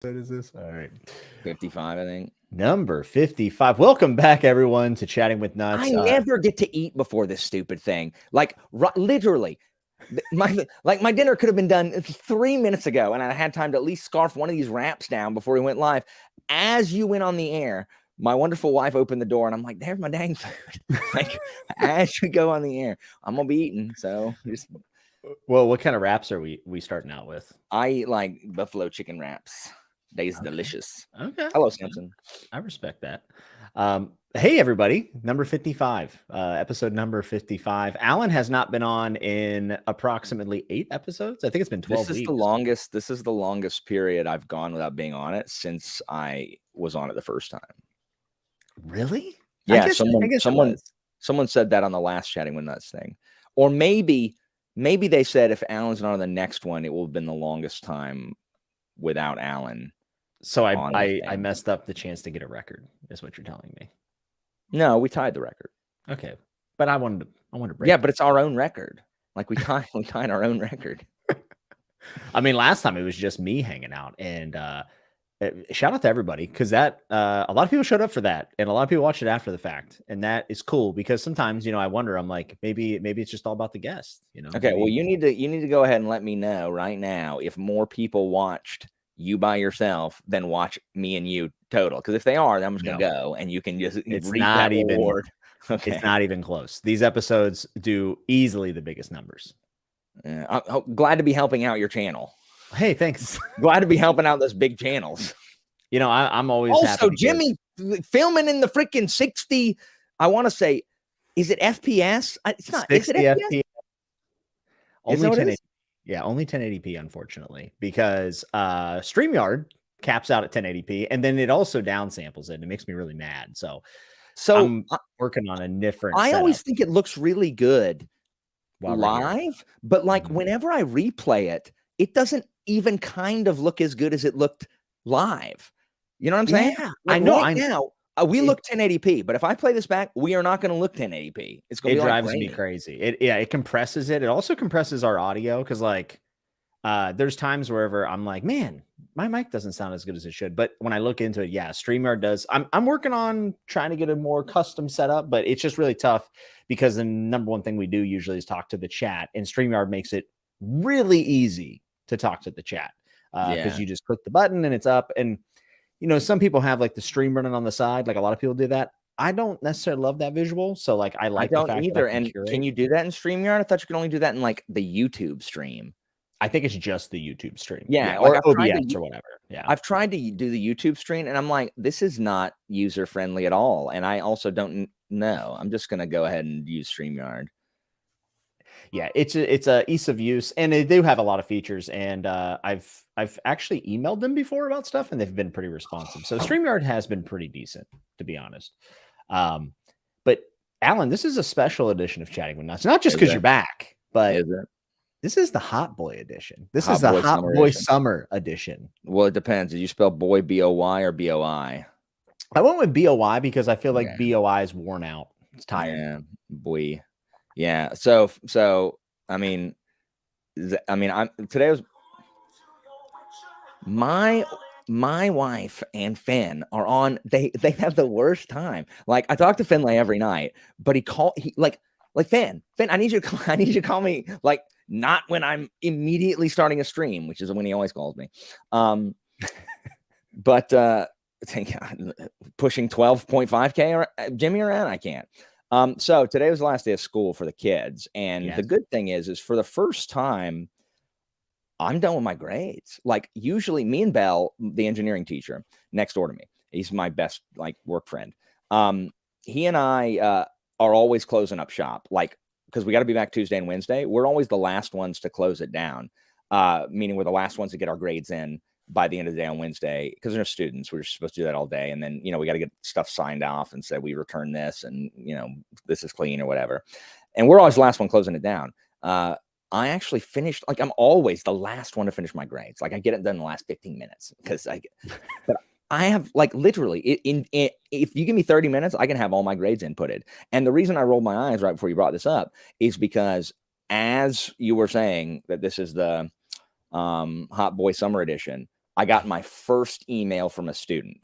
What is this? All right. 55, I think. Number 55. Welcome back, everyone, to Chatting with Nuts. I never get to eat before this stupid thing. Like, literally, my dinner could have been done 3 minutes ago, and I had time to at least scarf one of these wraps down before we went live. As you went on the air, my wonderful wife opened the door, and I'm like, "There's my dang food!" Like, as you go on the air, I'm gonna be eating. So, well, what kind of wraps are we starting out with? I eat like buffalo chicken wraps. They's delicious. Okay. Hello, Simpson. I respect that. Hey, everybody. Number 55, episode number 55. Alan has not been on in approximately 8 episodes. I think it's been 12 This is weeks. This is the longest period I've gone without being on it since I was on it the first time. Really? Yeah, someone said that on the last Chatting with Nuts thing. Or maybe they said if Alan's not on the next one, it will have been the longest time without Alan. So I messed up the chance to get a record, is what you're telling me. No, we tied the record. Okay. But I wanted to break. Yeah, but it's our own record. Like we tied our own record. I mean, last time it was just me hanging out, and shout out to everybody, because that a lot of people showed up for that, and a lot of people watched it after the fact, and that is cool because sometimes I wonder, I'm like, maybe it's just all about the guest, Okay, well, you need to go ahead and let me know right now if more people watched you by yourself than watch me and you total, because if they are, then I'm just gonna go, and you can just reap that reward. Okay, it's not even close. These episodes do easily the biggest numbers. I'm glad to be helping out your channel. Hey, thanks. Glad to be helping out those big channels. I'm always also happy Jimmy filming in the freaking 60. I want to say, is it FPS? It's not. Is it FPS? Only 1080. Yeah, only 1080p, unfortunately, because StreamYard caps out at 1080p, and then it also downsamples it, and it makes me really mad. So I'm working on a different I setup. always think it looks really good live, but like whenever I replay it, it doesn't even kind of look as good as it looked live. You know what I'm saying? Yeah, like I know. We look 1080p, but if I play this back, we are not going to look 1080p. It's going to be drives me crazy. It compresses it. It also compresses our audio because there's times wherever I'm like, man, my mic doesn't sound as good as it should. But when I look into it, yeah, StreamYard does. I'm working on trying to get a more custom setup, but it's just really tough because the number one thing we do usually is talk to the chat, and StreamYard makes it really easy to talk to the chat because you just click the button and it's up. And some people have like the stream running on the side, like a lot of people do that. I don't necessarily love that visual, so I like the fact either. And can you do that in StreamYard? I thought you could only do that in like the YouTube stream. I think it's just the YouTube stream. Yeah, or OBS or whatever. Yeah, I've tried to do the YouTube stream, and I'm like, this is not user friendly at all. And I also don't know. I'm just gonna go ahead and use StreamYard. Yeah, it's a ease of use, and they do have a lot of features. And I've actually emailed them before about stuff, and they've been pretty responsive. So StreamYard has been pretty decent, to be honest. But Alan, this is a special edition of Chatting with Nuts, not just because you're back, but this is the Hot Boy edition. This is the Hot Boy Summer edition. Well, it depends. Did you spell boy B-O-Y or B-O-I? I went with B-O-Y because I feel like B-O-I is worn out. It's tired. Yeah, boy. Yeah. So I mean, today was my wife and Finn are on. They have the worst time. Like I talk to Finlay every night, but he Finn, I need you to call me like not when I'm immediately starting a stream, which is when he always calls me. But pushing 12.5K Jimmy around, I can't. So today was the last day of school for the kids, and the good thing is for the first time, I'm done with my grades. Like usually, me and Bell, the engineering teacher next door to me, he's my best work friend. He and I are always closing up shop, because we got to be back Tuesday and Wednesday. We're always the last ones to close it down, meaning we're the last ones to get our grades in by the end of the day on Wednesday, because they're students. We're supposed to do that all day. And then, we got to get stuff signed off and say, we return this and, this is clean or whatever. And we're always the last one closing it down. I actually finished, I'm always the last one to finish my grades. I get it done in the last 15 minutes but I have literally if you give me 30 minutes, I can have all my grades inputted. And the reason I rolled my eyes right before you brought this up is because as you were saying that this is the Hot Boy Summer Edition, I got my first email from a student,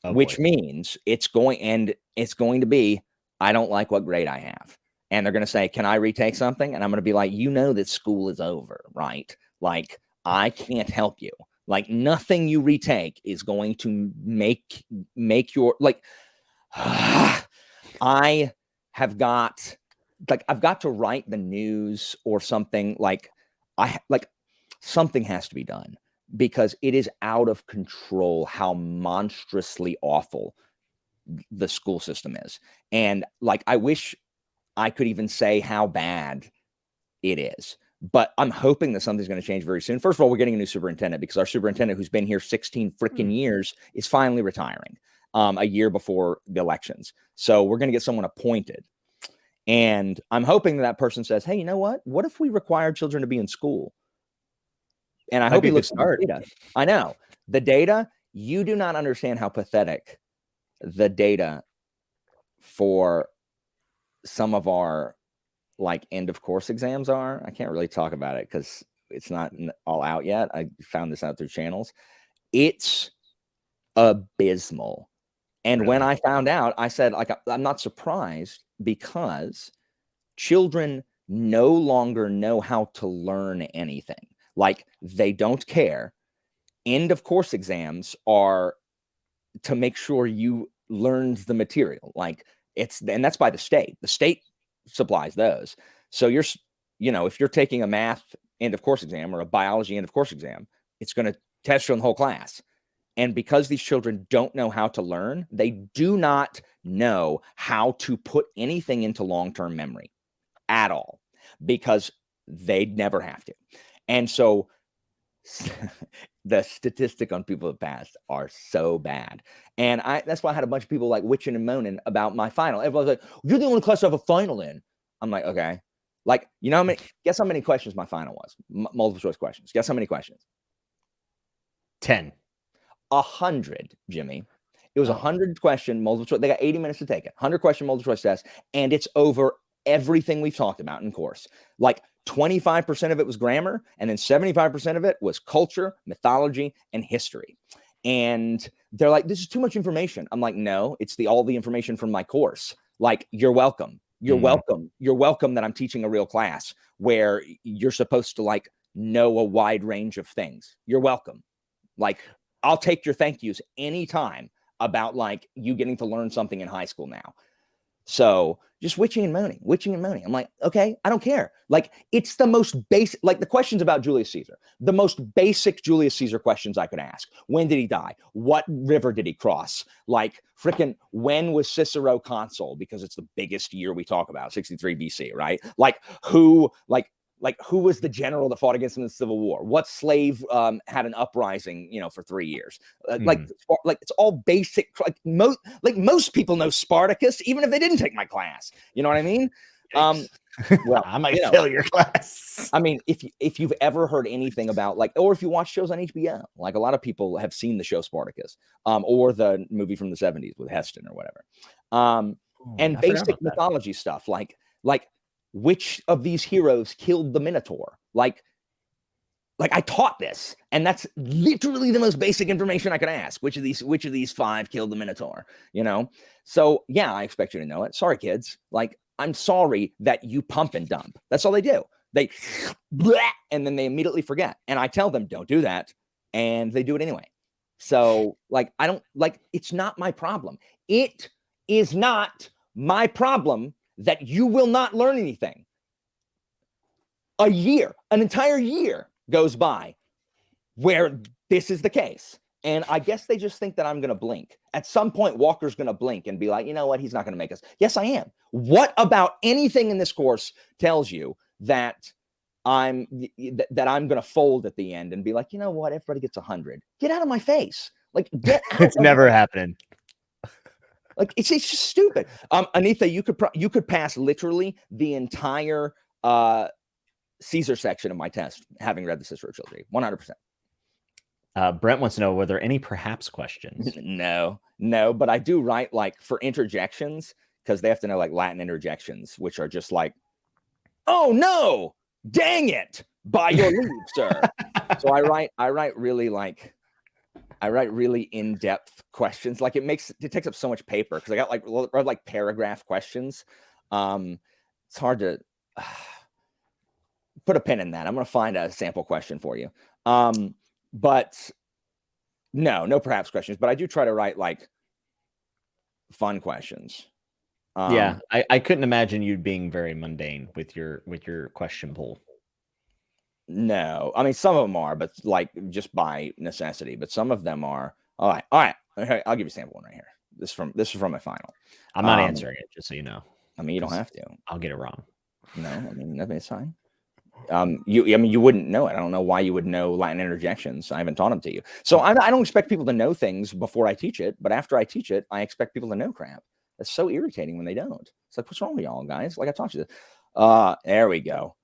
which means it's going to be, I don't like what grade I have. And they're going to say, can I retake something? And I'm going to be like, you know that school is over, right? Like, I can't help you. Like, nothing you retake is going to make your, like, I've got to write the news or something. Like, something has to be done, because it is out of control how monstrously awful the school system is. And like, I wish I could even say how bad it is, but I'm hoping that something's going to change very soon. First of all, we're getting a new superintendent, because our superintendent, who's been here 16 freaking years, is finally retiring a year before the elections. So we're going to get someone appointed. And I'm hoping that person says, hey, you know what? What if we require children to be in school? And I hope he looks at the data. I know. The data, you do not understand how pathetic the data for some of our like end of course exams are. I can't really talk about it because it's not all out yet. I found this out through channels. It's abysmal. And when I found out, I said, like, I'm not surprised, because children no longer know how to learn anything. Like, they don't care. End of course exams are to make sure you learned the material. Like, and that's by the state. The state supplies those. So if you're taking a math end of course exam or a biology end of course exam, it's going to test you on the whole class. And because these children don't know how to learn, they do not know how to put anything into long-term memory at all, because they'd never have to. And so the statistic on people that passed are so bad. And that's why I had a bunch of people like witching and moaning about my final. Everyone's like, you're the only class I have a final in. I'm like, okay. Like, guess how many questions my final was? Multiple choice questions. Guess how many questions? 10. 100, Jimmy. It was 100 question multiple choice. They got 80 minutes to take it. 100 question multiple choice test. And it's over everything we've talked about in course. Like, 25% of it was grammar, and then 75% of it was culture, mythology, and history. And they're like, this is too much information. I'm like, no, it's all the information from my course. Like, you're welcome. You're welcome. You're welcome that I'm teaching a real class where you're supposed to like know a wide range of things. You're welcome. Like, I'll take your thank yous anytime about like you getting to learn something in high school now. So just witching and moaning. I'm like, okay, I don't care. Like, it's the most basic, like the questions about Julius Caesar, the most basic Julius Caesar questions I could ask. When did he die? What river did he cross? Like, freaking, when was Cicero consul? Because it's the biggest year we talk about, 63 BC, right? Like, who was the general that fought against him in the Civil War? What slave had an uprising, for 3 years? Like it's all basic. Like most people know Spartacus, even if they didn't take my class. You know what I mean? Well, I might fail your class. I mean, if you've ever heard anything about or if you watch shows on HBO, like a lot of people have seen the show Spartacus, or the movie from the 70s with Heston or whatever, and basic mythology stuff like which of these heroes killed the Minotaur? Like I taught this, and that's literally the most basic information I could ask. Which of these 5 killed the Minotaur? So yeah, I expect you to know it. Sorry, kids. Like, I'm sorry that you pump and dump. That's all they do. They and then they immediately forget. And I tell them, don't do that, and they do it anyway. So like, it's not my problem. It is not my problem that you will not learn anything. An entire year goes by where this is the case. And I guess they just think that I'm going to blink. At some point, Walker's going to blink and be like, you know what? He's not going to make us. Yes, I am. What about anything in this course tells you that I'm going to fold at the end and be like, you know what? Everybody gets 100. Get out of my face. Like, get out. It's never happening. Like, it's just stupid. Anita, you could pass literally the entire Caesar section of my test, having read the Cicero trilogy, 100%. Brent wants to know, were there any perhaps questions? No, but I do write like for interjections, because they have to know like Latin interjections, which are just like, oh no, dang it, by your leave, sir. So I write really like I write really in-depth questions. Like it takes up so much paper because I got like paragraph questions. It's hard to put a pin in that. I'm going to find a sample question for you. But no perhaps questions, but I do try to write like fun questions. Yeah, I couldn't imagine you being very mundane with your question pool. No, I mean some of them are, but like just by necessity. But some of them are. All right. Okay, I'll give you a sample one right here. This is from my final. I'm not answering it, just so you know. I mean, you don't have to. I'll get it wrong. No, I mean it's fine. You wouldn't know it. I don't know why you would know Latin interjections. I haven't taught them to you. So I don't expect people to know things before I teach it, but after I teach it, I expect people to know crap. That's so irritating when they don't. It's like, what's wrong with y'all, guys? Like I taught you this. There we go.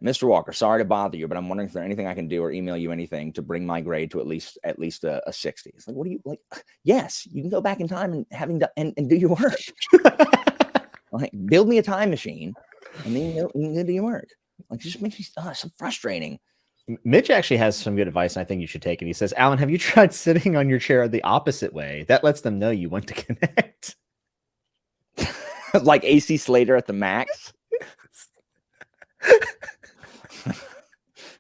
Mr. Walker, sorry to bother you, but I'm wondering if there's anything I can do or email you anything to bring my grade to at least a 60. It's like, what do you like? Yes, you can go back in time and do your work. Like, build me a time machine, and then you can do your work. Like, it just makes me so frustrating. Mitch actually has some good advice, and I think you should take it. He says, Alan, have you tried sitting on your chair the opposite way? That lets them know you want to connect. Like AC Slater at the max.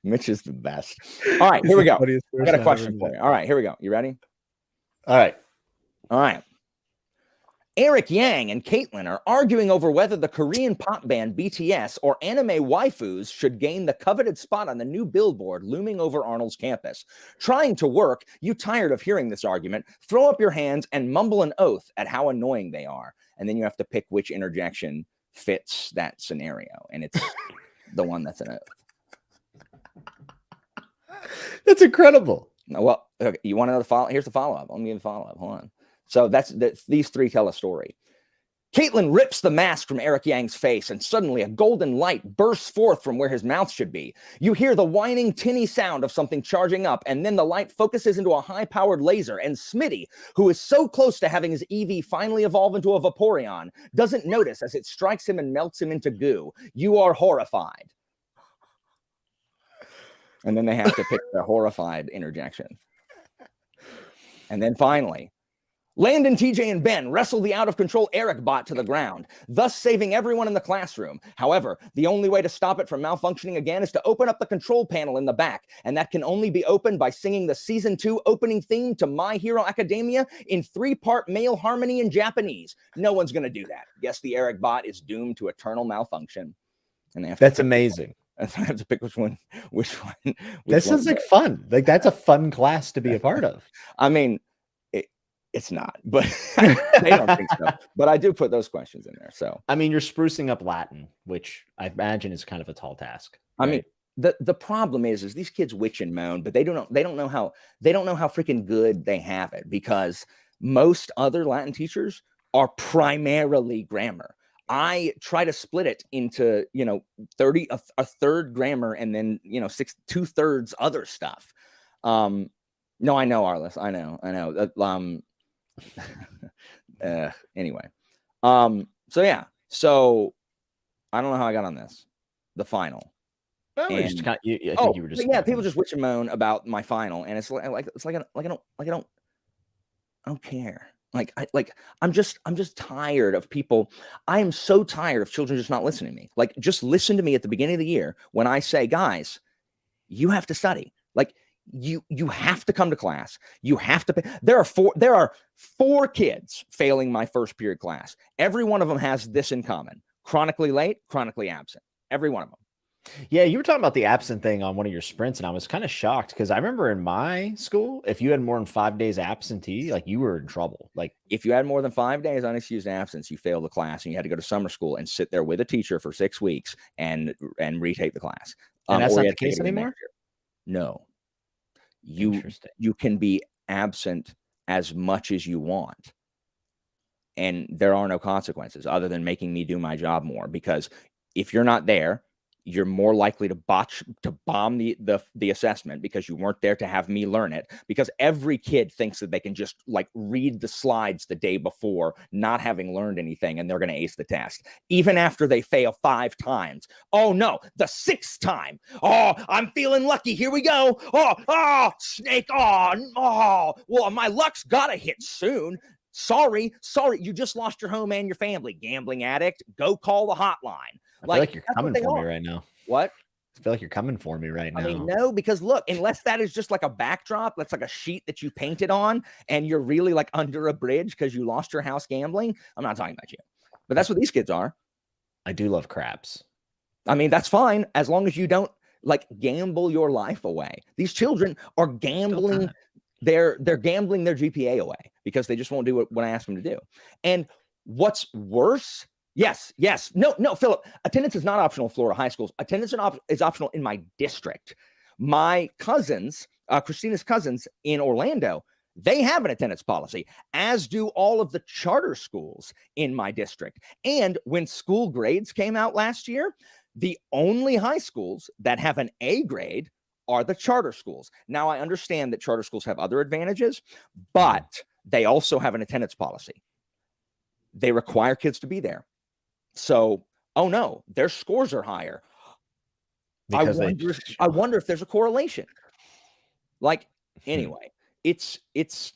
Mitch is the best. All right, here we go. I got a question for you. All right, here we go. You ready? All right. Eric Yang and Caitlin are arguing over whether the Korean pop band BTS or anime waifus should gain the coveted spot on the new billboard looming over Arnold's campus. Trying to work, you tired of hearing this argument, throw up your hands and mumble an oath at how annoying they are. And then you have to pick which interjection fits that scenario. And it's the one that's an oath. That's incredible. Well, okay, you want another follow? Here's the follow-up. Let me give the follow-up. Hold on. So these three tell a story. Caitlin rips the mask from Eric Yang's face, and suddenly a golden light bursts forth from where his mouth should be. You hear the whining, tinny sound of something charging up, and then the light focuses into a high-powered laser, and Smitty, who is so close to having his EV finally evolve into a Vaporeon, doesn't notice as it strikes him and melts him into goo. You are horrified. And then they have to pick the horrified interjection. And then finally, Landon, TJ, and Ben wrestle the out-of-control Eric bot to the ground, thus saving everyone in the classroom. However, the only way to stop it from malfunctioning again is to open up the control panel in the back, and that can only be opened by singing the Season 2 opening theme to My Hero Academia in 3-part male harmony in Japanese. No one's going to do that. Guess the Eric bot is doomed to eternal malfunction. And they have That's amazing. I have to pick which one. That sounds like fun. Like, that's a fun class to be a part of. I mean, it's not, but they don't think so. But I do put those questions in there. So I mean, you're sprucing up Latin, which I imagine is kind of a tall task. Right? I mean, the problem is these kids witch and moan, but they don't know how freaking good they have it, because most other Latin teachers are primarily grammar. I try to split it into, 30, a third grammar, and then, 2/3 other stuff. No, I know, Arliss. I know. Anyway. So yeah. So I don't know how I got on this. The final. Well, I think you were just people just witch and moan about my final, and it's like I don't care. I'm just tired of people. I am so tired of children just not listening to me. Like, just listen to me at the beginning of the year when I say, guys, you have to study. Like, you have to come to class. You have to pay. There are four kids failing my first period class. Every one of them has this in common: chronically late, chronically absent. Every one of them. Yeah, you were talking about the absent thing on one of your sprints, and I was kind of shocked because I remember in my school, if you had more than 5 days absentee, like, you were in trouble. Like, if you had more than 5 days unexcused absence, you failed the class, and you had to go to summer school and sit there with a teacher for 6 weeks and retake the class. And that's not the case anymore? No. You can be absent as much as you want, and there are no consequences other than making me do my job more, because if you're not there, you're more likely to bomb the assessment because you weren't there to have me learn it, because every kid thinks that they can just like read the slides the day before, not having learned anything, and they're going to ace the test even after they fail 5 times. Oh no, the 6th time. Oh, I'm feeling lucky. Here we go. Oh, snake. Oh, well, my luck's gotta hit soon. Sorry, you just lost your home and your family. Gambling addict, go call the hotline. I feel like you're coming for me right now. What? I feel like you're coming for me right now. I mean, no, because look, unless that is just like a backdrop, that's like a sheet that you painted on, and you're really like under a bridge because you lost your house gambling, I'm not talking about you. But that's what these kids are. I do love craps. I mean, that's fine as long as you don't like gamble your life away. These children are gambling. They're gambling their GPA away because they just won't do what I ask them to do. And what's worse, yes, no, Philip, attendance is not optional in Florida high schools. Attendance is optional in my district. My cousins, Christina's cousins in Orlando, they have an attendance policy, as do all of the charter schools in my district. And when school grades came out last year, the only high schools that have an A grade are the charter schools. Now, I understand that charter schools have other advantages, but they also have an attendance policy. They require kids to be there. So, oh no, their scores are higher. I wonder if there's a correlation. Like, anyway, it's just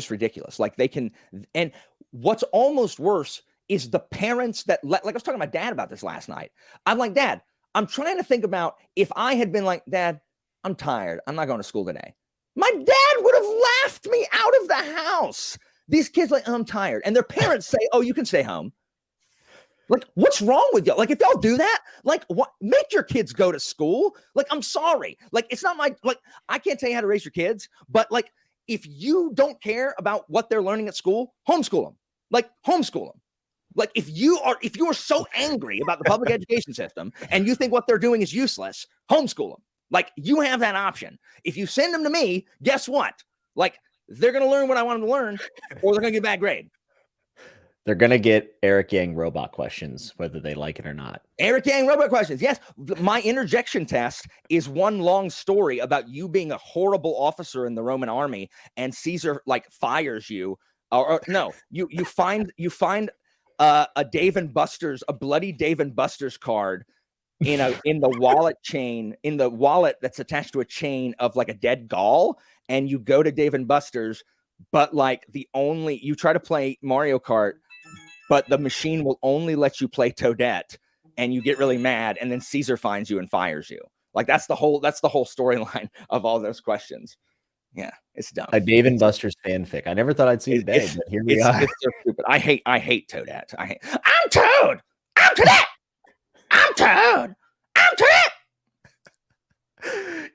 ridiculous. Like, they can, and what's almost worse is the parents that like I was talking to my dad about this last night. I'm like, Dad, I'm trying to think about if I had been like, Dad, I'm tired, I'm not going to school today. My dad would have laughed me out of the house. These kids like, I'm tired. And their parents say, oh, you can stay home. Like, what's wrong with y'all? Like, if y'all do that, like, what? Make your kids go to school. Like, I'm sorry. Like, it's not my, like, I can't tell you how to raise your kids, but like, if you don't care about what they're learning at school, homeschool them. Like, homeschool them. Like, if you are so angry about the public education system and you think what they're doing is useless, homeschool them. Like, you have that option. If you send them to me, guess what? Like, they're going to learn what I want them to learn, or they're going to get a bad grade. They're going to get Eric Yang robot questions, whether they like it or not. Eric Yang robot questions. Yes. My interjection test is one long story about you being a horrible officer in the Roman army, and Caesar like fires you. Or no, you find a Dave and Buster's, a bloody Dave and Buster's card in the wallet chain, in the wallet that's attached to a chain of like a dead Gaul, and you go to Dave and Buster's, but like you try to play Mario Kart, but the machine will only let you play Toadette, and you get really mad, and then Caesar finds you and fires you. Like, that's the whole storyline of all those questions. Yeah, it's dumb. A Dave and Buster's fanfic. I never thought I'd see it today, but here we are. It's so stupid. I hate Toadette. I'm Toad. I'm Toadette. I'm Toad. I'm Toadette.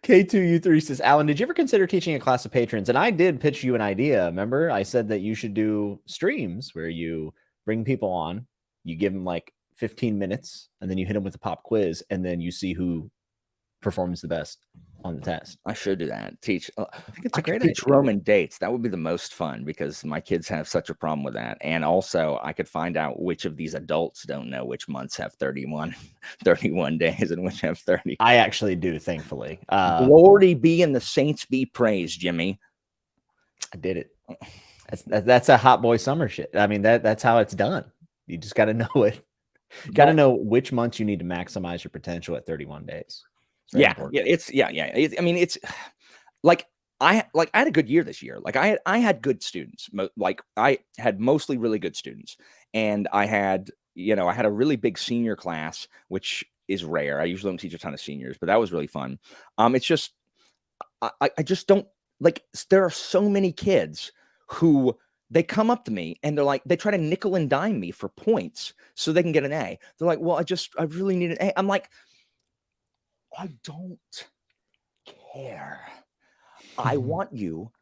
K2U3 says, Alan, did you ever consider teaching a class of patrons? And I did pitch you an idea. Remember, I said that you should do streams where you bring people on, you give them like 15 minutes, and then you hit them with a pop quiz, and then you see who performs the best on the test. I should do that. Teach. I think it's a great idea. Teach Roman dates. That would be the most fun because my kids have such a problem with that. And also, I could find out which of these adults don't know which months have 31 days and which have 30. I actually do, thankfully. Glory be and the saints be praised, Jimmy. I did it. That's a hot boy summer shit. I mean, that's how it's done. You just got to know it. You got to know which months you need to maximize your potential at 31 days. Yeah. It's like I had a good year this year. Like I had good students. Like I had mostly really good students, and I had a really big senior class, which is rare. I usually don't teach a ton of seniors, but that was really fun. It's just I just don't like. There are so many kids who they come up to me and they're like, they try to nickel and dime me for points so they can get an A. They're like, well, I really need an A. I'm like, I don't care. I want you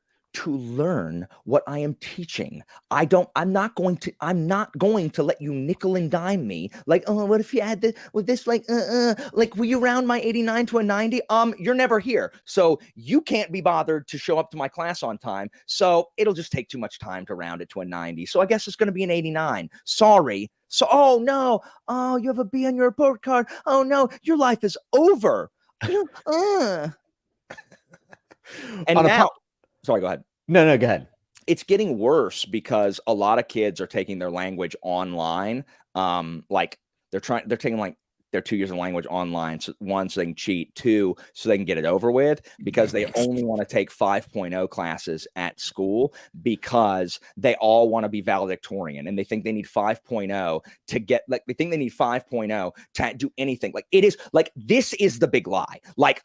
to learn what I am teaching. I'm not going to let you nickel and dime me. Like, oh, what if you add this with this? Like, will you round my 89 to a 90? You're never here. So you can't be bothered to show up to my class on time. So it'll just take too much time to round it to a 90. So I guess it's going to be an 89. Sorry. So, oh no. Oh, you have a B on your report card. Oh no, your life is over. And now, sorry, go ahead. No, go ahead. It's getting worse because a lot of kids are taking their language online. Like they're taking like their 2 years of language online. So one, so they can cheat. Two, so they can get it over with, because they only want to take 5.0 classes at school because they all want to be valedictorian, and they think they need 5.0 to get, like, they think they need 5.0 to do anything. Like, it is like, this is the big lie. Like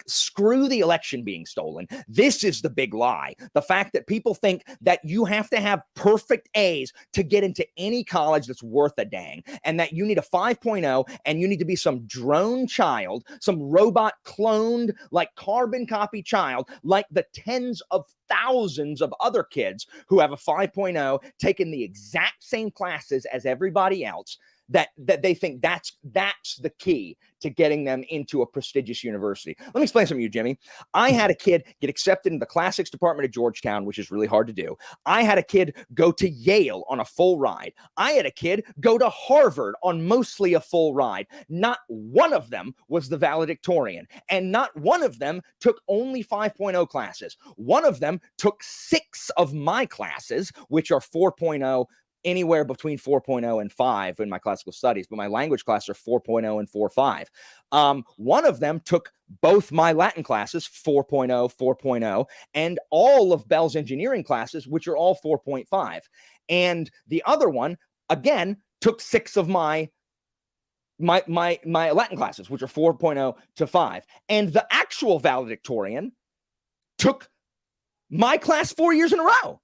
screw the election being stolen. This is the big lie. The fact that people think that you have to have perfect A's to get into any college that's worth a dang, and that you need a 5.0 and you need to be some drone child, some robot cloned, like carbon copy child, like the tens of thousands of other kids who have a 5.0, taking the exact same classes as everybody else, that they think that's the key to getting them into a prestigious university. Let me explain something to you, Jimmy. I had a kid get accepted in the classics department at Georgetown, which is really hard to do. I had a kid go to Yale on a full ride. I had a kid go to Harvard on mostly a full ride. Not one of them was the valedictorian, and not one of them took only 5.0 classes. One of them took 6 of my classes, which are 4.0, anywhere between 4.0 and 5 in my classical studies, but my language classes are 4.0 and 4.5. One of them took both my Latin classes, 4.0, 4.0, and all of Bell's engineering classes, which are all 4.5. And the other one, again, took 6 of my Latin classes, which are 4.0 to 5. And the actual valedictorian took my class 4 years in a row.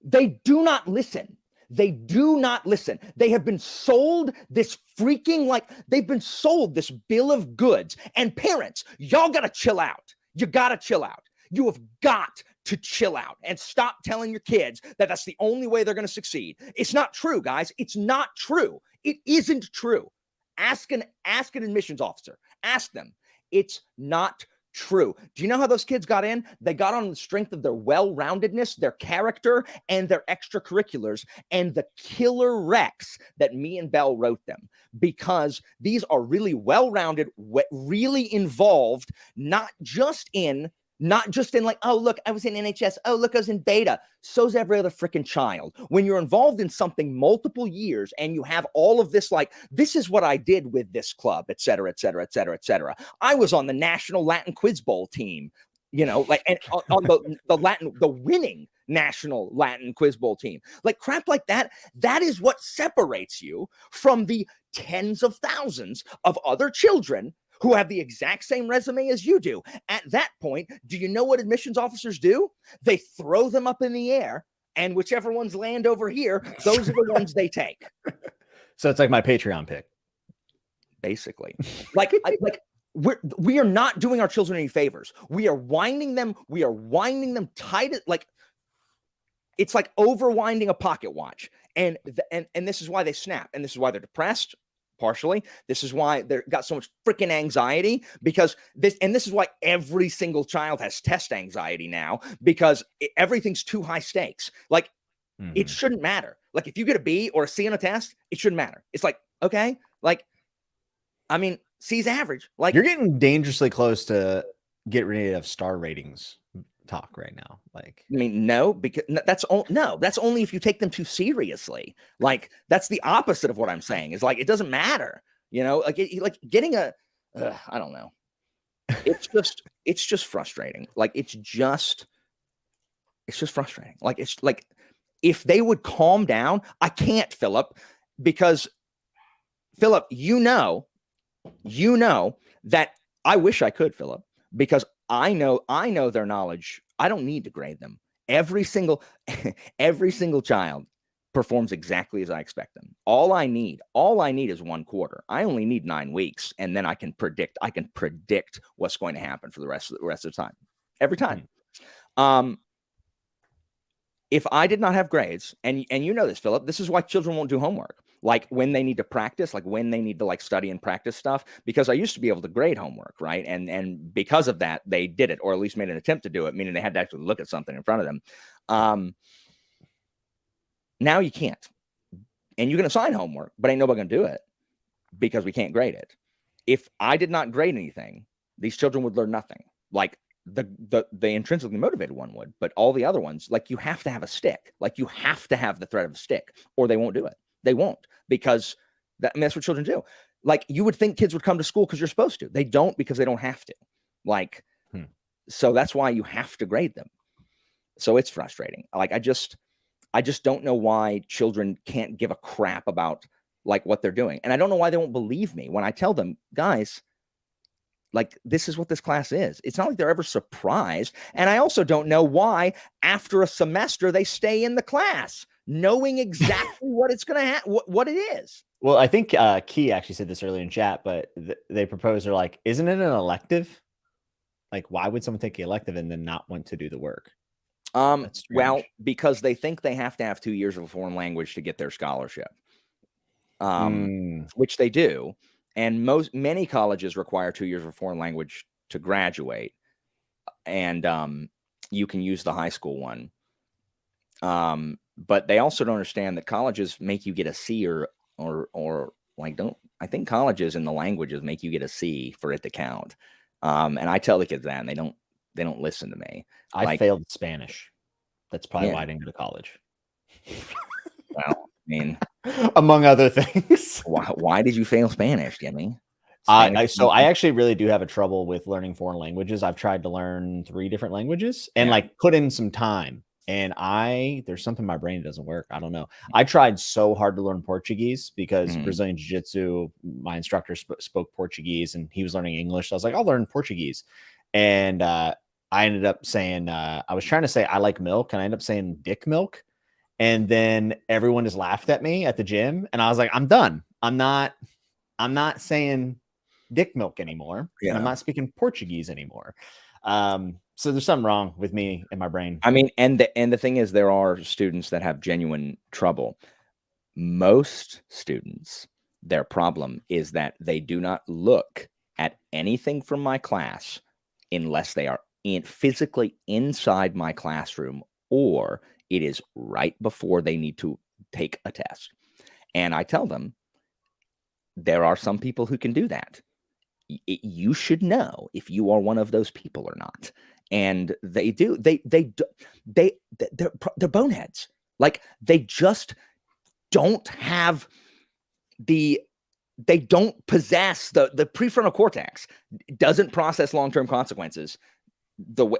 They do not listen. They do not listen. They have been sold this they've been sold this bill of goods. And parents, y'all got to chill out. You got to chill out. You have got to chill out and stop telling your kids that that's the only way they're going to succeed. It's not true, guys. It's not true. It isn't true. Ask an admissions officer. Ask them. It's not true. Do you know how those kids got in? They got on the strength of their well-roundedness, their character, and their extracurriculars, and the killer recs that me and Bell wrote them, because these are really well-rounded, really involved, not just in like, oh, look, I was in NHS. Oh, look, I was in beta. So's every other freaking child. When you're involved in something multiple years and you have all of this, like, this is what I did with this club, et cetera, et cetera, et cetera, et cetera. I was on the National Latin Quiz Bowl team, you know, like, and on the winning National Latin Quiz Bowl team. Like, crap like that. That is what separates you from the tens of thousands of other children who have the exact same resume as you do. At that point, do you know what admissions officers do? They throw them up in the air, and whichever ones land over here, those are the ones they take. So it's like my Patreon pick. Basically. We are not doing our children any favors. We are winding them tight. Like, it's like overwinding a pocket watch. And this is why they snap, and this is why they're depressed. Partially, this is why they've got so much freaking anxiety, because this is why every single child has test anxiety now, because everything's too high stakes. Like, it shouldn't matter. Like, if you get a B or a C on a test, it shouldn't matter. It's like, okay, like, I mean, C's average. Like, you're getting dangerously close to get rid of star ratings talk right now. Like, I mean, no, because that's only if you take them too seriously. Like, that's the opposite of what I'm saying. Is like, it doesn't matter, you know, like, getting a I don't know. It's just frustrating. Like, it's just frustrating. Like, it's like, if they would calm down. I can't, Philip, because Philip, you know that I wish I could, Philip, because I know their knowledge. I don't need to grade them. Every single child performs exactly as I expect them. All I need is 1 quarter. I only need 9 weeks, and then I can predict what's going to happen for the rest of the time. Every time. If I did not have grades, and you know this, Philip, this is why children won't do homework. Like when they need to practice, like when they need to like study and practice stuff, because I used to be able to grade homework, right? And because of that, they did it, or at least made an attempt to do it, meaning they had to actually look at something in front of them. Now you can't. And you can assign homework, but ain't nobody gonna do it because we can't grade it. If I did not grade anything, these children would learn nothing. Like the intrinsically motivated one would, but all the other ones, like you have to have a stick. Like you have to have the thread of a stick, or they won't do it. They won't, because that's what children do. Like you would think kids would come to school because you're supposed to. They don't, because they don't have to. Like, so that's why you have to grade them. So it's frustrating. Like I just don't know why children can't give a crap about like what they're doing. And I don't know why they won't believe me when I tell them, guys, like this is what this class is. It's not like they're ever surprised. And I also don't know why after a semester they stay in the class knowing exactly what it's going to have, what it is. Well, I think Key actually said this earlier in chat, but they proposed, they're like, isn't it an elective? Like, why would someone take the elective and then not want to do the work? Well, because they think they have to have 2 years of a foreign language to get their scholarship, which they do. And many colleges require 2 years of a foreign language to graduate. And you can use the high school one. But they also don't understand that colleges make you get a C or like I think colleges in the languages make you get a C for it to count. And I tell the kids that, and they don't listen to me. I failed Spanish. That's probably why I didn't go to college. Well, I mean, among other things. Why did you fail Spanish, Jimmy? So I actually really do have a trouble with learning foreign languages. I've tried to learn 3 different languages and like put in some time. And there's something in my brain that doesn't work. I don't know. I tried so hard to learn Portuguese because Brazilian Jiu-Jitsu, my instructor spoke Portuguese and he was learning English. So I was like, I'll learn Portuguese. And I ended up saying, I was trying to say I like milk, and I ended up saying dick milk. And then everyone just laughed at me at the gym. And I was like, I'm done. I'm not saying dick milk anymore. Yeah. I'm not speaking Portuguese anymore. So there's something wrong with me in my brain. I mean, and the thing is, there are students that have genuine trouble. Most students, their problem is that they do not look at anything from my class unless they are physically inside my classroom, or it is right before they need to take a test. And I tell them, there are some people who can do that. You should know if you are one of those people or not. And they do. They're boneheads. Like they just don't have they don't possess the prefrontal cortex. Doesn't process long-term consequences.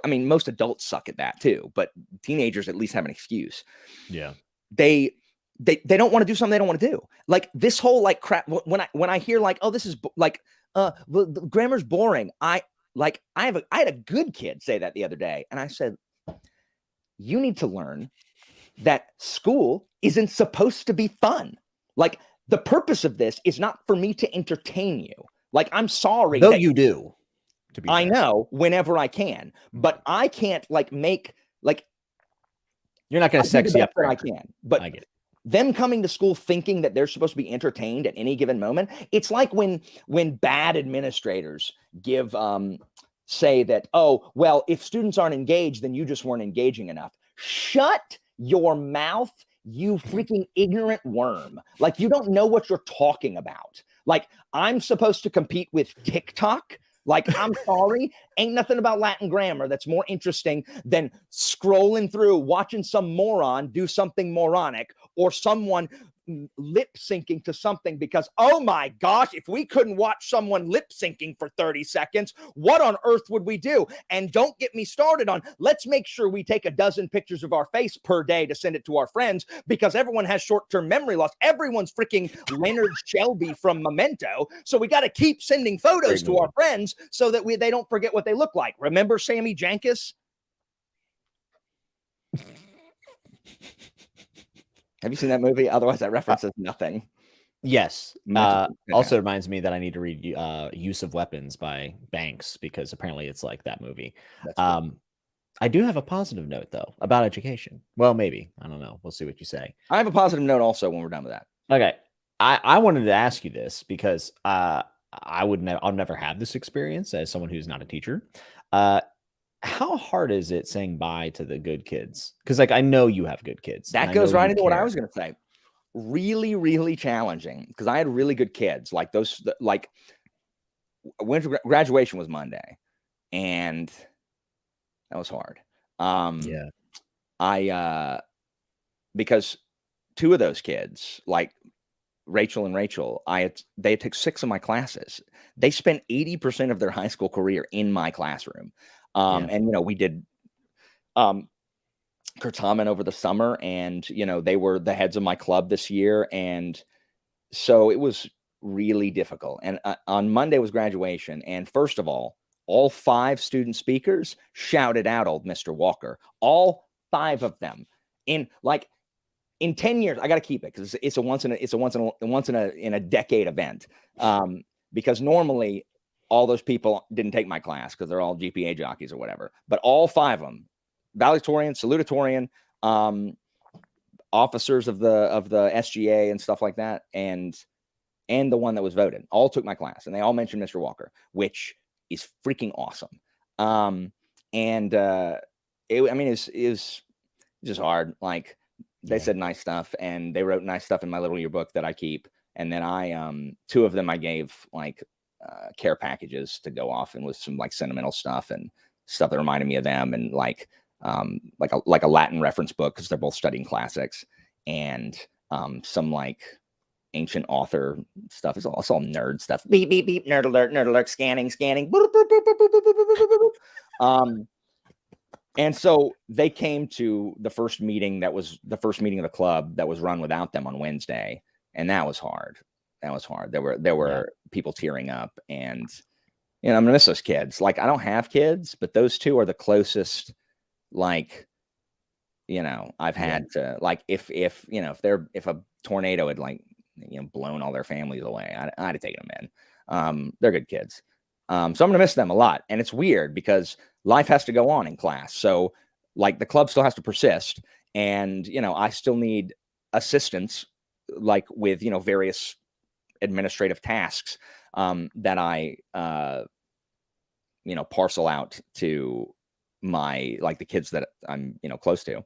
I mean, most adults suck at that too, but teenagers at least have an excuse. Yeah. They don't want to do something they don't want to do. Like this whole like crap. When I hear like, oh, this is like, the grammar's boring. I had a good kid say that the other day. And I said, you need to learn that school isn't supposed to be fun. Like the purpose of this is not for me to entertain you. Like, I'm sorry. Though you do. To be fair. Know whenever I can, but I can't make you're not going to sex you up. I can, but I get it. Them coming to school thinking that they're supposed to be entertained at any given moment. It's like when bad administrators give say that, oh, well, if students aren't engaged, then you just weren't engaging enough. Shut your mouth, you freaking ignorant worm. Like, you don't know what you're talking about. Like, I'm supposed to compete with TikTok. Like, I'm sorry, ain't nothing about Latin grammar that's more interesting than scrolling through, watching some moron do something moronic, or someone lip syncing to something, because, oh my gosh, if we couldn't watch someone lip syncing for 30 seconds, what on earth would we do? And don't get me started on, let's make sure we take a dozen pictures of our face per day to send it to our friends, because everyone has short-term memory loss. Everyone's freaking Leonard Shelby from Memento. So we got to keep sending photos to our friends so that they don't forget what they look like. Remember Sammy Jankis? Have you seen that movie? Otherwise, that references nothing. Yes. Also reminds me that I need to read Use of Weapons by Banks, because apparently it's like that movie. I I do have a positive note though about education. Well, maybe, I don't know. We'll see what you say. I have a positive note also when we're done with that. Okay. I wanted to ask you this because I'll never have this experience as someone who's not a teacher. How hard is it saying bye to the good kids? Because like I know you have good kids. That goes right into what I was going to say. Really, really challenging because I had really good kids. Like those, like graduation was Monday, and that was hard. Yeah. Because two of those kids, like Rachel and Rachel, they took 6 of my classes. They spent 80% of their high school career in my classroom. And, we did Kurtamen over the summer, and, they were the heads of my club this year. And so it was really difficult. And on Monday was graduation. And first of all 5 student speakers shouted out old Mr. Walker, all 5 of them in 10 years. I got to keep it because it's a once in a decade event. Because normally all those people didn't take my class because they're all GPA jockeys or whatever, but all 5 of them, valedictorian, salutatorian, officers of the SGA and stuff like that. And the one that was voted all took my class, and they all mentioned Mr. Walker, which is freaking awesome. It's just hard. Like they said nice stuff, and they wrote nice stuff in my little yearbook that I keep. And then 2 of them I gave care packages to go off and with some sentimental stuff and stuff that reminded me of them, and like a Latin reference book because they're both studying classics, and some ancient author stuff. It's all nerd stuff. Beep, beep, beep, nerd alert, scanning. Boop, boop, boop, boop, boop, boop, boop. And so they came to the first meeting that was the first meeting of the club that was run without them on Wednesday. And that was hard. There were people tearing up, and, I'm going to miss those kids. I don't have kids, but those 2 are the closest, I've had to, if a tornado had blown all their families away, I'd have taken them in. They're good kids. So I'm going to miss them a lot. And it's weird because life has to go on in class. So the club still has to persist. And, I still need assistance, with, various administrative tasks that I, parcel out to my, the kids that I'm, close to.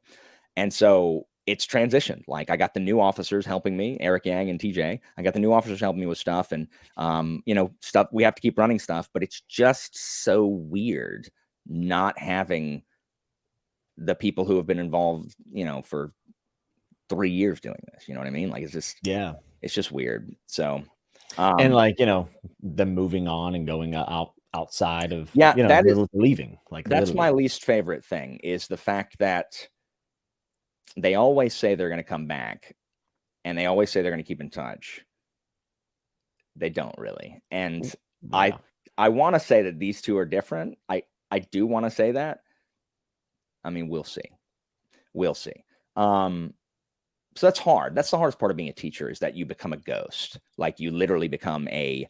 And so it's transitioned. I got the new officers helping me, Eric Yang and TJ. I got the new officers helping me with stuff, and, stuff. We have to keep running stuff, but it's just so weird not having the people who have been involved, for 3 years doing this. You know what I mean? It's just, it's just weird. So, and them moving on and going outside of, that is leaving. That's literally. My least favorite thing is the fact that they always say they're going to come back, and they always say they're going to keep in touch. They don't really. And I want to say that these 2 are different. I do want to say that. I mean, we'll see. So that's hard. That's the hardest part of being a teacher, is that you become a ghost. You literally become a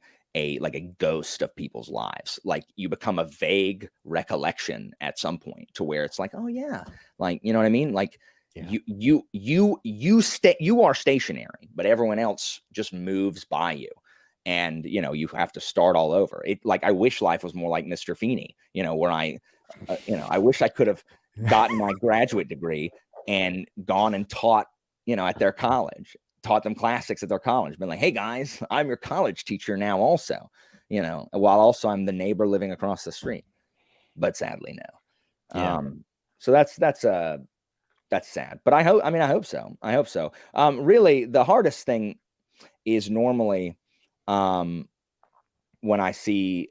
ghost of people's lives. You become a vague recollection at some point to where it's oh yeah, you know what I mean? You are stationary, but everyone else just moves by you, and you have to start all over. I wish life was more like Mr. Feeney, where I wish I could have gotten my graduate degree and gone and taught, at their college, taught them classics at their college, been hey guys, I'm your college teacher now also, while also I'm the neighbor living across the street. But sadly no. So that's sad, but I hope so. Really the hardest thing is normally when I see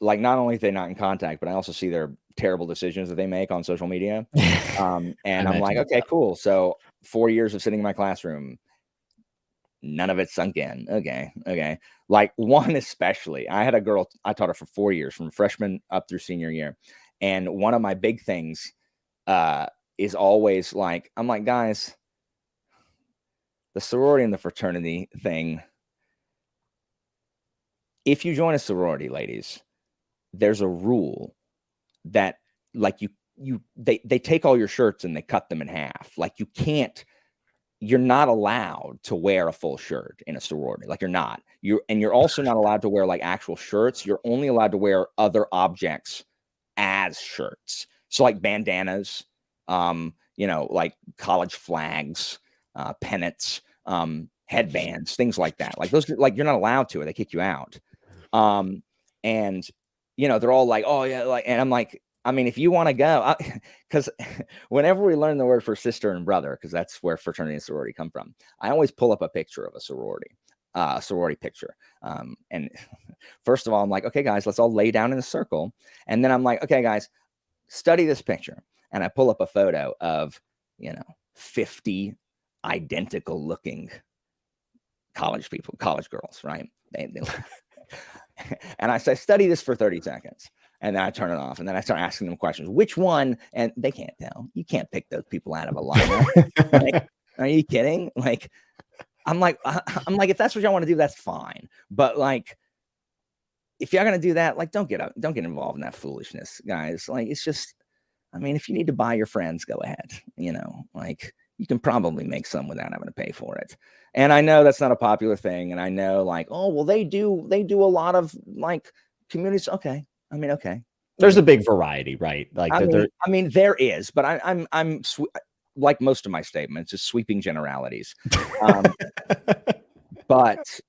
not only are they not in contact, but I also see their terrible decisions that they make on social media. And I'm okay, cool. So 4 years of sitting in my classroom, none of it sunk in. Okay. One especially, I had a girl, I taught her for 4 years, from freshman up through senior year. And one of my big things is always I'm guys, the sorority and the fraternity thing, if you join a sorority, ladies, there's a rule that they take all your shirts and they cut them in half. Like you're not allowed to wear a full shirt in a sorority. Like you're also not allowed to wear like actual shirts. You're only allowed to wear other objects as shirts. So like bandanas, like college flags, pennants, headbands, things like that. Like those, like you're not allowed to, or they kick you out. And they're all like, oh yeah, like, and I'm like, I mean, if you want to go, because whenever we learn the word for sister and brother, because that's where fraternity and sorority come from, I always pull up a picture of a sorority picture. And first of all, I'm like, okay, guys, let's all lay down in a circle. And then I'm like, okay, guys, study this picture. And I pull up a photo of, 50 identical looking college girls, right? They and I say, study this for 30 seconds. And then I turn it off. And then I start asking them questions. Which one? And they can't tell. You can't pick those people out of a lineup. Like, are you kidding? Like, I'm like, if that's what y'all want to do, that's fine. But like, if y'all gonna do that, like, don't get involved in that foolishness, guys. Like, it's just, I mean, if you need to buy your friends, go ahead. Like, you can probably make some without having to pay for it. And I know that's not a popular thing. And I know, like, oh, well, they do a lot of like communities. Okay. I mean, okay. There's a big variety, right? Like, I mean, there is, but I'm like most of my statements, just sweeping generalities. But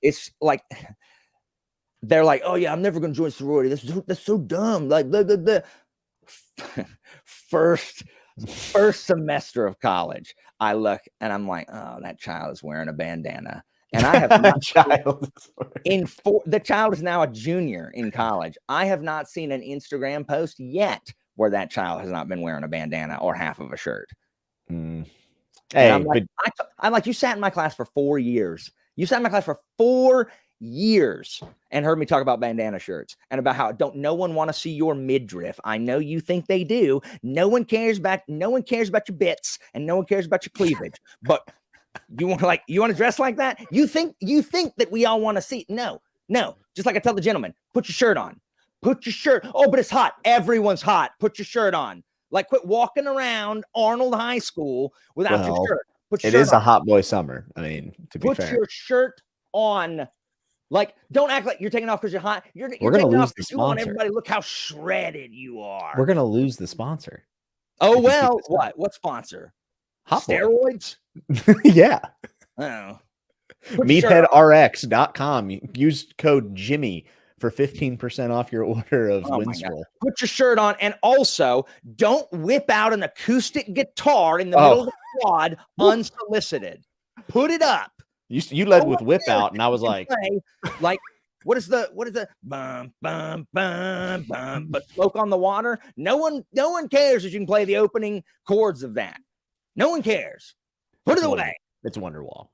it's like, they're like, oh yeah, I'm never going to join sorority. That's so dumb. Like the first semester of college, I look and I'm like, oh, that child is wearing a bandana. And I have not the child is now a junior in college. I have not seen an Instagram post yet where that child has not been wearing a bandana or half of a shirt. Hey, I'm like, you sat in my class for 4 years. You sat in my class for 4 years and heard me talk about bandana shirts and about how no one want to see your midriff. I know you think they do. No one cares about your bits and no one cares about your cleavage. But you want to dress like that? You think that we all want to see? No. Just like I tell the gentleman, put your shirt on. Put your shirt. Oh, but it's hot. Everyone's hot. Put your shirt on. Like, quit walking around Arnold High School without your shirt. It is a hot boy summer. I mean, to be fair. Put your shirt on. Like, don't act like you're taking off because you're hot. We're going to lose the sponsor. You want everybody to look how shredded you are. We're going to lose the sponsor. Oh, well, what? What sponsor? Hot steroids? Yeah. Oh. Meatheadrx.com. Use code Jimmy for 15% off your order of Winstrol. Put your shirt on, and also don't whip out an acoustic guitar in the middle of the quad unsolicited. Put it up. You led with whip out, and I was like, what is the bum bum bum bum? But Smoke on the Water. No one cares if you can play the opening chords of that. No one cares. Put it away. It's Wonderwall.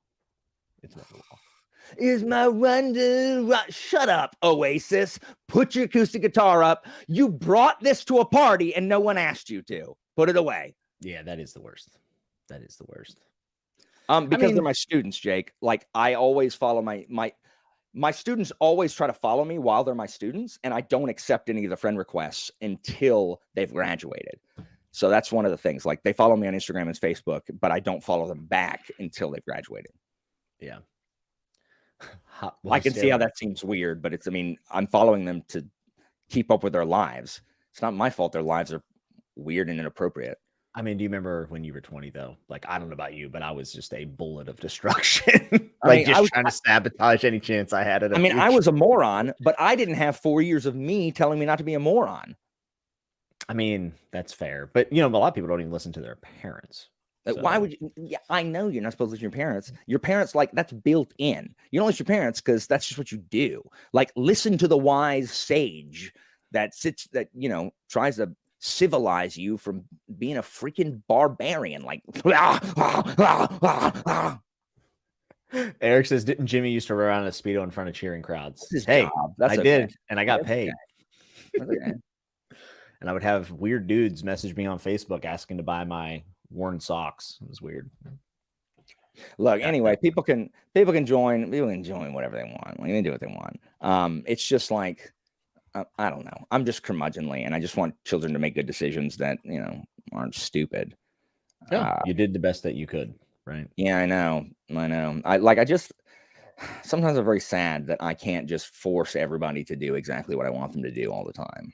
Is my wonder. Shut up, Oasis. Put your acoustic guitar up. You brought this to a party and no one asked you to. Put it away. Yeah, that is the worst. Because they're my students, Jake. Like, I always follow my students always try to follow me while they're my students, and I don't accept any of the friend requests until they've graduated. So that's one of the things. Like, they follow me on Instagram and Facebook, but I don't follow them back until they've graduated. Yeah. I can see how that seems weird, but I'm following them to keep up with their lives. It's not my fault their lives are weird and inappropriate. I mean, do you remember when you were 20 though? Like, I don't know about you, but I was just a bullet of destruction. I was trying to sabotage any chance I had at a future. I was a moron, but I didn't have 4 years of me telling me not to be a moron. I mean, that's fair. But, a lot of people don't even listen to their parents. So. Why would you? Yeah, I know you're not supposed to listen to your parents. Your parents, like, that's built in. You don't listen to your parents because that's just what you do. Like, listen to the wise sage that tries to civilize you from being a freaking barbarian. Like, Eric says, didn't Jimmy used to run around in a Speedo in front of cheering crowds? Hey, I did, and I got paid. Okay. And I would have weird dudes message me on Facebook asking to buy my worn socks. It was weird. Look, anyway, people can join whatever they want. Like, they do what they want. It's just like, I don't know. I'm just curmudgeonly, and I just want children to make good decisions that, you know, aren't stupid. Yeah, you did the best that you could, right? Yeah, I know. Sometimes I'm very sad that I can't just force everybody to do exactly what I want them to do all the time.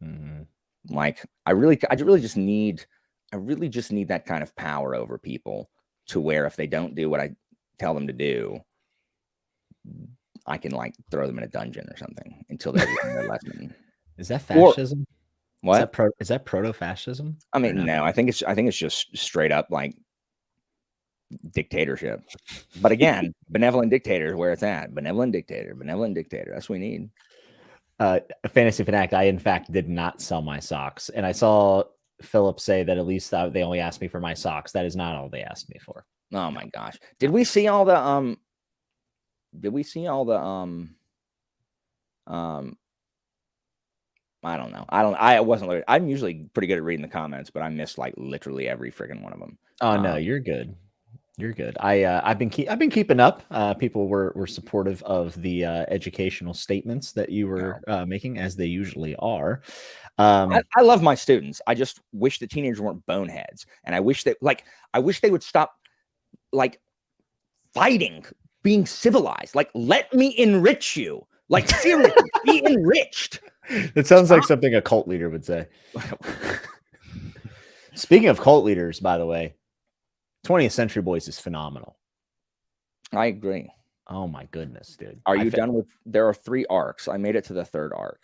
Mm-hmm. Like, I really just need that kind of power over people, to where if they don't do what I tell them to do, I can like throw them in a dungeon or something until they learn their lesson. Is that fascism? What? Is that proto-fascism? I mean, no, I think it's just straight up like dictatorship. But again, benevolent dictator is where it's at. Benevolent dictator. That's what we need. Fantasy Fanatic, I in fact did not sell my socks, and I saw Philip say that at least they only asked me for my socks. That is not all they asked me for. Oh my gosh! Did we see all the I don't know. I wasn't. I'm usually pretty good at reading the comments, but I missed like literally every freaking one of them. Oh no, you're good. You're good. I've been keeping up. People were supportive of the educational statements that you were making, as they usually are. I love my students. I just wish the teenagers weren't boneheads, and I wish they would stop like fighting, being civilized. Like, let me enrich you. Like, seriously, be enriched. It sounds like something a cult leader would say. Speaking of cult leaders, by the way, 20th Century Boys is phenomenal. I agree. Oh my goodness, dude. Are you done with? There are 3 arcs. I made it to the 3rd arc.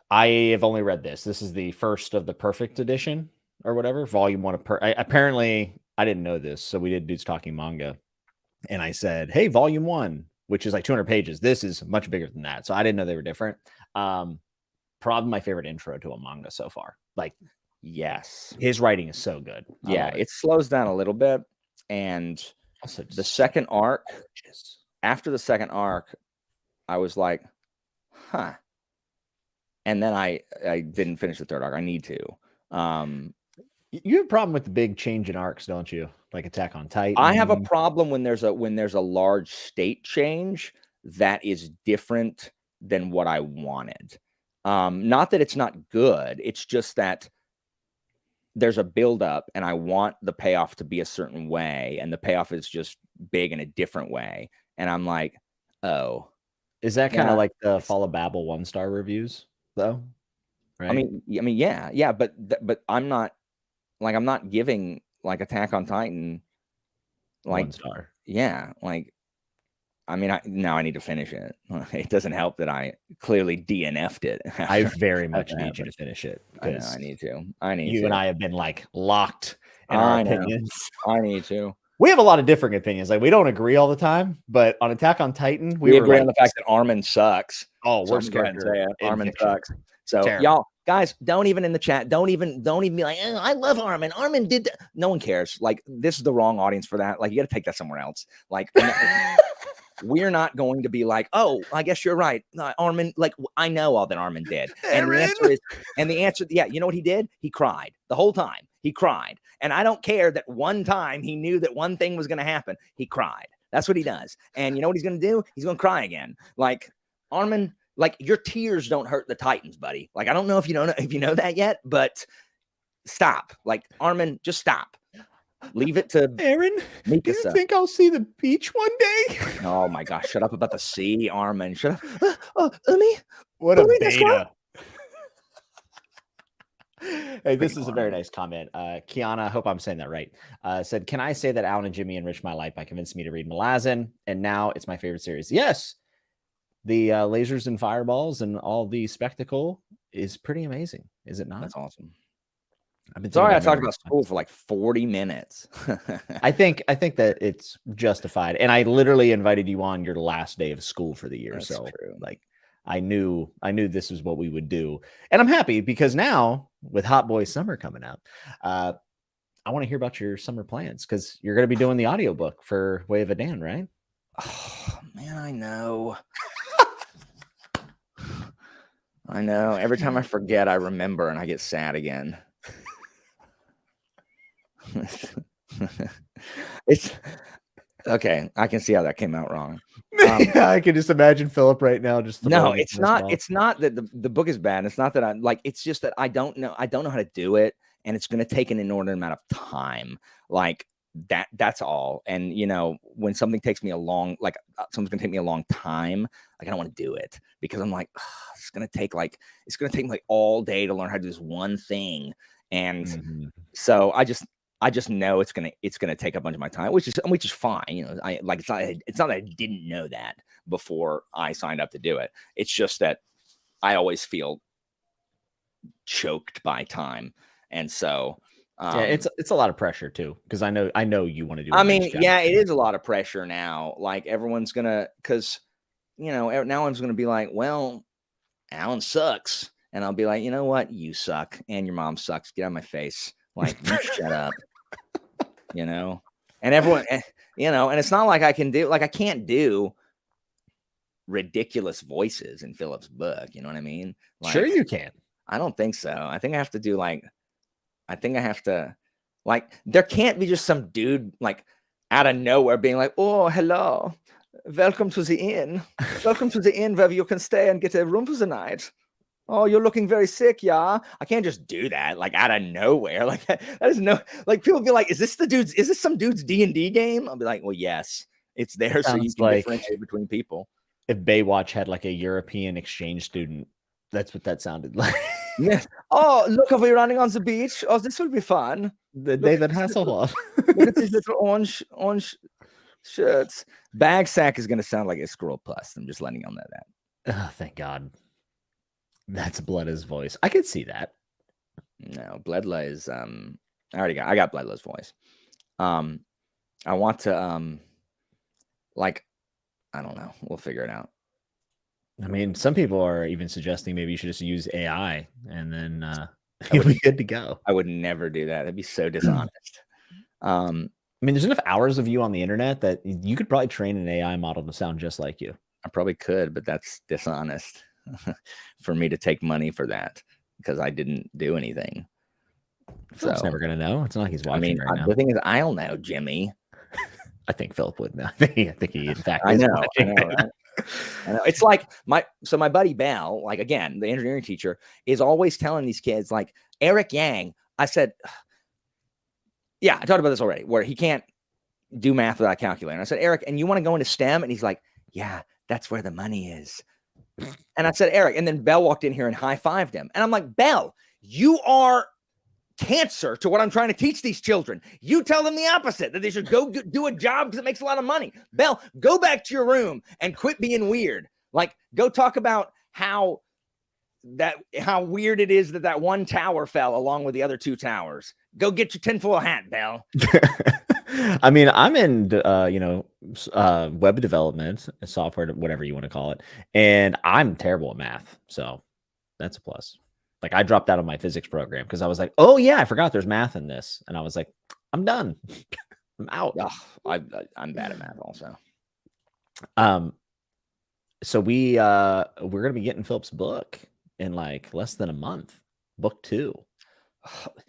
I have only read this. This is the first of the Perfect Edition or whatever, volume 1 of apparently I didn't know this, so we did Dudes Talking Manga, and I said, "Hey, volume 1, which is like 200 pages. This is much bigger than that." So I didn't know they were different. Probably my favorite intro to a manga so far. Like, yes, his writing is so good. Yeah, it slows down a little bit, and also the second arc. After the second arc, I was like, "Huh." And then I didn't finish the 3rd arc. I need to. You have a problem with the big change in arcs, don't you? Like Attack on Titan. I have a problem when there's a large state change that is different than what I wanted. Not that it's not good. It's just that there's a buildup, and I want the payoff to be a certain way, and the payoff is just big in a different way. And I'm like, oh. Is that kind of like the Fall of Babel 1-star reviews, though? Right? I mean, yeah, but I'm not giving like Attack on Titan like 1-star. Yeah, like, I mean, now I need to finish it. It doesn't help that I clearly DNF'd it. I very much need you to finish it. I need to. You and I have been like locked in our opinions. I need to. We have a lot of different opinions. Like, we don't agree all the time, but on Attack on Titan, we agree on the fact that Armin sucks. Oh, worst character. Armin sucks. So y'all, guys, don't even in the chat. Don't even be like, oh, I love Armin. Armin did that. No one cares. Like, this is the wrong audience for that. Like, you got to take that somewhere else. Like, we're not going to be like, oh, I guess you're right. Armin, like, I know all that Armin did. And the answer, yeah, you know what he did? He cried the whole time. He cried. And I don't care that one time he knew that one thing was going to happen. He cried. That's what he does. And you know what he's going to do? He's going to cry again. Like, Armin, like, your tears don't hurt the Titans, buddy. Like, I don't know if you know that yet, but stop. Like, Armin, just stop. Leave it to Aaron. Do you think I'll see the beach one day? Oh my gosh! Shut up about the sea, Armin. Shut up. Umi. What a beta. Hey, this is a very nice comment. Kiana, I hope I'm saying that right. Said, "Can I say that Alan and Jimmy enriched my life by convincing me to read Malazan, and now it's my favorite series?" Yes, the lasers and fireballs and all the spectacle is pretty amazing, is it not? That's awesome. I've been sorry I talked about school for like 40 minutes. I think that it's justified, and I literally invited you on your last day of school for the year. That's so true. Like, I knew this is what we would do, and I'm happy because now with Hot Boy Summer coming up, I want to hear about your summer plans because you're going to be doing the audiobook for Way of a Dan, right? Oh man, I know. I know. Every time I forget, I remember, and I get sad again. It's okay. I can see how that came out wrong. Yeah, I can just imagine Philip right now. Just no, it's not. It's not that the book is bad. It's not that I like. It's just that I don't know. I don't know how to do it, and it's going to take an inordinate amount of time. Like that. That's all. And when something takes me something's going to take me a long time. Like I don't want to do it because I'm like, it's going to take me all day to learn how to do this one thing, and so I just know it's gonna take a bunch of my time, which is fine. It's not that I didn't know that before I signed up to do it. It's just that I always feel choked by time, and so yeah, it's a lot of pressure too because I know you want to do. Yeah, it is a lot of pressure now. Like everyone's gonna, because now everyone's gonna be like, well, Alan sucks, and I'll be like, you know what, you suck, and your mom sucks. Get out of my face. Like, you shut up. And everyone, and it's not like I can't do ridiculous voices in Philip's book. You know what I mean? Like, sure you can. I don't think so. I think I have to do there can't be just some dude like out of nowhere being like, oh, hello, welcome to the inn. Welcome to the inn where you can stay and get a room for the night. Oh, you're looking very sick, yeah. I can't just do that like out of nowhere. Like that is people be like, is this some dude's D&D game? I'll be like, well, yes, it's there so you can differentiate between people. If Baywatch had like a European exchange student, that's what that sounded like. Yes. Oh, look, are we running on the beach? Oh, this will be fun. The David Hasselhoff. Look at these little orange shirts. Bag sack is gonna sound like a Scroll Plus. I'm just letting you know that. Oh, thank God. That's Bledla's voice. I could see that. No, Bledla is I got Bledla's voice. I want to I don't know. We'll figure it out. I mean, some people are even suggesting maybe you should just use AI and then you'll be good to go. I would never do that. That'd be so dishonest. I mean, there's enough hours of you on the internet that you could probably train an AI model to sound just like you. I probably could, but that's dishonest. For me to take money for that because I didn't do anything. Philip's never gonna know. It's not like he's watching right now. The thing is, I'll know, Jimmy. I think Philip would know. I think he in fact. I know. Right? I know. It's like my buddy Bell, like again, the engineering teacher, is always telling these kids, like Eric Yang. I said, yeah, I talked about this already, where he can't do math without a calculator. And I said, Eric, and you want to go into STEM? And he's like, yeah, that's where the money is. And I said, Eric, and then Bell walked in here and high-fived him. And I'm like, Bell, you are cancer to what I'm trying to teach these children. You tell them the opposite, that they should go do a job because it makes a lot of money. Bell, go back to your room and quit being weird. Like, go talk about how weird it is that one tower fell along with the other two towers. Go get your tinfoil hat, Bell. I mean, I'm in, web development, software, whatever you want to call it. And I'm terrible at math. So that's a plus. Like I dropped out of my physics program because I was like, oh yeah, I forgot there's math in this. And I was like, I'm done. I'm out. Oh, I'm bad at math also. So we're going to be getting Philip's book in like less than a month. Book 2.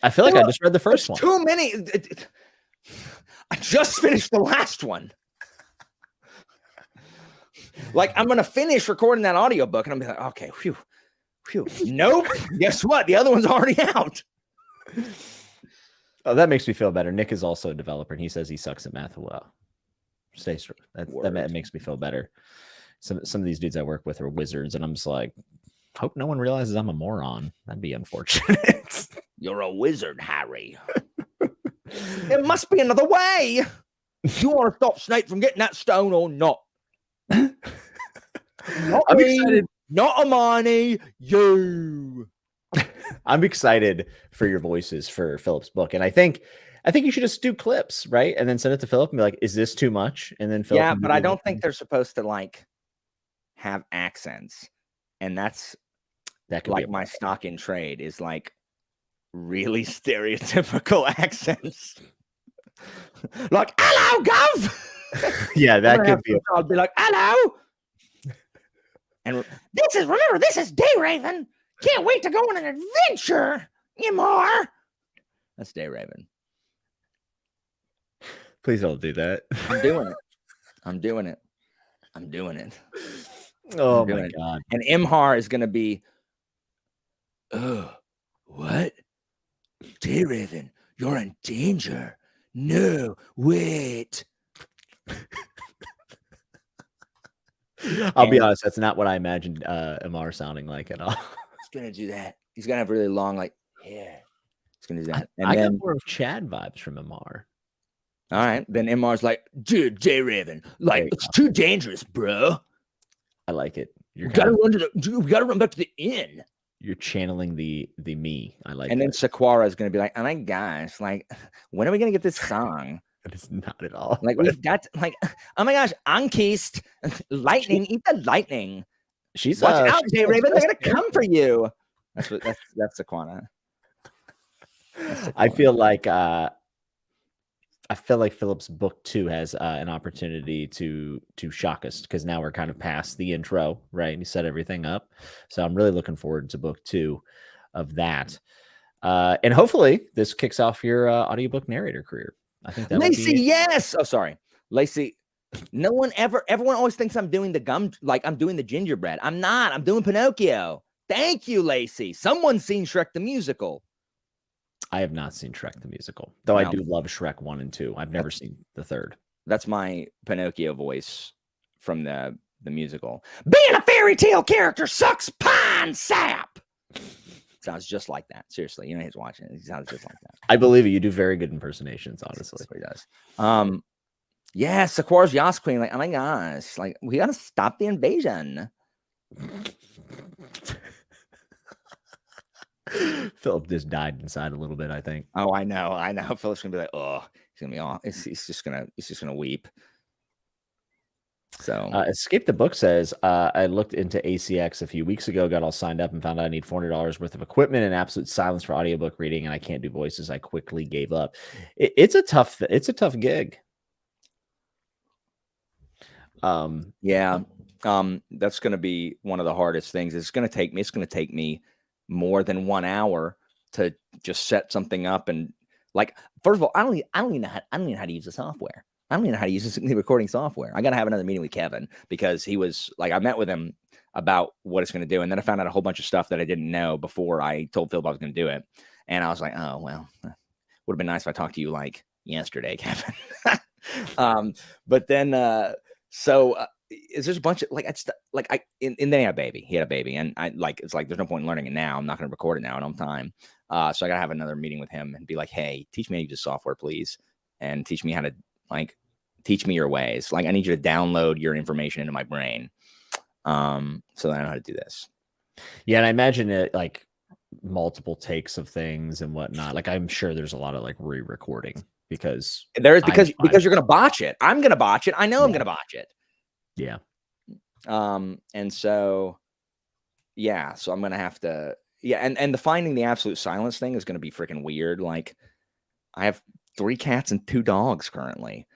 I feel like I just read the first one. Too many. I just finished the last one. Like, I'm going to finish recording that audiobook and I'm like, okay, phew. Nope. Guess what? The other one's already out. Oh, that makes me feel better. Nick is also a developer and he says he sucks at math. Well, stay strong. That makes me feel better. Some of these dudes I work with are wizards and I'm just like, hope no one realizes I'm a moron. That'd be unfortunate. You're a wizard, Harry. There must be another way. You want to stop Snape from getting that stone or not? Not I'm me, excited. Not Hermione, you. I'm excited for your voices for Philip's book. And I think you should just do clips, right? And then send it to Philip and be like, is this too much? And then Philip. Yeah, but I don't think they're supposed to like have accents. And that could like my stock in trade is like really stereotypical accents. Like, hello, Gov. Yeah, that could be. I'll be like, hello. And this is Day Raven. Can't wait to go on an adventure. Ymar. That's Day Raven. Please don't do that. I'm doing it. I'm doing it. Oh my God. And Imhar is going to be, oh, what? J-Raven, you're in danger. No, wait. I'll be honest, that's not what I imagined Amar sounding like at all. He's going to do that. He's going to have really long, like, yeah. He's going to do that. And I then, got more of Chad vibes from Amar. All right. Then Imar's like, dude, J-Raven, like, it's too dangerous, bro. I like it. We gotta run back to the inn. You're channeling the me. I like it. And then Sequara is gonna be like, oh my gosh, like, when are we gonna get this song? That is not at all. Like, we've got like, oh my gosh, Ankist, lightning, eat the lightning. She's watch out, J-Raven, they're gonna come for you. That's Sequana. I feel like Philip's book 2 has an opportunity to shock us, because now we're kind of past the intro, right? And he set everything up. So I'm really looking forward to book 2 of that. And hopefully this kicks off your audiobook narrator career. I think that Lacey, yes. Oh, sorry. Lacey, everyone always thinks I'm doing the gum, like I'm doing the gingerbread. I'm not. I'm doing Pinocchio. Thank you, Lacey. Someone's seen Shrek the Musical. I have not seen Shrek the Musical, though. I do love Shrek 1 and 2. I've never seen the third. That's my Pinocchio voice from the musical. Being a fairy tale character sucks pine sap. Sounds just like that. Seriously, you know he's watching it. He sounds just like that. I believe it. You do very good impersonations, honestly. That's what he does. Yeah, Sequoia's Yas Queen. Like, oh my gosh, like we gotta stop the invasion. Philip just died inside a little bit, I think. Oh, I know. Philip's gonna be like, oh, he's gonna be off. He's just gonna weep. So Escape the Book says, I looked into ACX a few weeks ago, got all signed up, and found out I need $400 worth of equipment and absolute silence for audiobook reading, and I can't do voices. I quickly gave up. It's a tough gig. Yeah. That's gonna be one of the hardest things. It's gonna take me more than 1 hour to just set something up. And like, first of all, I don't even know how to use the software. I don't even know how to use the recording software. I got to have another meeting with Kevin, because he was like, I met with him about what it's going to do. And then I found out a whole bunch of stuff that I didn't know before I told Philip I was going to do it. And I was like, oh, well, would have been nice if I talked to you like yesterday, Kevin. But then, is there's a bunch of like, and then he had a baby, and I like, it's like, there's no point in learning it now. I'm not going to record it now. I don't have time. So I got to have another meeting with him and be like, hey, teach me how to use the software, please. And teach me how to teach me your ways. Like, I need you to download your information into my brain. So that I know how to do this. Yeah. And I imagine it like multiple takes of things and whatnot. Like, I'm sure there's a lot of like re-recording because you're going to botch it. I'm going to botch it. I know I'm going to botch it. Yeah. And so, yeah, so I'm going to have to, and the finding the absolute silence thing is going to be freaking weird. Like, I have 3 cats and 2 dogs currently,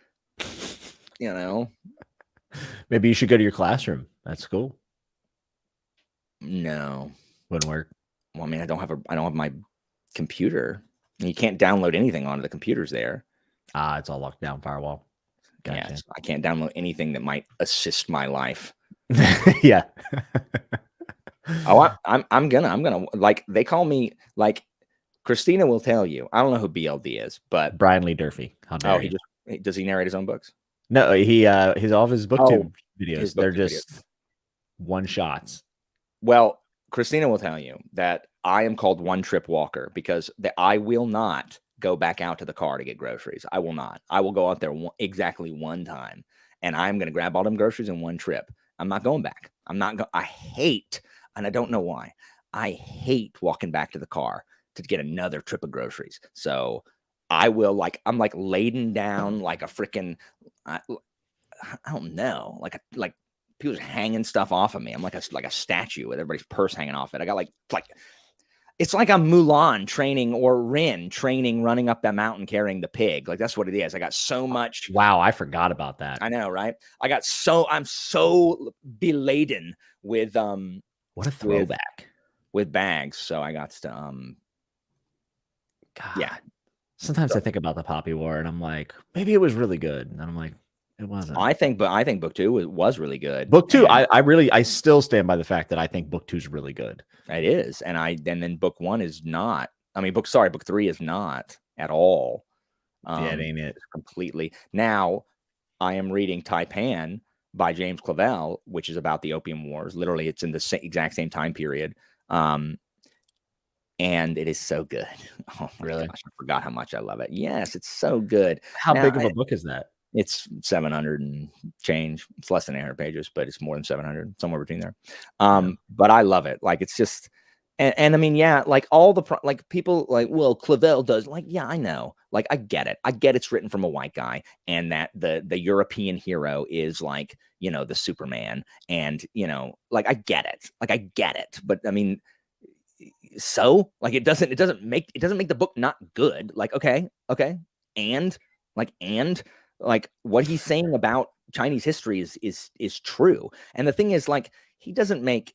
you know. Maybe you should go to your classroom. That's cool. No, wouldn't work. Well, I mean, I don't have my computer. You can't download anything onto the computers there. It's all locked down, firewall. Gotcha. Yeah, I can't download anything that might assist my life. Yeah. Oh, I'm gonna like, they call me, like, Christina will tell you. I don't know who BLD is, but Brian Lee Durfee. Does he narrate his own books? No, he's all of his booktube videos. They're just one shots. Well, Christina will tell you that I am called One Trip Walker because I will not go back out to the car to get groceries. I will not. I will go out there exactly one time, and I'm going to grab all them groceries in one trip. I'm not going back. I hate, and I don't know why, I hate walking back to the car to get another trip of groceries. So I will, like, I'm like laden down like a freaking, I don't know, like people just hanging stuff off of me. I'm like a statue with everybody's purse hanging off it. I got like it's like I'm Mulan training or Rin training, running up that mountain carrying the pig. Like, that's what it is. I got so much. Wow, I forgot about that. I know, right? I'm so beladen with what a throwback with bags. So I got to God. Yeah. Sometimes I think about the Poppy War and I'm like, maybe it was really good. And I'm like, It wasn't. I think book 2 was really good. Book 2, I still stand by the fact that I think book 2 is really good. It is, and then book 1 is not. I mean, book 3 is not at all. Yeah, it ain't it. Completely. Now, I am reading Taipan by James Clavell, which is about the Opium Wars. Literally, it's in the exact same time period. And it is so good. Oh my Really? gosh, I forgot how much I love it. Yes, it's so good. How big of a book is that? It's 700 and change. It's less than 800 pages, but it's more than 700, somewhere between there. But I love it. Like, it's just, and I mean, yeah, like all the like people like, well, Clavell does, like, yeah, I know. Like, I get it. I get it's written from a white guy, and that the European hero is like, you know, the Superman, and, you know, like, I get it. Like, I get it. But I mean, so like, it doesn't make the book not good. Like, okay, and what he's saying about Chinese history is true. And the thing is, like, he doesn't make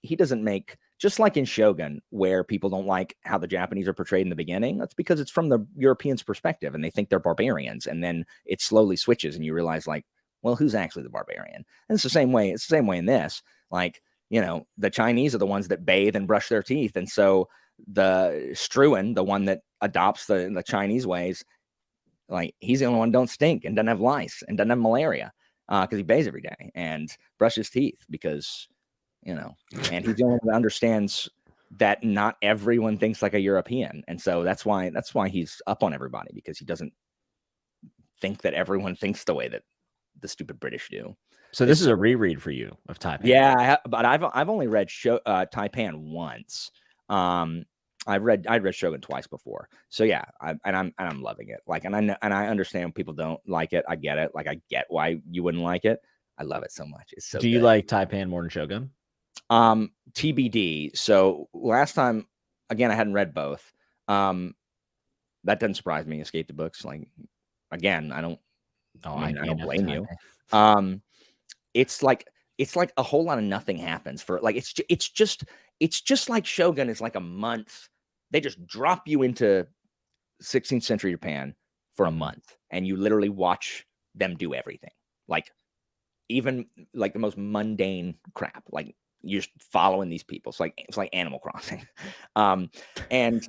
just like in Shogun, where people don't like how the Japanese are portrayed in the beginning. That's because it's from the Europeans' perspective, and they think they're barbarians. And then it slowly switches, and you realize, like, well, who's actually the barbarian? And it's the same way. It's the same way in this. Like, you know, the Chinese are the ones that bathe and brush their teeth, and so the Struan, the one that adopts the Chinese ways, like, he's the only one who don't stink and doesn't have lice and doesn't have malaria, because he bathes every day and brushes teeth, because, you know, and he's the only one that understands that not everyone thinks like a European. And so that's why he's up on everybody, because he doesn't think that everyone thinks the way that the stupid British do. So this is a reread for you of Taipan. Yeah, but I've only read Taipan once. I'd read Shogun twice before. So yeah, I'm loving it. Like, and I understand people don't like it. I get it. Like, I get why you wouldn't like it. I love it so much. It's so Do you like Taipan more than Shogun? TBD. So last time, again, I hadn't read both. That doesn't surprise me. Escape the books. Like, again, I don't blame you. It's like a whole lot of nothing happens for, like, it's just like Shogun is like a month. They just drop you into 16th century Japan for a month, and you literally watch them do everything. Like, even like the most mundane crap. Like, you're just following these people. It's like Animal Crossing. And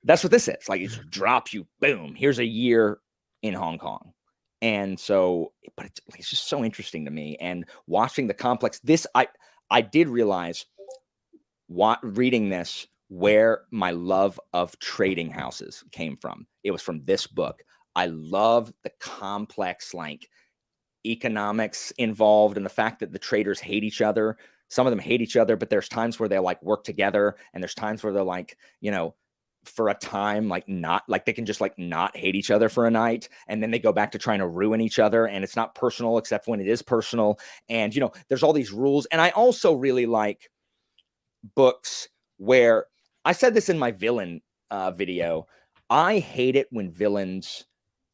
that's what this is. Like, it just drops you, boom, here's a year in Hong Kong. And so, but it's just so interesting to me. And watching the complex, I did realize, reading this, where my love of trading houses came from. It was from this book. I love the complex, like, economics involved, and the fact that the traders hate each other. Some of them hate each other, but there's times where they like work together, and there's times where they're like, you know, for a time, like, not like they can just like not hate each other for a night, and then they go back to trying to ruin each other, and it's not personal except when it is personal. And, you know, there's all these rules. And I also really like books where, I said this in my villain video, I hate it when villains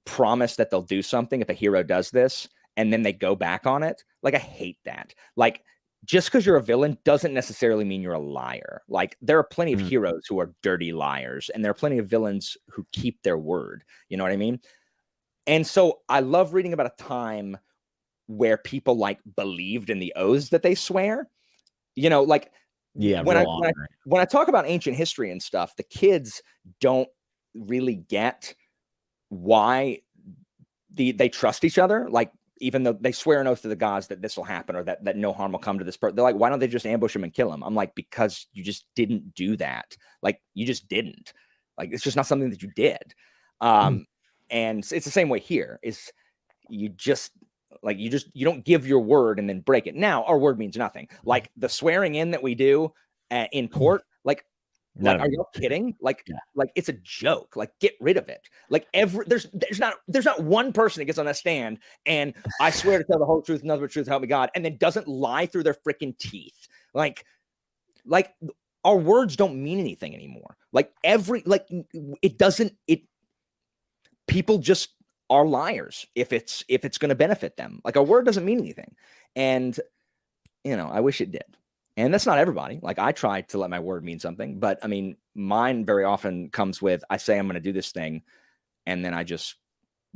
promise that they'll do something if a hero does this, and then they go back on it. Like, I hate that. Like, just because you're a villain doesn't necessarily mean you're a liar. Like, there are plenty of heroes who are dirty liars, and there are plenty of villains who keep their word. You know what I mean? And so I love reading about a time where people, like, believed in the oaths that they swear. You know, like, yeah, when I talk about ancient history and stuff, the kids don't really get why they trust each other. Like, even though they swear an oath to the gods that this will happen, or that no harm will come to this person, they're like, why don't they just ambush him and kill him? I'm like, because you just didn't do that. Like, you just didn't. Like, it's just not something that you did. And it's the same way here. Is you don't give your word and then break it. Now, our word means nothing. Like, the swearing in that we do in court, like, are you kidding? Like, like, it's a joke. Like, get rid of it. Like, there's not one person that gets on that stand and, I swear to tell the whole truth, nothing but truth, help me God, and then doesn't lie through their freaking teeth. Like our words don't mean anything anymore. Like, people just are liars if it's going to benefit them. Like, our word doesn't mean anything. And, you know, I wish it did. And that's not everybody. Like, I try to let my word mean something, but I mean, mine very often comes with, I say I'm going to do this thing, and then I just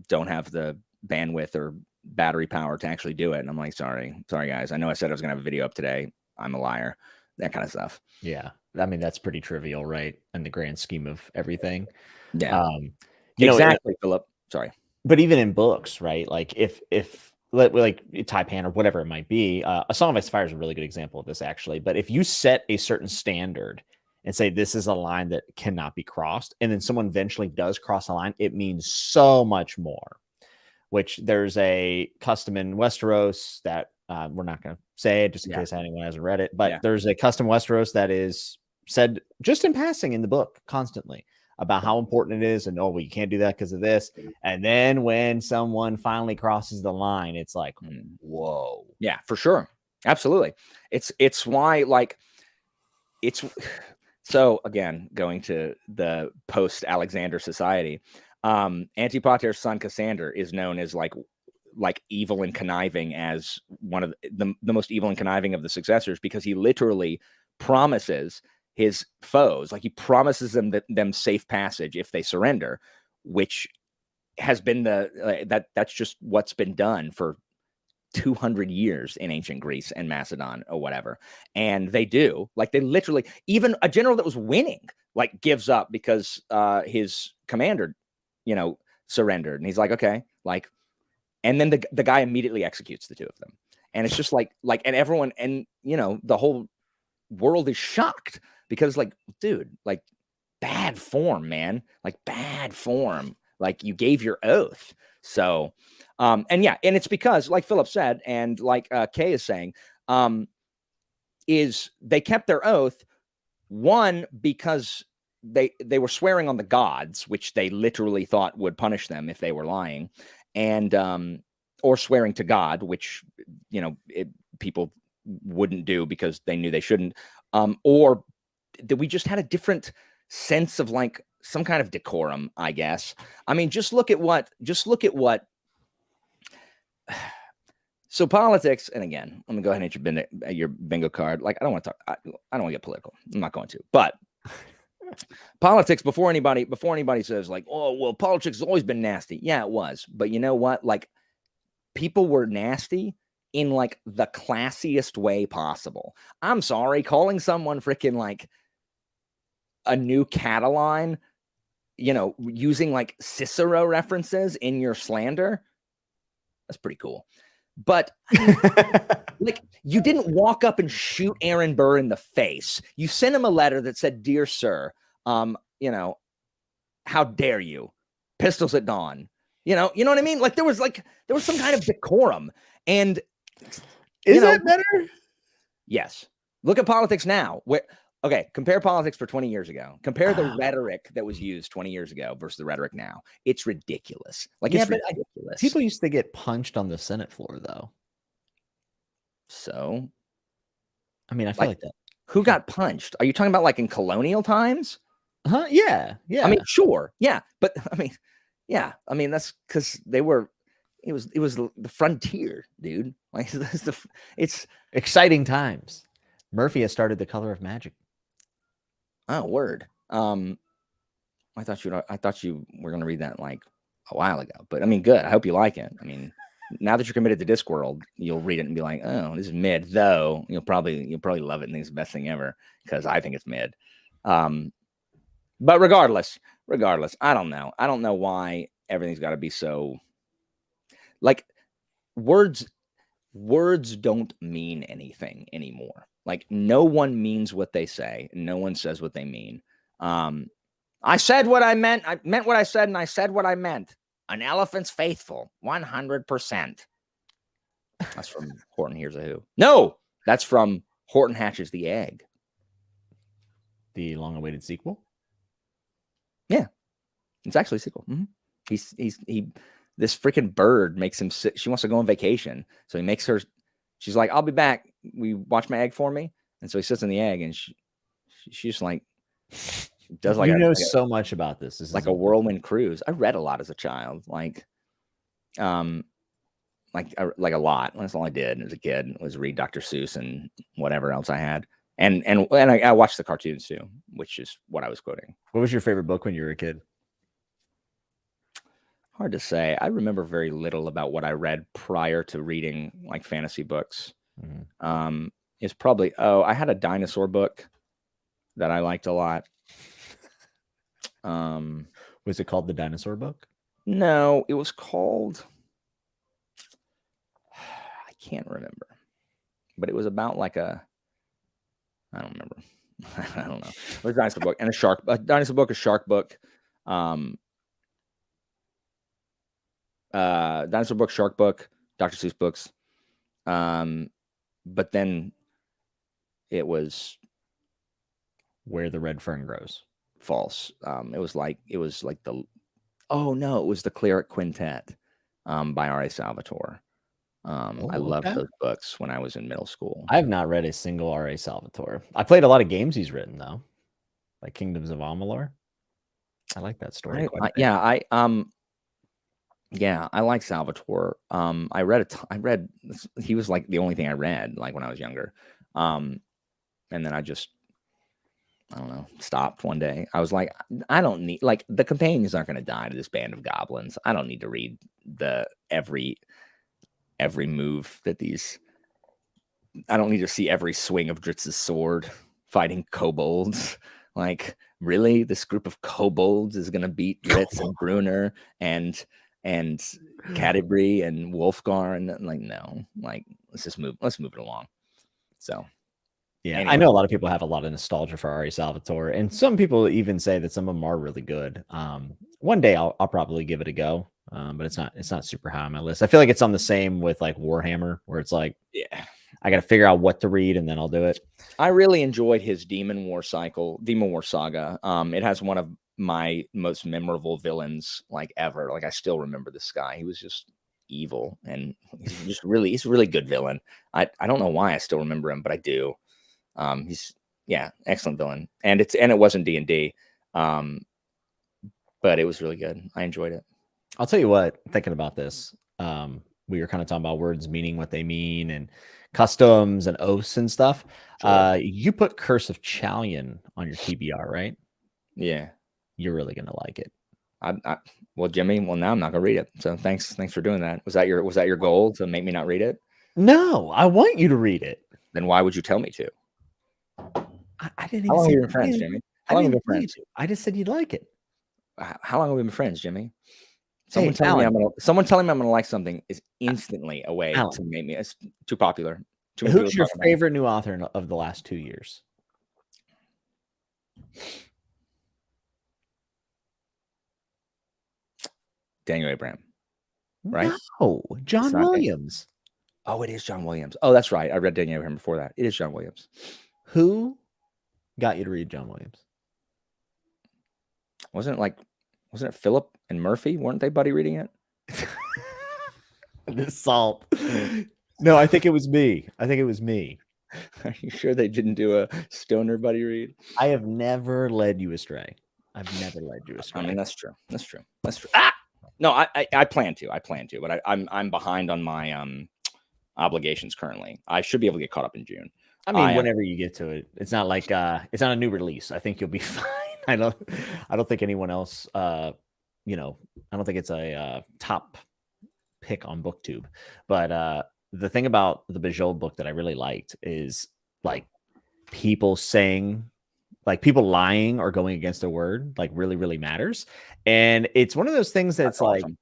don't have the bandwidth or battery power to actually do it. And I'm like, sorry guys. I know I said I was gonna have a video up today. I'm a liar. That kind of stuff. Yeah. I mean, that's pretty trivial, right? In the grand scheme of everything. Yeah. You exactly, Philip. Sorry. But even in books, right? Like if like Taipan or whatever it might be, A Song of Ice and Fire is a really good example of this, actually. But if you set a certain standard and say this is a line that cannot be crossed, and then someone eventually does cross a line, it means so much more. Which there's a custom in Westeros that we're not going to say it just in case anyone hasn't read it, but there's a custom Westeros that is said just in passing in the book constantly about how important it is, and well, you can't do that because of this. And then when someone finally crosses the line, it's like, whoa. Yeah, for sure. Absolutely. It's why, like, it's so again, going to the post Alexander society, Antipater's son Cassander is known as like evil and conniving, as one of the most evil and conniving of the successors, because he literally promises his foes, like he promises them safe passage if they surrender, which has been that's just what's been done for 200 years in ancient Greece and Macedon or whatever. And they do, like, they literally, even a general that was winning, like, gives up because his commander, surrendered. And he's like, okay, like, and then the guy immediately executes the two of them. And it's just like, and everyone, and, the whole world is shocked because, like, dude, like, bad form, man, like, bad form. Like, you gave your oath. So, and it's because, like Philip said, and like Kay is saying, is they kept their oath, one, because they were swearing on the gods, which they literally thought would punish them if they were lying, and or swearing to God, which people wouldn't do because they knew they shouldn't, or that we just had a different sense of, like, some kind of decorum, I guess. I mean, just look at what. So politics, and again, let me go ahead and hit your bingo card. Like, I don't want to talk. I don't want to get political. I'm not going to. But politics, before anybody says, like, oh, well, politics has always been nasty. Yeah, it was. But you know what? Like, people were nasty in, like, the classiest way possible. I'm sorry, calling someone freaking, like, a new Catalan, using, like, Cicero references in your slander, that's pretty cool. But like, you didn't walk up and shoot Aaron Burr in the face. You sent him a letter that said, "Dear sir, how dare you? Pistols at dawn." You know what I mean? Like, there was some kind of decorum. And is that better? Yes. Look at politics now. Okay, compare politics for 20 years ago. Compare the rhetoric that was used 20 years ago versus the rhetoric now. It's ridiculous. Like, it's ridiculous. People used to get punched on the Senate floor, though. So, I mean, I feel like that. Who got punched? Are you talking about, like, in colonial times? Huh? Yeah. I mean, sure. Yeah. But I mean, that's because it was the frontier, dude. Like, it's exciting times. Murphy has started The Color of Magic. Oh, word. I thought you were going to read that, like, a while ago, but I mean, good. I hope you like it. I mean, now that you're committed to Discworld, you'll read it and be like, oh, this is mid, though. You'll probably love it and think it's the best thing ever, because I think it's mid. But regardless, I don't know. I don't know why everything's got to be so, like, words don't mean anything anymore. Like, no one means what they say. No one says what they mean. I said what I meant. I meant what I said, and I said what I meant. An elephant's faithful, 100%. That's from Horton Hears a Who. No, that's from Horton Hatches the Egg. The long-awaited sequel? Yeah, it's actually a sequel. Mm-hmm. This freaking bird makes him sit. She wants to go on vacation, so he makes her. She's like, "I'll be back. We watch my egg for me." And so he sits in the egg, and she's just like, does, like, so much about this. This like a whirlwind cruise. I read a lot as a child, like a lot. That's all I did as a kid, was read Dr. Seuss and whatever else I had, and I watched the cartoons too, which is what I was quoting. What was your favorite book when you were a kid? Hard to say. I remember very little about what I read prior to reading like fantasy books. It's probably I had a dinosaur book that I liked a lot. Was it called the dinosaur book? No, it was called, I can't remember, but it was about like I don't remember. I don't know. It was a dinosaur book and a dinosaur book, a shark book. Dinosaur book, shark book, Dr. Seuss books. But then it was Where the Red Fern Grows. False. It was like it was the Cleric Quintet by R.A. Salvatore. I loved those books when I was in middle school. I have not read a single R.A. Salvatore. I played a lot of games he's written though, like Kingdoms of Amalur. I like that story quite a bit. I like Salvatore. I read he was like the only thing I read like when I was younger. And then I don't know, stopped one day. I was like, I don't need, like, the companions aren't going to die to this band of goblins. I don't need to read every move that I don't need to see every swing of Dritz's sword fighting kobolds. Like, really? This group of kobolds is going to beat Dritz and Brunner and Canterbury and Wolfgar? And like, no, like, let's move it along. So yeah, anyway. I know a lot of people have a lot of nostalgia for R.A. Salvatore, and some people even say that some of them are really good. One day I'll probably give it a go, but it's not super high on my list. I feel like it's on the same with like Warhammer, where it's like, yeah, I got to figure out what to read and then I'll do it. I really enjoyed his Demon War Saga. It has one of my most memorable villains like ever. Like, I still remember this guy. He was just evil, and he's a really good villain. I don't know why I still remember him, but I do. He's excellent villain, and it wasn't D&D, but it was really good. I enjoyed it. I'll tell you what, thinking about this, we were kind of talking about words meaning what they mean and customs and oaths and stuff. Sure. You put Curse of Chalion on your TBR, right? Yeah. You're really going to like it. Well, Jimmy, now I'm not going to read it. So thanks for doing that. Was that your goal, to make me not read it? No, I want you to read it. Then why would you tell me to? I didn't even How long have we been friends, Jimmy? How long have we been friends? I just said you'd like it. How long have we been friends, Jimmy? Someone telling me I'm gonna like something is instantly a way to make me. It's too popular. Who's your favorite new author of the last 2 years? Daniel Abraham, right? No, John Williams. Oh, it is John Williams. Oh, that's right. I read Daniel Abraham before that. It is John Williams. Who got you to read John Williams? Wasn't it Philip and Murphy? Weren't they buddy reading it? The salt. No, I think it was me. Are you sure they didn't do a stoner buddy read? I have never led you astray. I mean, that's true. Ah! No, I plan to, but I'm behind on my obligations currently. I should be able to get caught up in June. I mean, whenever you get to it, it's not like it's not a new release. I think you'll be fine. I don't think anyone else I don't think it's a top pick on booktube. But the thing about the Bajol book that I really liked is like people saying, like people lying or going against a word, like really, really matters. And it's one of those things that's awesome.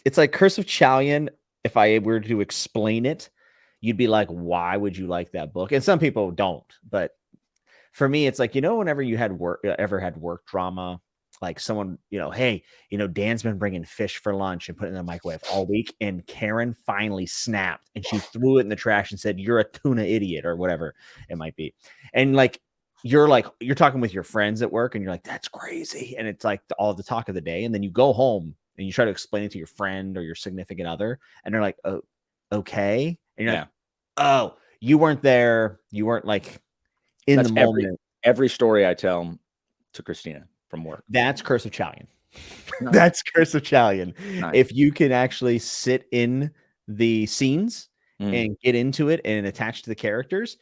It's like Curse of Chalion. If I were to explain it, you'd be like, why would you like that book? And some people don't, but for me, it's like, whenever you had ever had work drama, like someone, hey, Dan's been bringing fish for lunch and putting it in the microwave all week. And Karen finally snapped and she threw it in the trash and said, you're a tuna idiot, or whatever it might be. And you're talking with your friends at work and you're like, that's crazy. And it's like all the talk of the day. And then you go home and you try to explain it to your friend or your significant other. And they're like, oh, okay. And you're like, oh, you weren't there. You weren't like in the moment. Every story I tell to Christina from work. That's Curse of Chalion. Nice. That's Curse of Chalion. Nice. If you can actually sit in the scenes and get into it and attach to the characters,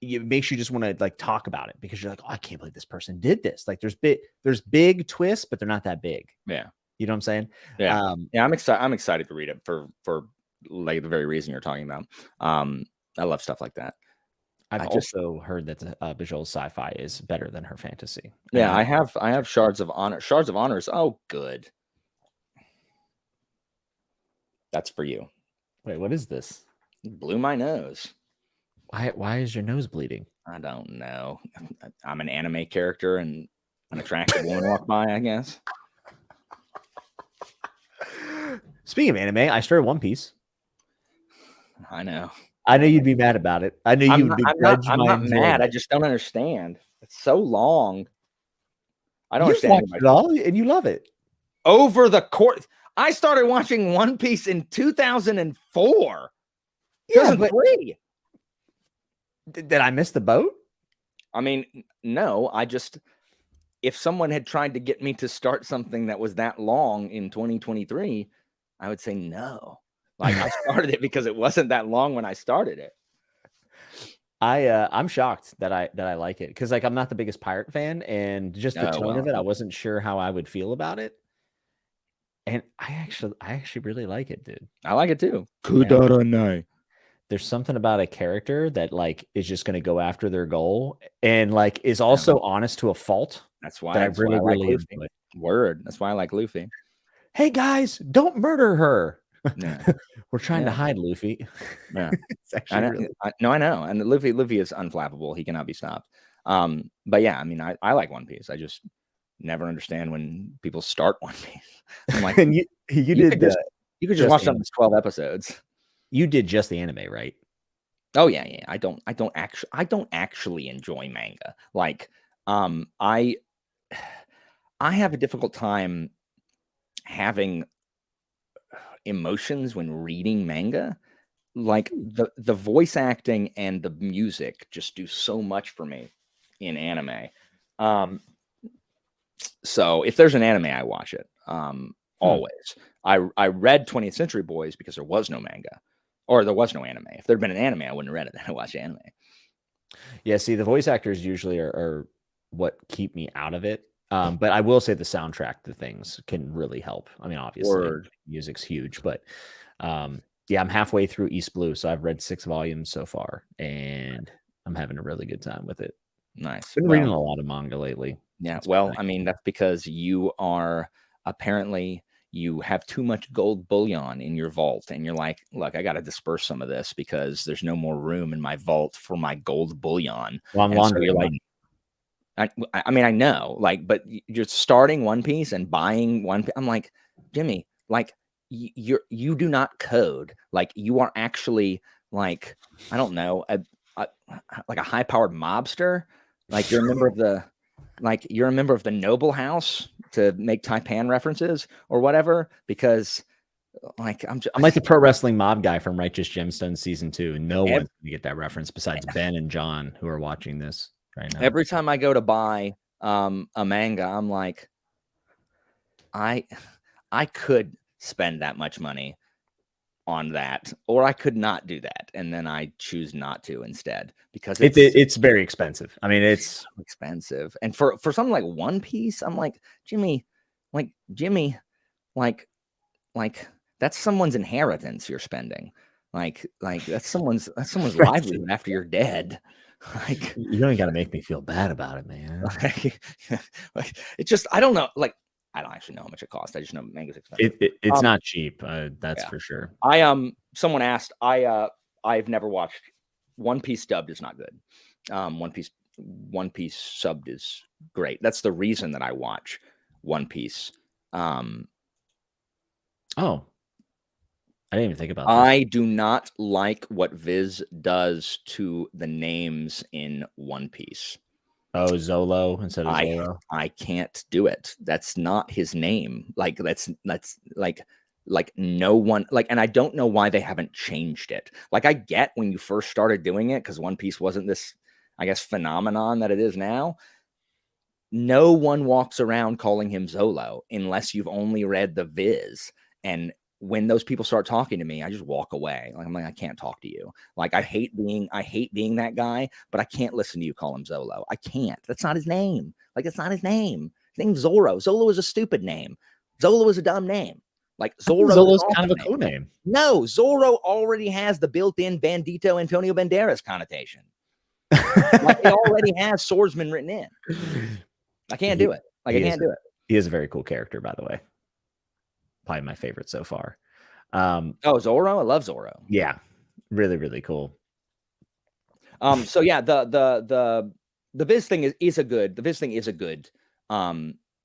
it makes you just want to like talk about it, because you're like, oh, I can't believe this person did this. Like there's big twists, but they're not that big. Yeah. You know what I'm saying? Yeah. Yeah, I'm excited to read it for like the very reason you're talking about. I love stuff like that. I've also heard that the visual sci-fi is better than her fantasy. Yeah, I have Shards of Honor. Shards of Honor is good. That's for you. Wait, what is this? Blew my nose. Why is your nose bleeding? I don't know. I'm an anime character and an attractive woman walked by, I guess. Speaking of anime, I started One Piece. I know. I know you'd be mad about it. I know you would begrudge I'm not mad. I just don't understand. It's so long. I don't understand it all, and you love it. Over the course, I started watching One Piece in 2004. Yeah, but did I miss the boat? I mean, no. If someone had tried to get me to start something that was that long in 2023, I would say no. Like I started it because it wasn't that long when I started it. I'm shocked that I like it because like I'm not the biggest pirate fan, and just the tone of it, I wasn't sure how I would feel about it. And I actually really like it, dude. I like it too. Yeah. There's something about a character that like is just going to go after their goal and like is also honest to a fault. That's why I really enjoy. Word. That's why I like Luffy. Hey guys, don't murder her. Yeah. We're trying to hide Luffy. Yeah, it's actually I know. And Luffy is unflappable. He cannot be stopped. But yeah, I mean, I like One Piece. I just never understand when people start One Piece. I'm like, and you could just watch them as 12 episodes. You did just the anime, right? Oh yeah. I don't actually enjoy manga. Like, I have a difficult time having emotions when reading manga. Like the voice acting and the music just do so much for me in anime. So if there's an anime, I watch it. Always. I read 20th Century Boys because there was no manga, or there was no anime. If there'd been an anime, I wouldn't have read it. I watched anime. Yeah, see, the voice actors usually are what keep me out of it. But I will say the soundtrack to things can really help. I mean, obviously, music's huge, but yeah, I'm halfway through East Blue, so I've read 6 volumes so far, and I'm having a really good time with it. Nice. Been reading a lot of manga lately. Yeah, well, I mean, that's because you have too much gold bullion in your vault, and you're like, look, I got to disperse some of this because there's no more room in my vault for my gold bullion. Well, I'm laundering money. I mean, I know, like, but you're starting One Piece and buying One Piece. I'm like, Jimmy, like, you do not code. Like, you are actually like, I don't know, like a high powered mobster. Like you're a member of the noble house to make Taipan references or whatever. Because like I'm like the pro wrestling mob guy from Righteous Gemstones season 2, and no one's gonna get that reference besides Ben and John who are watching this right now. Every time I go to buy a manga, I'm like, I could spend that much money on that, or I could not do that, and then I choose not to instead because it's very expensive. I mean, it's expensive, and for something like One Piece, I'm like, Jimmy, like that's someone's inheritance you're spending. Like that's someone's livelihood after you're dead. Like you don't got to make me feel bad about it, man. Like it's just I don't know. Like I don't actually know how much it costs. I just know manga's expensive. It's not cheap. That's for sure. Someone asked. I've never watched One Piece dubbed is not good. One Piece subbed is great. That's the reason that I watch One Piece. Oh. I didn't even think about that. I do not like what Viz does to the names in One Piece. Oh, Zolo instead of Zoro. I can't do it. That's not his name. Like that's like no one like, and I don't know why they haven't changed it. Like I get when you first started doing it because One Piece wasn't this, I guess, phenomenon that it is now. No one walks around calling him Zolo unless you've only read the Viz. And when those people start talking to me, I just walk away. Like I'm like, I can't talk to you. Like I hate being that guy, but I can't listen to you call him Zolo. I can't. That's not his name. Like it's not his name. His name's Zoro. Zolo is a stupid name. Zolo is a dumb name. Like Zorro Zolo's kind of a cool name. No, Zorro already has the built-in Bandito Antonio Banderas connotation. Like it already has swordsman written in. I can't do it. Like I can't do it. He is a very cool character, by the way. Probably my favorite so far. Oh, Zorro! I love Zorro. Yeah, really, really cool. So yeah, the Viz thing is a good. The Viz thing is a good.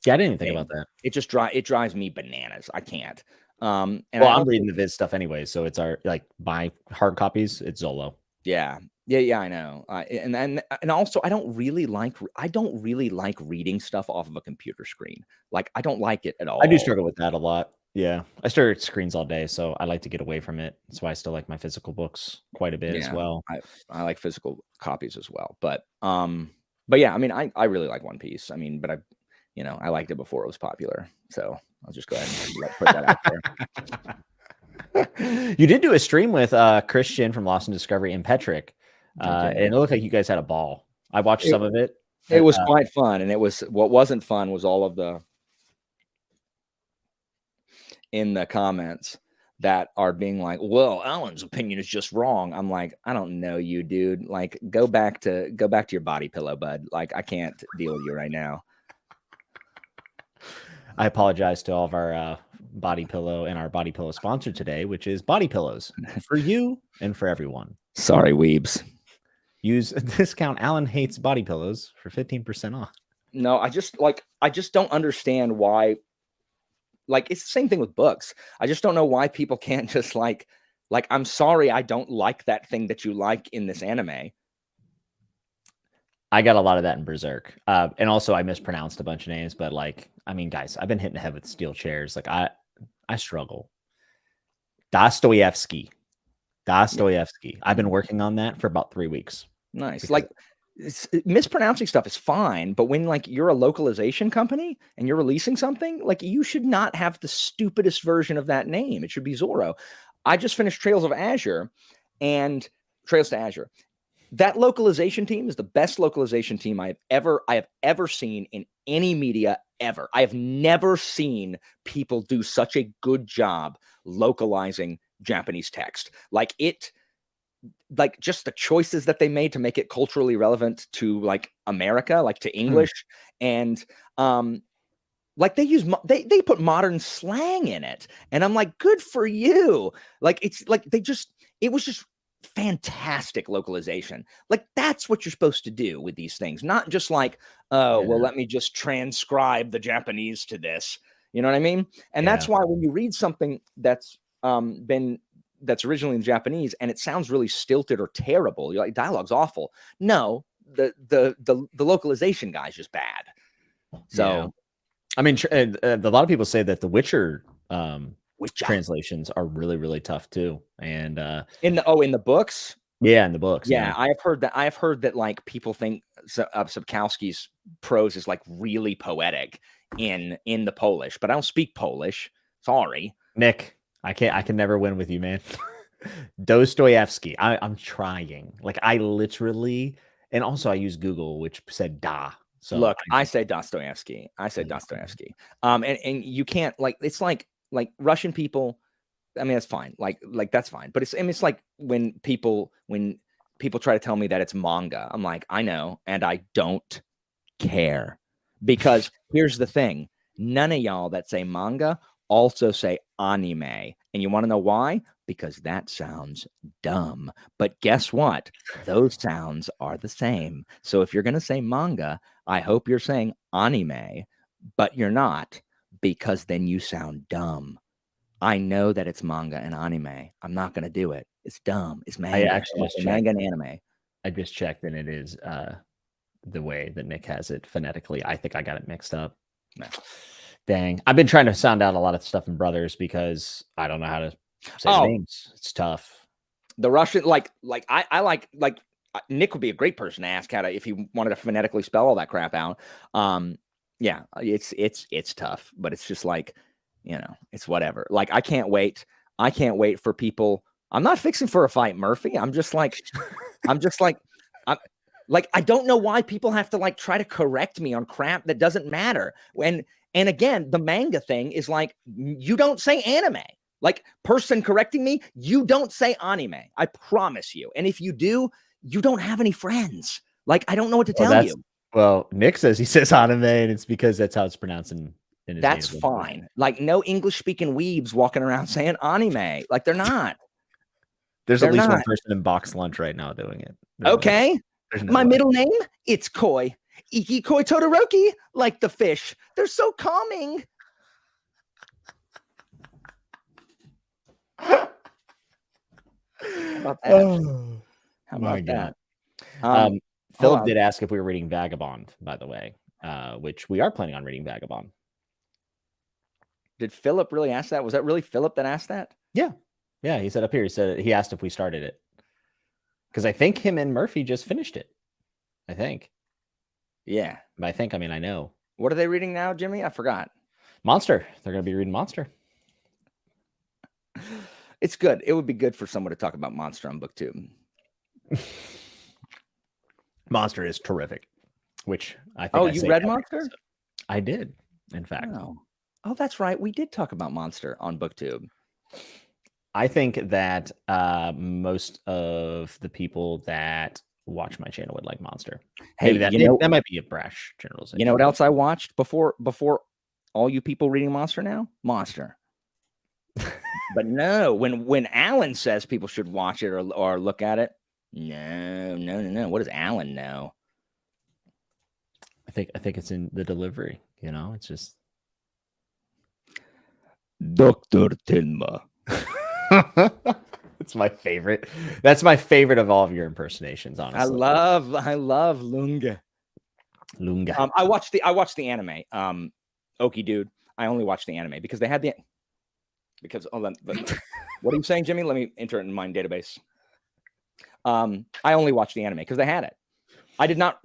Yeah, I didn't even think about that. It drives me bananas. I can't. And I'm reading the Viz stuff anyway, so it's my hard copies. It's Zolo. Yeah, I know. And also, I don't really like reading stuff off of a computer screen. Like, I don't like it at all. I do struggle with that a lot. Yeah, I stare at screens all day, so I like to get away from it. That's why I still like my physical books quite a bit as well. I like physical copies as well. But yeah, I mean, I really like One Piece. I mean, but I liked it before it was popular. So I'll just go ahead and put that out there. You did do a stream with Christian from Lost in Discovery and Petrick, and it looked like you guys had a ball. I watched some of it. It was quite fun, and what wasn't fun was all of the in the comments that are being like, well, Alan's opinion is just wrong. I'm like, I don't know you, dude. Like, go back to your body pillow, bud. Like, I can't deal with you right now. I apologize to all of our body pillow and our body pillow sponsor today, which is Body Pillows for you and for everyone. Sorry, weebs. Use discount Alan Hates Body Pillows for 15% off. No, I just don't understand why. Like, it's the same thing with books. I just don't know why people can't just like, I'm sorry, I don't like that thing that you like in this anime. I got a lot of that in Berserk. And also I mispronounced a bunch of names, but I mean, guys, I've been hitting the head with steel chairs. Like I struggle. Dostoevsky. I've been working on that for about 3 weeks. Nice. Like, mispronouncing stuff is fine, but when you're a localization company and you're releasing something, you should not have the stupidest version of that name. It should be Zorro. I just finished Trails to Azure. That localization team is the best localization team I have ever seen in any media ever. I have never seen people do such a good job localizing Japanese text. Just the choices that they made to make it culturally relevant to America, to English. And they put modern slang in it. And I'm like, good for you. It was just fantastic localization. That's what you're supposed to do with these things. Not just well, let me just transcribe the Japanese to this. You know what I mean? And that's why when you read something that's that's originally in Japanese and it sounds really stilted or terrible, you're like, dialogue's awful. No, the localization guy's just bad. So, I mean, a lot of people say that the Witcher translations are really, really tough too. And in the books, in the books, I have heard that people think Sapkowski's prose is really poetic in the Polish, but I don't speak Polish. Sorry, Nick. I can never win with you, man. Dostoevsky. I'm trying. I literally, and also I use Google, which said da. So look, I say Dostoevsky. Dostoevsky. And you can't it's like Russian people. I mean, that's fine. That's fine. But it's like when people try to tell me that it's manga, I'm like, I know, and I don't care, because here's the thing: none of y'all that say manga also say anime. And you want to know why? Because that sounds dumb. But guess what? Those sounds are the same. So if you're going to say manga, I hope you're saying anime, but you're not, because then you sound dumb. I know that it's manga and anime. I'm not going to do it. It's dumb. It's manga. I actually just manga and anime. I just checked, and it is the way that Nick has it phonetically. I think I got it mixed up. No. Dang. I've been trying to sound out a lot of stuff in Brothers because I don't know how to say names. It's tough. The Russian, I like Nick would be a great person to ask if he wanted to phonetically spell all that crap out. It's tough, but it's just it's whatever. I can't wait for people. I'm not fixing for a fight, Murphy. I don't know why people have to try to correct me on crap that doesn't matter. And again, the manga thing is like, you don't say anime. Like, person correcting me, you don't say anime. I promise you. And if you do, you don't have any friends. Like, I don't know what to tell you. Well, Nick says he says anime, and it's because that's how it's pronounced in his That's fine. Like, no English-speaking weebs walking around saying anime. Like, they're not. There's at least one person in box lunch right now doing it. Okay. My middle name, it's Koi. Iki Koi Todoroki, like the fish. They're so calming. How about that? How about that? Philip did ask if we were reading Vagabond, by the way, which we are planning on reading Vagabond. Did Philip really ask that? Was that really Philip that asked that? Yeah. Yeah, he said up here, he asked if we started it. Because I think him and Murphy just finished it. I think. Yeah. I mean, I know. What are they reading now, Jimmy? I forgot. Monster. They're going to be reading Monster. It's good. It would be good for someone to talk about Monster on BookTube. Monster is terrific. Which I think. Oh, you read Monster? Episode. I did, in fact. Oh, that's right. We did talk about Monster on BookTube. I think that most of the people that watch my channel would like Monster. Hey, that might be a brash generalization. You know what else I watched before all you people reading Monster now? Monster. But no, when Alan says people should watch it or look at it, no. What does Alan know? I think it's in the delivery. You know, it's just Dr. Tenma. It's my favorite. That's my favorite of all of your impersonations, honestly. I love Lunga. I watched the anime. Okie dude. I only watched the anime because they had hold on. What are you saying, Jimmy? Let me enter it in my database. I only watched the anime because they had it. I did not.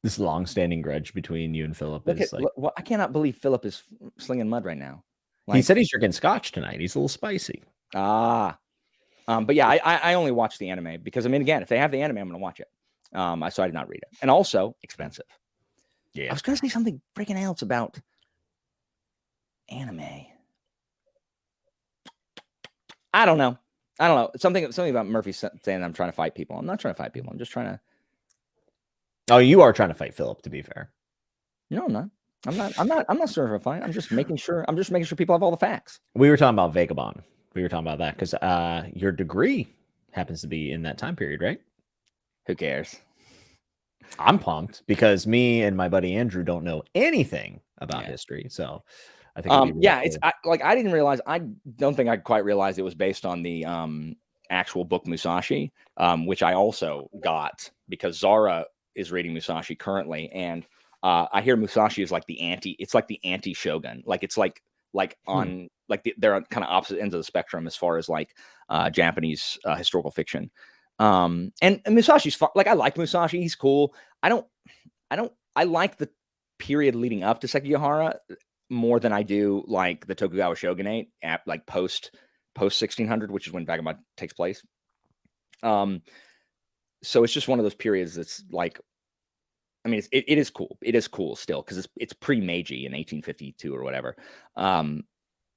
This long-standing grudge between you and Philip is I cannot believe Philip is slinging mud right now. He said he's drinking scotch tonight. He's a little spicy. But yeah, I only watched the anime because, I mean, again, if they have the anime, I'm going to watch it. So I did not read it. And also expensive. Yeah. I was going to say something freaking else about anime. I don't know. Something about Murphy saying I'm trying to fight people. I'm not trying to fight people. I'm just trying to. Oh, you are trying to fight Philip, to be fair. No, I'm not. I'm not sure if I'm fine. I'm just making sure people have all the facts. We were talking about Vagabond. We were talking about that because your degree happens to be in that time period, right? Who cares? I'm pumped because me and my buddy Andrew don't know anything about history. So I think really cool. It's I didn't realize. I don't think I quite realized it was based on the actual book Musashi, which I also got because Zara is reading Musashi currently, and I hear Musashi is like the anti Shogun. Like it's like on they're on kind of opposite ends of the spectrum as far as like Japanese historical fiction. And Musashi's fun. Like I like Musashi. He's cool. I like the period leading up to Sekigahara more than I do like the Tokugawa shogunate at like post 1600, which is when Vagabond takes place. So it's just one of those periods that's like, I mean, it is cool. It is cool still because it's pre-Meiji in 1852 or whatever.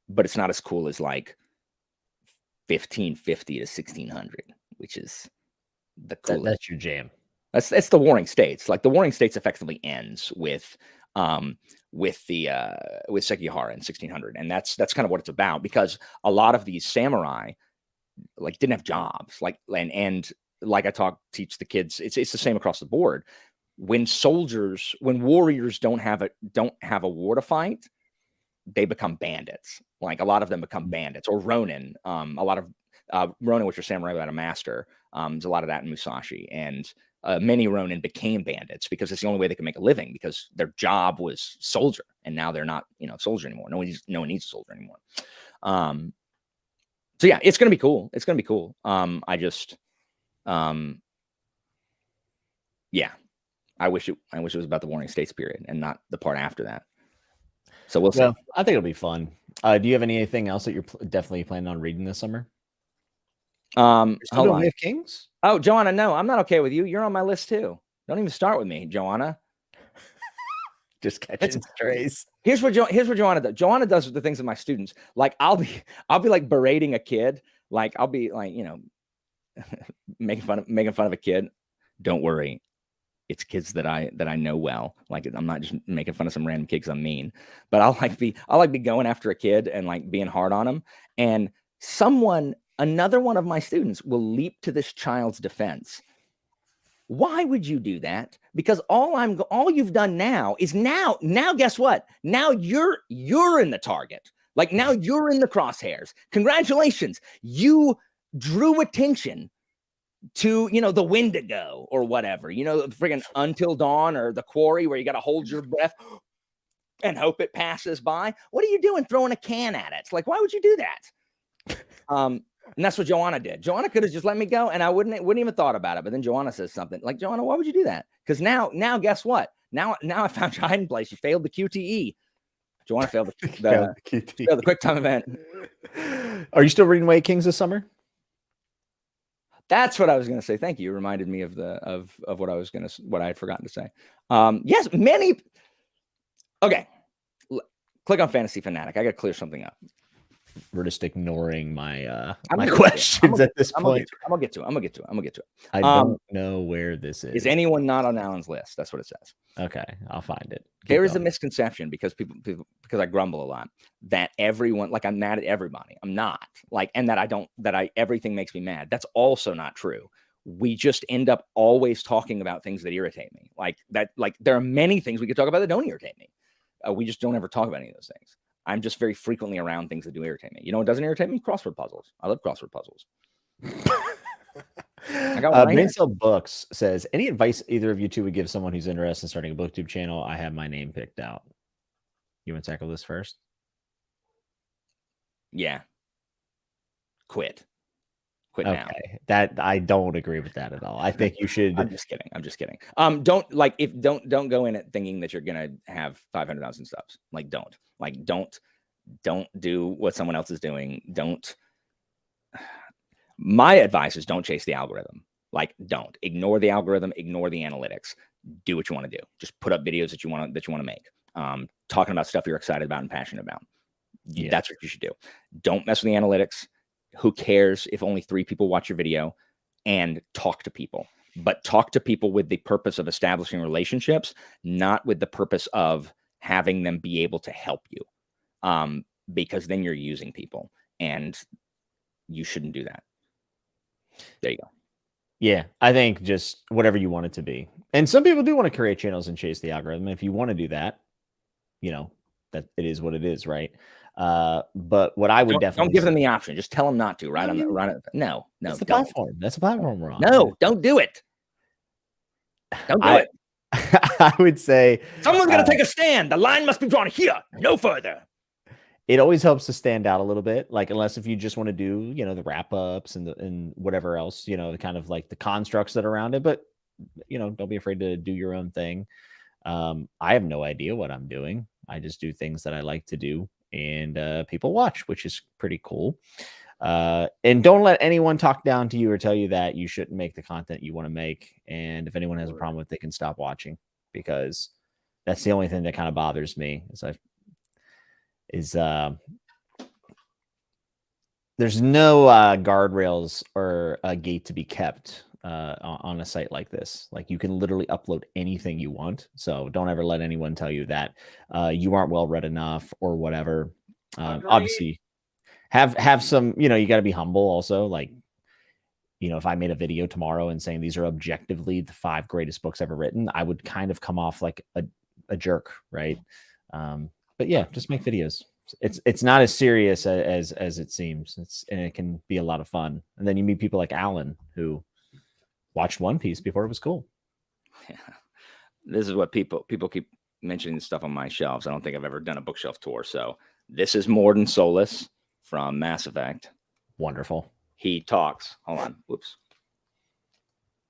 But it's not as cool as like 1550 to 1600, which is the coolest. That's your jam. That's the Warring States. Like the Warring States effectively ends with Sekigahara in 1600, and that's kind of what it's about because a lot of these samurai like didn't have jobs. Like and like I teach the kids, it's the same across the board. When warriors don't have a war to fight, they become bandits. Like a lot of them become bandits or ronin. A lot of ronin, which are samurai without a master. There's a lot of that in Musashi, and many ronin became bandits because it's the only way they can make a living because their job was soldier, and now they're not, soldier anymore. No one needs a soldier anymore. So yeah, it's gonna be cool. It's gonna be cool. Yeah. I wish it was about the Warring States period and not the part after that. So we'll see. Well, I think it'll be fun. Do you have anything else that you're definitely planning on reading this summer? Hold on. Way of Kings? Oh, Joanna, no, I'm not okay with you. You're on my list too. Don't even start with me, Joanna. Just catching strays. Here's what Joanna does. Joanna does the things with my students. Like I'll be like berating a kid. Like I'll be like, making fun of a kid. Don't worry. It's kids that I know well. Like I'm not just making fun of some random kid because I'm mean, but I'll be going after a kid and like being hard on him. And another one of my students will leap to this child's defense. Why would you do that? Because all you've done now is now guess what? Now you're in the target. Like now you're in the crosshairs. Congratulations. You drew attention to, the Wendigo or whatever, friggin' Until Dawn or The Quarry, where you got to hold your breath and hope it passes by. What are you doing throwing a can at it? It's like, why would you do that? And that's what Joanna did. Joanna could have just let me go and I wouldn't even thought about it. But then Joanna says something like, Joanna, why would you do that? Because now guess what? Now I found your hiding place. You failed the QTE. Joanna failed the quick time event. Are you still reading Way Kings this summer? That's what I was going to say. Thank you. You reminded me of what I had forgotten to say. Yes, many. Okay. Click on Fantasy Fanatic. I got to clear something up. We're just ignoring my questions at this point. I'm gonna get to it. I don't know where this is. Is anyone not on Alan's list? That's what it says. Okay, I'll find it. There is a misconception because because I grumble a lot that everyone, like I'm mad at everybody. I'm not, like, and that everything makes me mad. That's also not true. We just end up always talking about things that irritate me. Like there are many things we could talk about that don't irritate me. We just don't ever talk about any of those things. I'm just very frequently around things that do irritate me. You know what doesn't irritate me? Crossword puzzles. I love crossword puzzles. Brainsell Books says, any advice either of you two would give someone who's interested in starting a booktube channel? I have my name picked out. You want to tackle this first? Yeah. Quit now. That I don't agree with that at all. I think you should. I'm just kidding. Don't go in it thinking that you're gonna have 500,000 subs. Don't do what someone else is doing. My advice is don't chase the algorithm. Don't ignore the algorithm, ignore the analytics. Do what you want to do. Just put up videos that you want to make. Talking about stuff you're excited about and passionate about. Yeah. That's what you should do. Don't mess with the analytics. Who cares if only 3 people watch your video? And talk to people, but talk to people with the purpose of establishing relationships, not with the purpose of having them be able to help you. Because then you're using people and you shouldn't do that. There you go. Yeah, I think just whatever you want it to be. And some people do want to create channels and chase the algorithm. If you want to do that, that it is what it is, right? But what I would definitely don't give them the option. Just tell them not to. No. That's the platform. That's the platform we're on. No, don't do it. Don't do it. I would say someone's going to take a stand. The line must be drawn here, no further. It always helps to stand out a little bit, unless if you just want to do, the wrap ups and whatever else, the kind of like the constructs that are around it. But don't be afraid to do your own thing. I have no idea what I'm doing. I just do things that I like to do, and people watch, which is pretty cool. And don't let anyone talk down to you or tell you that you shouldn't make the content you want to make. And if anyone has a problem with it, they can stop watching, because that's the only thing that kind of bothers me there's no guardrails or a gate to be kept on a site like this. Like, you can literally upload anything you want. So don't ever let anyone tell you that you aren't well read enough or whatever. Obviously have some, you got to be humble also. If I made a video tomorrow and saying these are objectively the 5 greatest books ever written, I would kind of come off like a jerk, right? But yeah, just make videos. It's not as serious as it seems. And it can be a lot of fun. And then you meet people like Alan, who watched One Piece before it was cool. Yeah. This is what people keep mentioning stuff on my shelves. I don't think I've ever done a bookshelf tour. So this is Morden Solis from Mass Effect. Wonderful. He talks. Hold on. Whoops.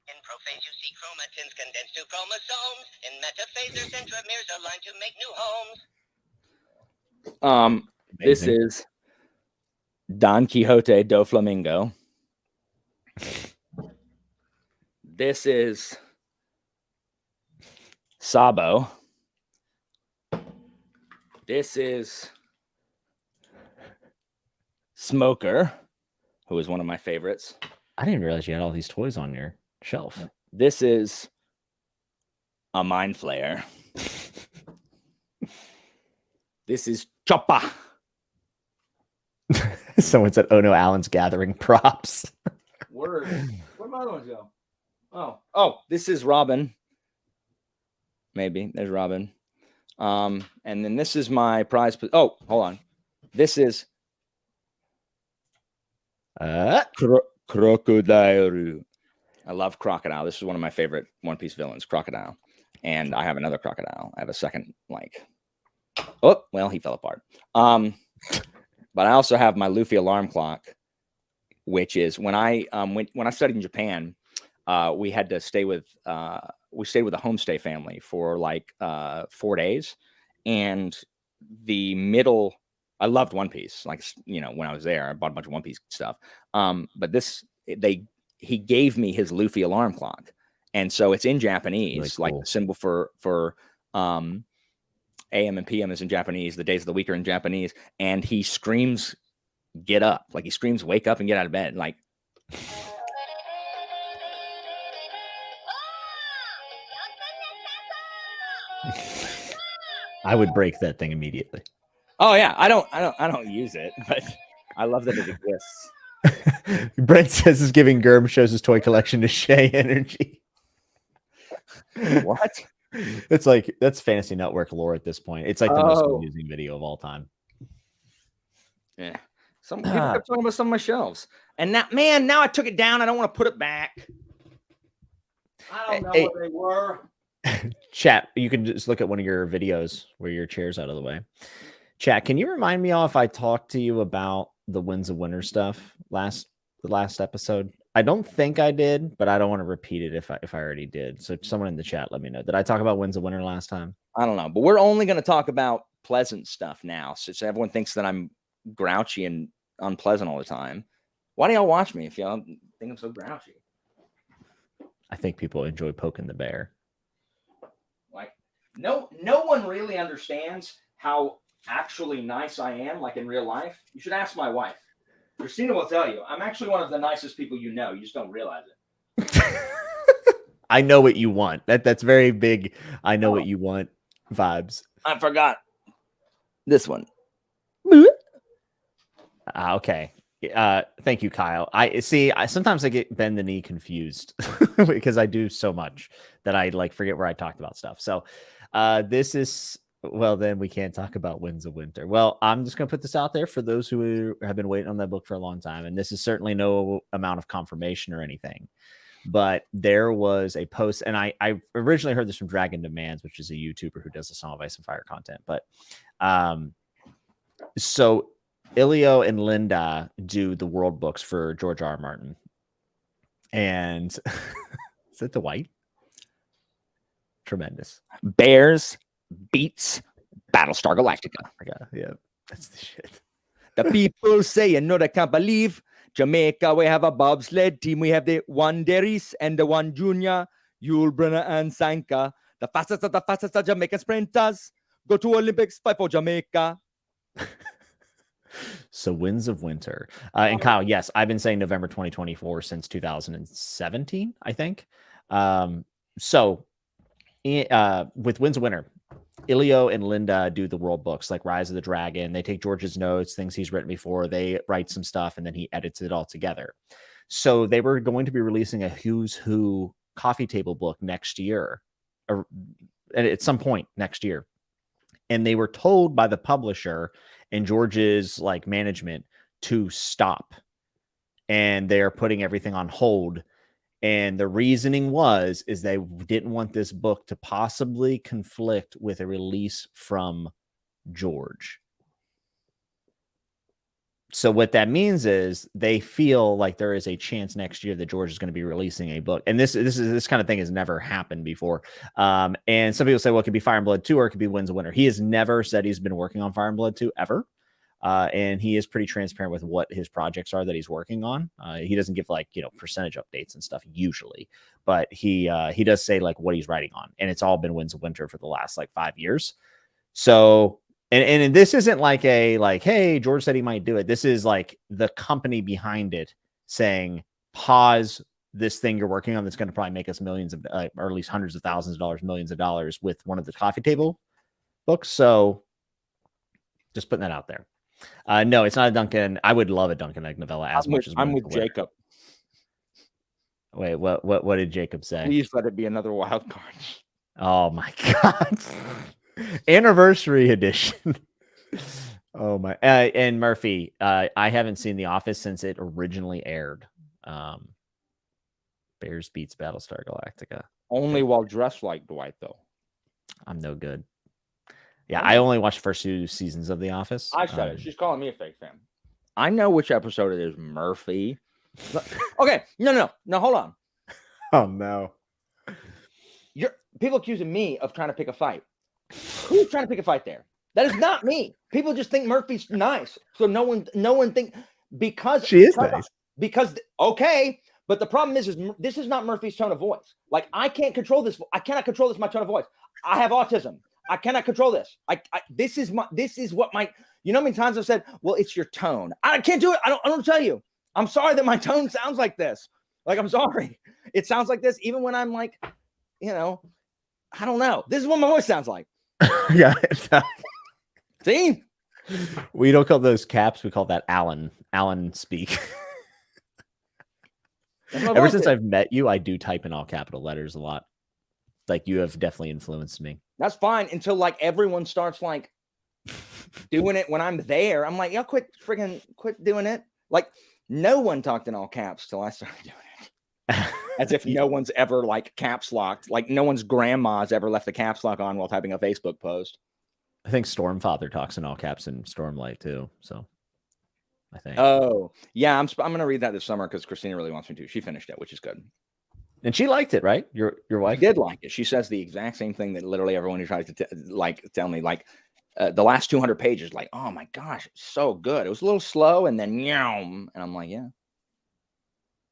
In prophase, you see chromatins condensed to chromosomes. In metaphase, their centromeres aligned to make new homes. This is Don Quixote do Flamingo. This is Sabo. This is Smoker, who is one of my favorites. I didn't realize you had all these toys on your shelf. This is a Mind Flayer. This is Choppa. Someone said, "Oh no, Alan's gathering props." Word. Where'd my other ones go? Oh, this is Robin. Maybe there's Robin. And then this is my prize. Oh, hold on. This is Crocodile. I love Crocodile. This is one of my favorite One Piece villains, Crocodile. And I have another Crocodile. I have a second, oh, well, he fell apart. But I also have my Luffy alarm clock, which is when I studied in Japan, we had to stay with we stayed with a homestay family for 4 days, and I loved One Piece. When I was there, I bought a bunch of One Piece stuff. But he gave me his Luffy alarm clock, and so it's in Japanese, really cool. Like the symbol for AM and PM is in Japanese. The days of the week are in Japanese, and he screams, "Get up!" Like he screams, "Wake up and get out of bed!" Like. I would break that thing immediately. Oh yeah, I don't use it, but I love that it exists. Brent says is giving Germ shows his toy collection to Shay Energy. What? It's like that's Fantasy Network lore at this point. It's like the most amusing video of all time. Yeah. Some people kept talking about some of my shelves. And now I took it down. I don't want to put it back. I don't know what they were. Chat, you can just look at one of your videos where your chair's out of the way. Chat, can you remind me all if I talked to you about the Winds of Winter stuff the last episode? I don't think I did, but I don't want to repeat it if I already did. So someone in the chat, let me know. Did I talk about Winds of Winter last time? I don't know, but we're only going to talk about pleasant stuff now. So everyone thinks that I'm grouchy and unpleasant all the time. Why do y'all watch me if y'all think I'm so grouchy? I think people enjoy poking the bear. No one really understands how actually nice I am, like in real life. You should ask my wife. Christina will tell you. I'm actually one of the nicest people you know. You just don't realize it. I know what you want. That's very big. I know what you want vibes. I forgot this one. Okay. Thank you, Kyle. Sometimes I get bend the knee confused because I do so much that I forget where I talked about stuff. So this is, well, then we can't talk about Winds of Winter. Well, I'm just going to put this out there for those who have been waiting on that book for a long time. And this is certainly no amount of confirmation or anything, but there was a post, and I originally heard this from Dragon Demands, which is a YouTuber who does the Song of Ice and Fire content. But so Ilio and Linda do the world books for George R. R. Martin. And is it the white? Tremendous. Bears beats Battlestar Galactica. Yeah, that's the shit. The people say, I can't believe Jamaica, we have a bobsled team. We have the one Deris and the one Junior, Yul Brynner and Sanka. The fastest of the fastest of Jamaican sprinters. Go to Olympics, fight for Jamaica. So Winds of Winter. And Kyle, yes, I've been saying November 2024 since 2017, I think. With Winds of Winter, Ilio and Linda do the world books like Rise of the Dragon. They take George's notes, things he's written before. They write some stuff, and then he edits it all together. So they were going to be releasing a Who's Who coffee table book next year, or at some point next year. And they were told by the publisher and George's management to stop, and they're putting everything on hold. And the reasoning is they didn't want this book to possibly conflict with a release from George. So what that means is they feel like there is a chance next year that George is going to be releasing a book. And this kind of thing has never happened before. And some people say, well, it could be Fire and Blood 2 or it could be Winds of Winter. He has never said he's been working on Fire and Blood 2 ever. And he is pretty transparent with what his projects are that he's working on. He doesn't give percentage updates and stuff usually, but he does say what he's writing on, and it's all been Winds of Winter for the last 5 years. So And this isn't like hey, George said he might do it. This is like the company behind it saying, pause this thing you're working on that's going to probably make us millions of, or at least hundreds of thousands of dollars, millions of dollars with one of the coffee table books. So just putting that out there. No, it's not a Duncan. I would love a Duncan Egg novella as much as I'm with Jacob. Wait, what did Jacob say? Please let it be another wild card. Oh my God. Anniversary edition. Oh my. And Murphy, I haven't seen The Office since it originally aired. Bears beats Battlestar Galactica. Only while dressed like Dwight, though. I'm no good. Yeah, I only watched the first 2 seasons of The Office. I said it. She's calling me a fake fan. I know which episode it is, Murphy. Okay, no, hold on. Oh no. People accusing me of trying to pick a fight. Who's trying to pick a fight there? That is not me. People just think Murphy's nice. So no one think because she is nice. Because okay, but the problem is this is not Murphy's tone of voice. Like I can't control this. I cannot control this my tone of voice. I have autism. I cannot control this. This is what my, you know how many times I've said, well, it's your tone. I can't do it. I don't tell you. I'm sorry that my tone sounds like this. Like, I'm sorry. It sounds like this even when I'm like, I don't know. This is what my voice sounds like. Yeah. See? We don't call those caps. We call that Alan speak. Ever since I've met you, I do type in all capital letters a lot. Like, you have definitely influenced me. That's fine until like everyone starts like doing it when I'm there. I'm like, yeah, quit doing it. Like, no one talked in all caps till I started doing it. As if no one's ever like caps locked. Like no one's grandma's ever left the caps lock on while typing a Facebook post. I think Stormfather talks in all caps in Stormlight too. So I think. Oh yeah, I'm gonna read that this summer because Christina really wants me to. She finished it, which is good. And she liked it, right? Your wife did like it. She says the exact same thing that literally everyone who tries to tell me. Like the last 200 pages, like, oh my gosh, it's so good. It was a little slow, and then and I'm like, yeah,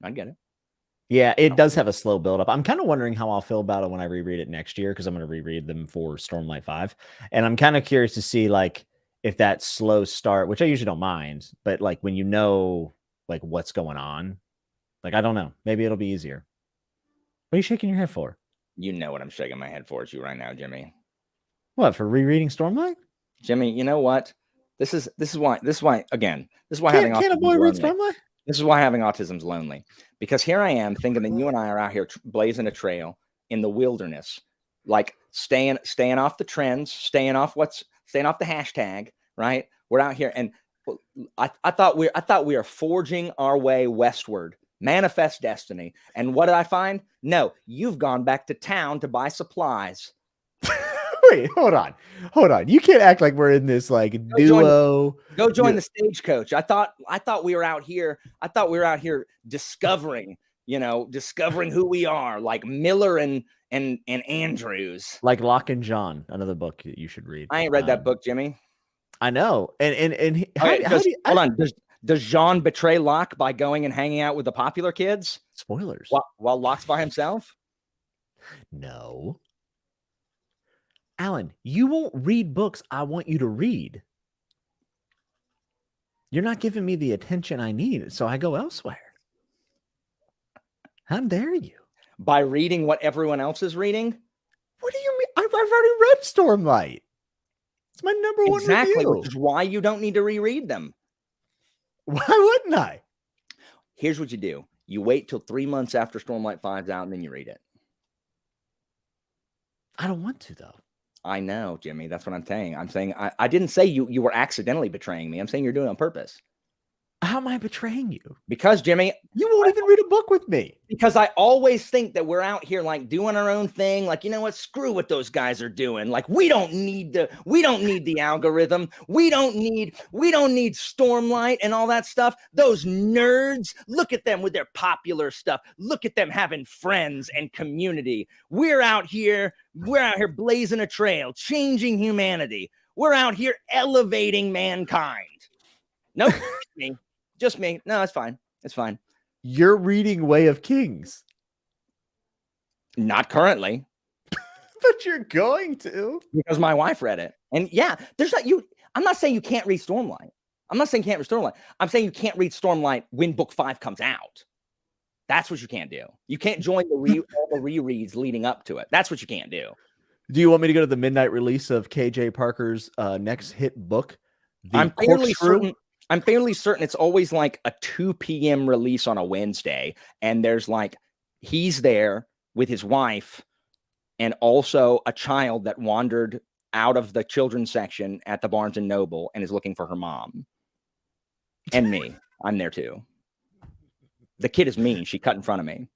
I get it. Yeah, it does have a slow buildup. I'm kind of wondering how I'll feel about it when I reread it next year, because I'm going to reread them for Stormlight 5. And I'm kind of curious to see like if that slow start, which I usually don't mind, but like when you know like what's going on, like I don't know, maybe it'll be easier. What are you shaking your head for? You know what I'm shaking my head for, you right now, Jimmy. What, for rereading Stormlight? Jimmy, you know what? This is why having autism. This is why having autism's lonely. Because here I am thinking that you and I are out here blazing a trail in the wilderness, like staying off the trends, staying off the hashtag, right? We're out here, and I thought we are forging our way westward, manifest destiny. And what did I find? No, you've gone back to town to buy supplies. Wait, hold on. You can't act like we're in this like duo. Go join the stagecoach. I thought we were out here. Discovering who we are, like Miller and Andrews. Like Locke and John, another book you should read. I ain't read that book, Jimmy. I know. And hold on. Does Jean betray Locke by going and hanging out with the popular kids? Spoilers. While Locke's by himself? No. Alan, you won't read books I want you to read. You're not giving me the attention I need, so I go elsewhere. How dare you? By reading what everyone else is reading? What do you mean? I've already read Stormlight. It's my number one review. Which is why you don't need to reread them. Why wouldn't I? Here's what you do. You wait till 3 months after Stormlight 5's out, and then you read it. I don't want to, though. I know, Jimmy. That's what I'm saying. I'm saying I didn't say you were accidentally betraying me. I'm saying you're doing it on purpose. How am I betraying you? Because, Jimmy, you won't even read a book with me. Because I always think that we're out here like doing our own thing. Like, you know what? Screw what those guys are doing. Like, we don't need the algorithm. We don't need Stormlight and all that stuff. Those nerds, look at them with their popular stuff. Look at them having friends and community. We're out here blazing a trail, changing humanity. We're out here elevating mankind. Nope. Just me. No, it's fine. It's fine. You're reading Way of Kings. Not currently. But you're going to. Because my wife read it. And yeah, there's not you. I'm not saying you can't read Stormlight. I'm not saying you can't read Stormlight. I'm saying you can't read Stormlight when book 5 comes out. That's what you can't do. You can't join all the rereads leading up to it. That's what you can't do. Do you want me to go to the midnight release of KJ Parker's next hit book? I'm fairly certain it's always like a 2 p.m. release on a Wednesday. And there's like, he's there with his wife and also a child that wandered out of the children's section at the Barnes and Noble and is looking for her mom. And me. I'm there too. The kid is mean. She cut in front of me.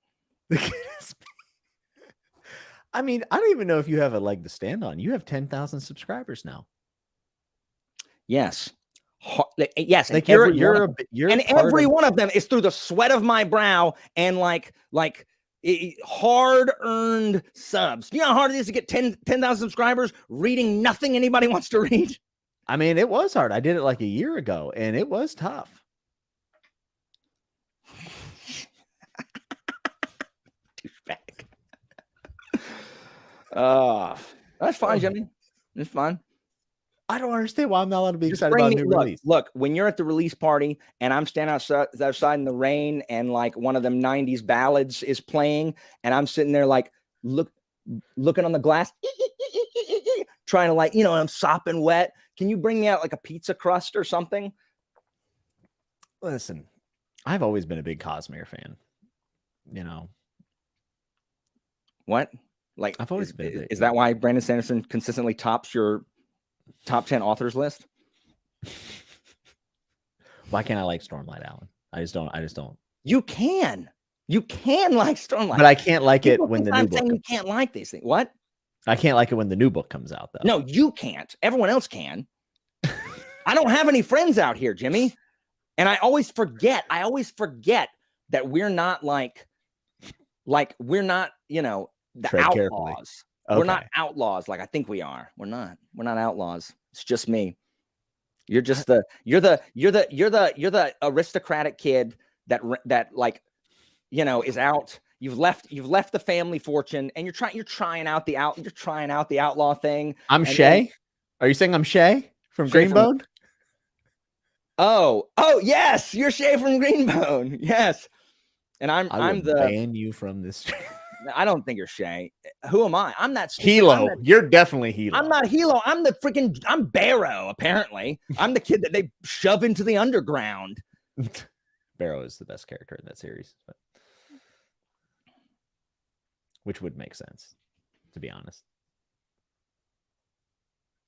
The kid is mean. I mean, I don't even know if you have a leg to stand on. You have 10,000 subscribers now. Yes. Yes. Like every one of them is through the sweat of my brow and like hard-earned subs. You know how hard it is to get 10,000 subscribers reading nothing anybody wants to read? I mean, it was hard. I did it like a year ago, and it was tough. That's fine, Jimmy. It's fine. I don't understand why I'm not allowed to be excited about a new release. Look, when you're at the release party and I'm standing outside in the rain and like one of them 90s ballads is playing and I'm sitting there like looking on the glass, trying to like, I'm sopping wet. Can you bring me out like a pizza crust or something? Listen, I've always been a big Cosmere fan. What? Like, I've always been. Is that why Brandon Sanderson consistently tops your top 10 authors list? Why can't I like Stormlight, Alan? I just don't. You can like Stormlight, but I can't like it when the new book. You can't like these things. What? I can't like it when the new book comes out, though. No, you can't. Everyone else can. I don't have any friends out here, Jimmy, and I always forget that we're not like we're not, the Tread outlaws. Carefully. Okay. We're not outlaws like I think we are. We're not outlaws. It's just me. You're just you're the aristocratic kid that like, is out. You've left the family fortune and you're trying out the outlaw thing. I'm Shay. Are you saying I'm Shay from Greenbone? Oh, yes, you're Shay from Greenbone. Yes. And I'm the ban you from this. I don't think you're Shay. Who am I? I'm that Hilo. You're definitely Hilo. I'm not Hilo. I'm Barrow, apparently. I'm the kid that they shove into the underground. Barrow is the best character in that series, which would make sense, to be honest.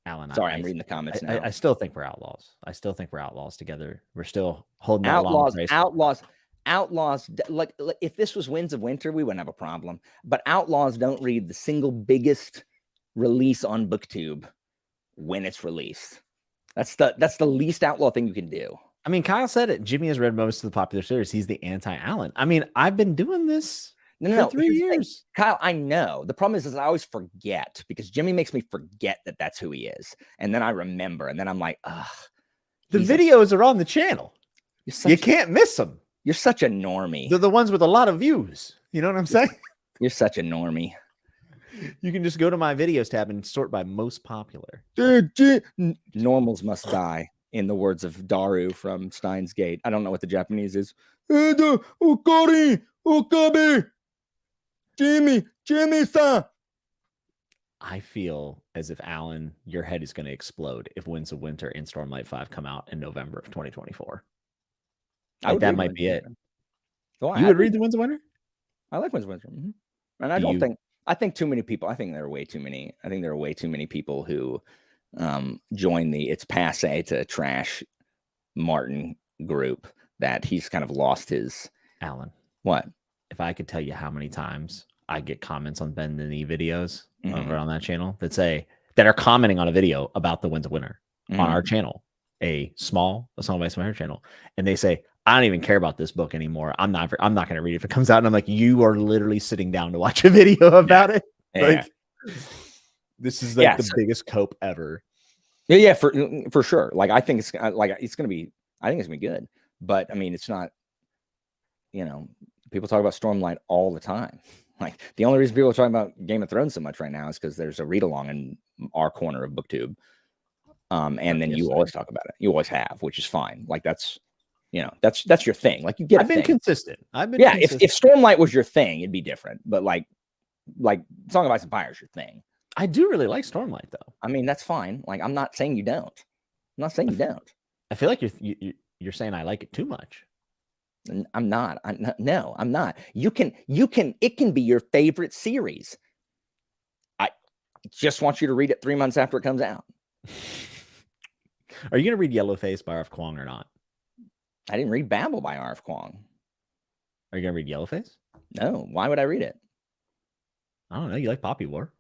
Alan, sorry, I'm reading the comments now. I still think we're outlaws. I still think we're outlaws together. We're still holding that Outlaws, like if this was Winds of Winter, we wouldn't have a problem. But Outlaws don't read the single biggest release on BookTube when it's released. That's the least outlaw thing you can do. I mean, Kyle said it. Jimmy has read most of the popular series. He's the anti-Alan. I mean, I've been doing this for 3 years. Kyle, I know. The problem is I always forget because Jimmy makes me forget that that's who he is. And then I remember. And then I'm like, ugh. The videos are on the channel. You can't miss them. You're such a normie. They're the ones with a lot of views. You know what I'm saying? You're such a normie. You can just go to my videos tab and sort by most popular. Normals must die, in the words of Daru from Steins Gate. I don't know what the Japanese is. Okari, Okabe, Jimmy-san. I feel as if, Alan, your head is going to explode if Winds of Winter and Stormlight 5 come out in November of 2024. That might be it. Well, you would read the Winds of Winter? I like Winds of Winter. Mm-hmm. And I think too many people. I think there are way too many. I think there are way too many people who join the it's passe to trash Martin group that he's kind of lost his. Alan, what? If I could tell you how many times I get comments on Ben the Knee videos over on that channel that are commenting on a video about the Winds of Winter on our channel, a Song of Ice and Fire channel, and they say, I don't even care about this book anymore. I'm not going to read it if it comes out. And I'm like, you are literally sitting down to watch a video about it. Yeah. Like, this is like the biggest cope ever. Yeah, for sure. Like, I think it's going to be good. But I mean, it's not, people talk about Stormlight all the time. Like the only reason people are talking about Game of Thrones so much right now is because there's a read along in our corner of BookTube. And then you always talk about it. You always have, which is fine. Like that's your thing. Like you get. I've been consistent. Consistent. If Stormlight was your thing, it'd be different. But like Song of Ice and Fire is your thing. I do really like Stormlight though. I mean, that's fine. Like I'm not saying you don't. I'm not saying you don't. I feel like you're saying I like it too much. I'm not. No, I'm not. You can. It can be your favorite series. I just want you to read it 3 months after it comes out. Are you going to read Yellowface by R.F. Kuang or not? I didn't read Babel by R.F. Kuang. Are you going to read Yellowface? No. Why would I read it? I don't know. You like Poppy War.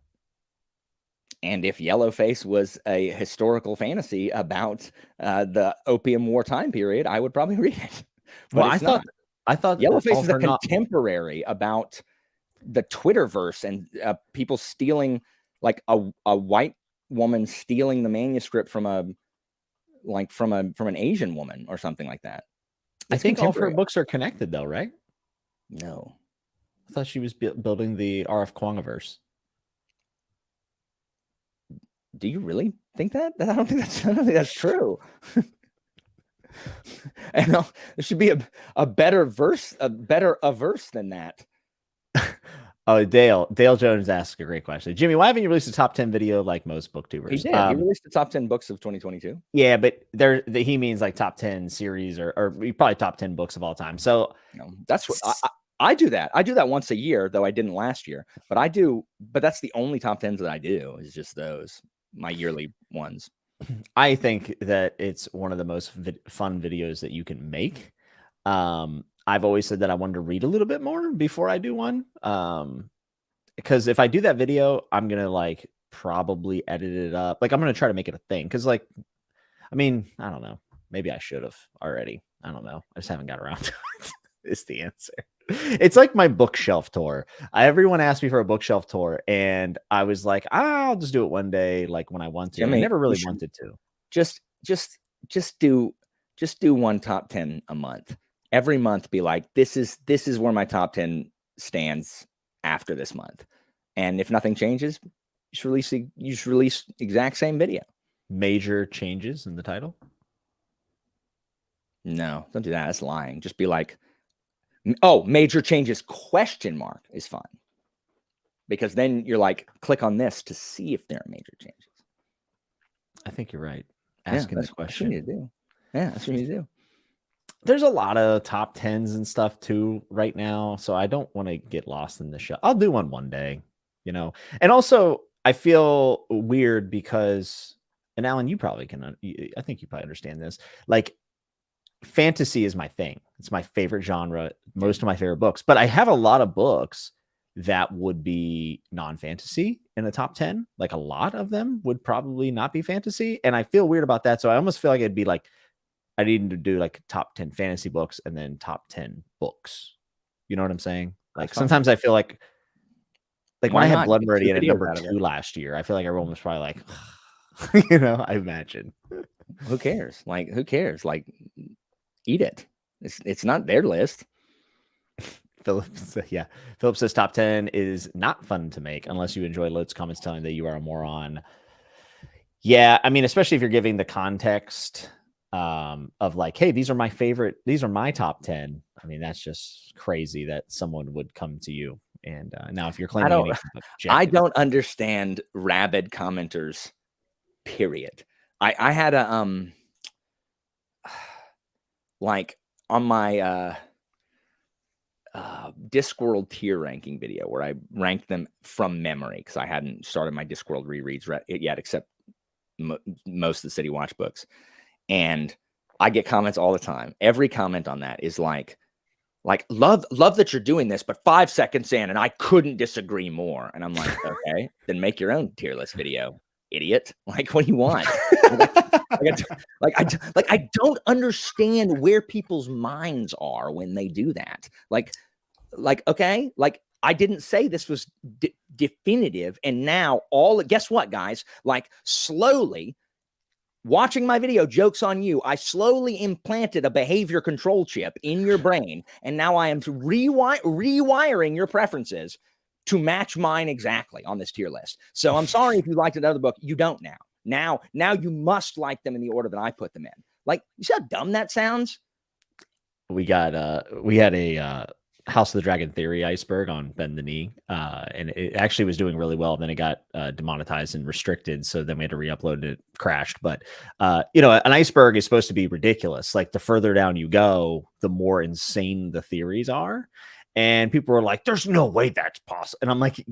And if Yellowface was a historical fantasy about the Opium War time period, I would probably read it. But well, I thought Yellowface is a contemporary about the Twitterverse and people stealing, like a white woman stealing the manuscript from an Asian woman or something like that. I think all of her books are connected, though, right? No, I thought she was building the R.F. Kuangiverse. Do you really think that? I don't think that's true. And there should be a better verse than that. Oh, Dale Jones asks a great question. Jimmy, why haven't you released a top 10 video like most booktubers? He did. He released the top 10 books of 2022. Yeah, but he means like top 10 series or probably top 10 books of all time. So that's what I do that. I do that once a year, though I didn't last year. But I do. But that's the only top 10s that I do is just those, my yearly ones. I think that it's one of the most fun videos that you can make. I've always said that I wanted to read a little bit more before I do one. Because if I do that video, I'm going to like probably edit it up. Like I'm going to try to make it a thing. Cause like, I mean, I don't know. Maybe I should have already. I don't know. I just haven't got around to it. Is the answer. It's like my bookshelf tour. Everyone asked me for a bookshelf tour and I was like, I'll just do it one day. Like when I want to. I never really wanted to. Just do one top 10 a month. Every month be like, this is where my top 10 stands after this month. And if nothing changes, you should release exact same video. Major changes in the title? No, don't do that. That's lying. Just be like, oh, major changes ? Is fine. Because then you're like, click on this to see if there are major changes. I think you're right. Asking the question. That's what you do. Yeah, that's what you do. There's a lot of top 10s and stuff too right now. So I don't want to get lost in the show. I'll do one day, And also I feel weird because, and Alan, you probably can, I think you probably understand this. Like fantasy is my thing. It's my favorite genre, most of my favorite books, but I have a lot of books that would be non-fantasy in the top 10. Like a lot of them would probably not be fantasy. And I feel weird about that. So I almost feel like it'd be like, I need to do like top 10 fantasy books and then top 10 books. You know what I'm saying? Like sometimes I feel like when I had Blood Meridian at number 2 last year, I feel like everyone was probably like, I imagine. Who cares? Like, who cares? Like, eat it. It's not their list. Philip says top 10 is not fun to make unless you enjoy loads of comments telling that you are a moron. Yeah, I mean, especially if you're giving the context of like, hey, these are my top 10. I mean, that's just crazy that someone would come to you. And now if you're claiming I don't understand rabid commenters, period. I had a like on my Discworld tier ranking video where I ranked them from memory because I hadn't started my Discworld rereads yet, except most of the City Watch books. And I get comments all the time. Every comment on that is like love that you're doing this, but 5 seconds in and I couldn't disagree more. And I'm like, okay, then make your own tier list video, idiot. Like, what do you want? I don't understand where people's minds are when they do that. Like, okay, like I didn't say this was definitive. And now guess what, guys? Like slowly watching my video, joke's on you. I slowly implanted a behavior control chip in your brain. And now I am rewiring your preferences to match mine exactly on this tier list. So I'm sorry if you liked another book. You don't now. Now you must like them in the order that I put them in. Like, you see how dumb that sounds? We had a House of the Dragon Theory iceberg on Bend the Knee, and it actually was doing really well. Then it got demonetized and restricted, so then we had to re-upload and it crashed. But you know, an iceberg is supposed to be ridiculous. Like, the further down you go, the more insane the theories are. And people were like, "There's no way that's possible." And I'm like,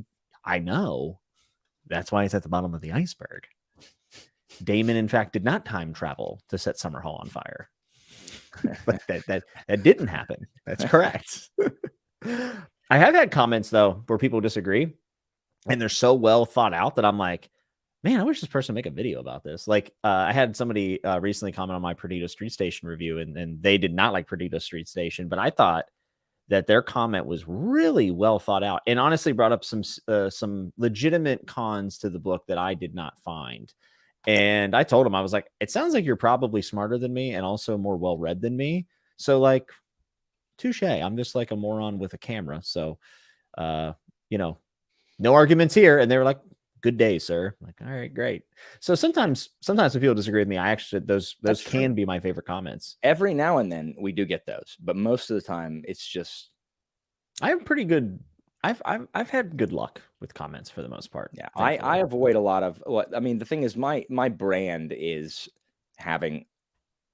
"I know. That's why it's at the bottom of the iceberg." Damon, in fact, did not time travel to set Summerhall on fire. But that didn't happen. That's correct. I have had comments though where people disagree, and they're so well thought out that I'm like, man, I wish this person would make a video about this. Like, I had somebody recently comment on my Perdido Street Station review, and they did not like Perdido Street Station, but I thought that their comment was really well thought out and honestly brought up some legitimate cons to the book that I did not find. And I told him, I was like, it sounds like you're probably smarter than me and also more well-read than me. So, like, touche. I'm just like a moron with a camera. So, you know, no arguments here. And they were like, good day, sir. I'm like, all right, great. So sometimes when people disagree with me, I actually, those can be my favorite comments. Every now and then we do get those, but most of the time it's just, I have pretty good, I've had good luck with comments for the most part. Yeah, I avoid a lot of what I mean. The thing is, my brand is having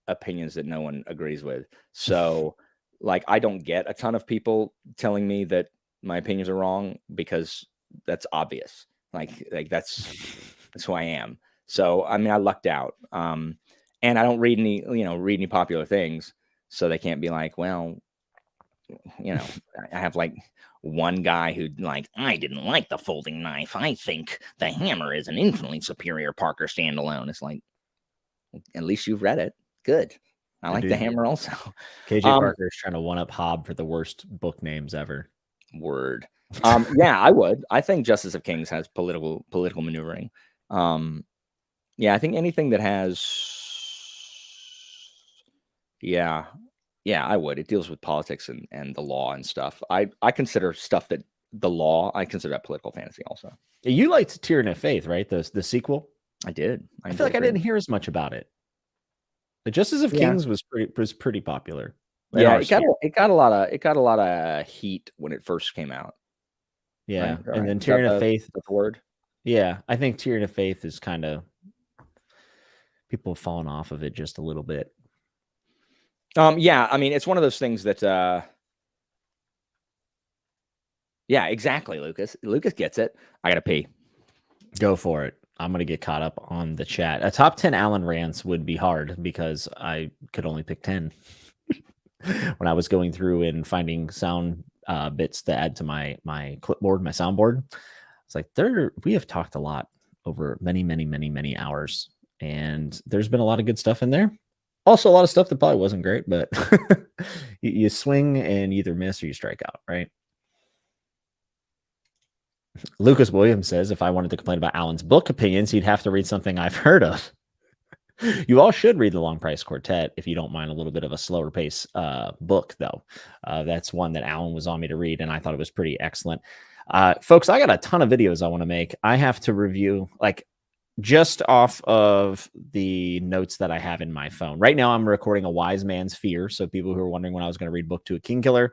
opinions that no one agrees with. So, like, I don't get a ton of people telling me that my opinions are wrong because that's obvious. Like that's who I am. So, I mean, I lucked out. And I don't read any popular things, so they can't be like, well, you know, I have like one guy who like, I didn't like the folding knife. I think the hammer is an infinitely superior Parker standalone. It's like, at least you've read it. Good. I like the hammer also. KJ Parker is trying to one up Hobb for the worst book names ever. Word. Yeah, I would. I think Justice of Kings has political maneuvering. Yeah, I think anything that has, yeah, I would. It deals with politics and the law and stuff. I consider stuff that the law, I consider that political fantasy also. You liked Tyranny of Faith, right? The sequel? I did. I feel like I didn't hear as much about it. The Justice of Kings was pretty popular. Yeah, it got a lot of heat when it first came out. Yeah, right? And then Tyranny of Faith. The word. Yeah, I think Tyranny of Faith is kind of, people have fallen off of it just a little bit. Yeah, I mean, it's one of those things that, yeah, exactly, Lucas. Lucas gets it. I gotta pee. Go for it. I'm gonna get caught up on the chat. A top 10 Alan rants would be hard because I could only pick 10 when I was going through and finding sound bits to add to my clipboard, my soundboard. It's like we have talked a lot over many hours, and there's been a lot of good stuff in there. Also, a lot of stuff that probably wasn't great, but you swing and either miss or you strike out, right? Lucas Williams says, if I wanted to complain about Alan's book opinions, he'd have to read something I've heard of. You all should read The Long Price Quartet if you don't mind a little bit of a slower pace book, though. That's one that Alan was on me to read, and I thought it was pretty excellent. Folks, I got a ton of videos I want to make. I have to review, like, just off of the notes that I have in my phone. Right now, I'm recording A Wise Man's Fear. So people who are wondering when I was going to read Book 2 of Kingkiller,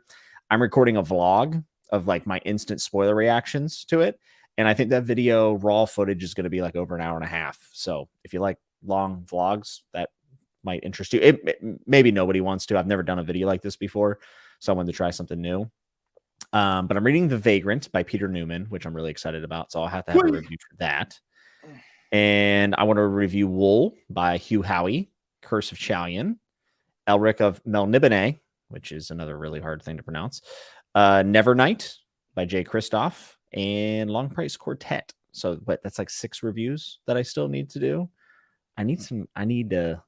I'm recording a vlog of like my instant spoiler reactions to it. And I think that video raw footage is going to be like over an hour and a half. So if you like long vlogs, that might interest you. Maybe nobody wants to. I've never done a video like this before, so I wanted to try something new. But I'm reading The Vagrant by Peter Newman, which I'm really excited about. So I'll have to have a review for that. And I want to review Wool by Hugh Howey, Curse of Chalion, Elric of Melniboné, which is another really hard thing to pronounce, Nevernight by Jay Kristoff, and Long Price Quartet. So that's like 6 reviews that I still need to do. I need to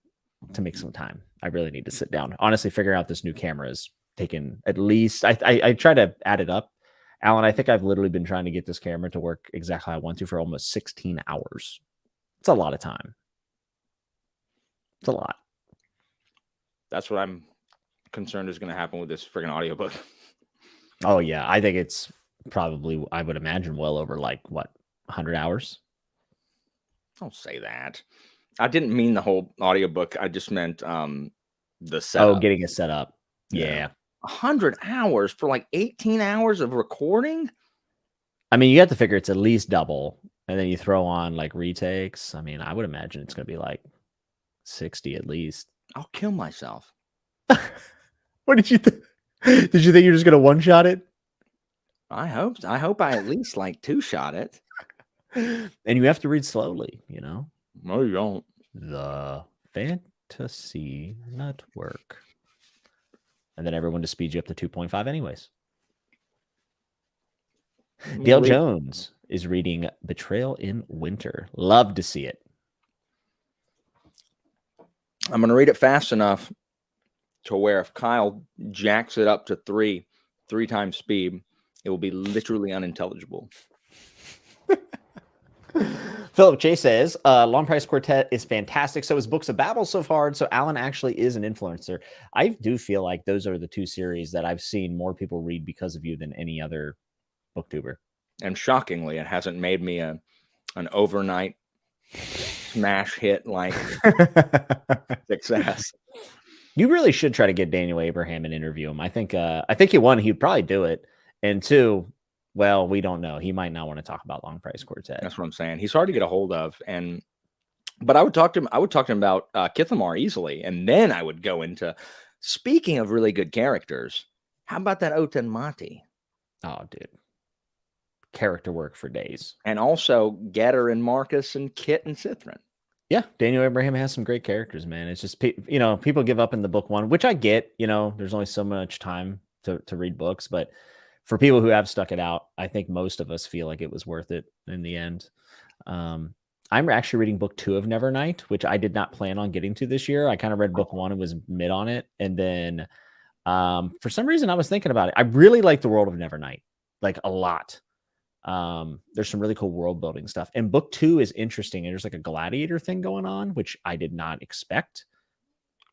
make some time. I really need to sit down. Honestly, figure out this new camera is taking at least, I try to add it up. Alan, I think I've literally been trying to get this camera to work exactly how I want to for almost 16 hours. It's a lot of time. It's a lot. That's what I'm concerned is going to happen with this friggin' audiobook. Oh, yeah. I think it's probably, I would imagine, well over like what, 100 hours. Don't say that. I didn't mean the whole audiobook. I just meant the setup. Oh, getting it set up. Yeah. 100 hours for like 18 hours of recording. I mean, you have to figure it's at least double, and then you throw on like retakes. I mean, I would imagine it's going to be like 60 at least. I'll kill myself. What did you think? Did you think you're just going to one-shot it? I hope I at least like two-shot it. And you have to read slowly, you know? No, you don't. The Fantasy Network. And then everyone just speeds you up to 2.5 anyways. Dale Jones is reading Betrayal in Winter. Love to see it. I'm going to read it fast enough to where if Kyle jacks it up to three times speed, it will be literally unintelligible. Philip J says, Long Price Quartet is fantastic. So is Books of Babel so far. So Alan actually is an influencer. I do feel like those are the two series that I've seen more people read because of you than any other booktuber. And shockingly, it hasn't made me an overnight smash hit like success. You really should try to get Daniel Abraham and interview him. I think one, he'd probably do it. And two, well, we don't know. He might not want to talk about Long Price Quartet. That's what I'm saying. He's hard to get a hold of. But I would talk to him. I would talk to him about Kithamar easily. And then I would go into, speaking of really good characters, how about that Oten Mati? Oh, dude. Character work for days. And also Getter and Marcus and Kit and Cithrin. Yeah, Daniel Abraham has some great characters, man. It's just, people give up in the book one, which I get. There's only so much time to read books. But for people who have stuck it out, I think most of us feel like it was worth it in the end. I'm actually reading book 2 of Nevernight, which I did not plan on getting to this year. I kind of read book 1 and was mid on it. And then for some reason, I was thinking about it. I really like the world of Nevernight, like a lot. There's some really cool world building stuff. And book 2 is interesting. And there's like a gladiator thing going on, which I did not expect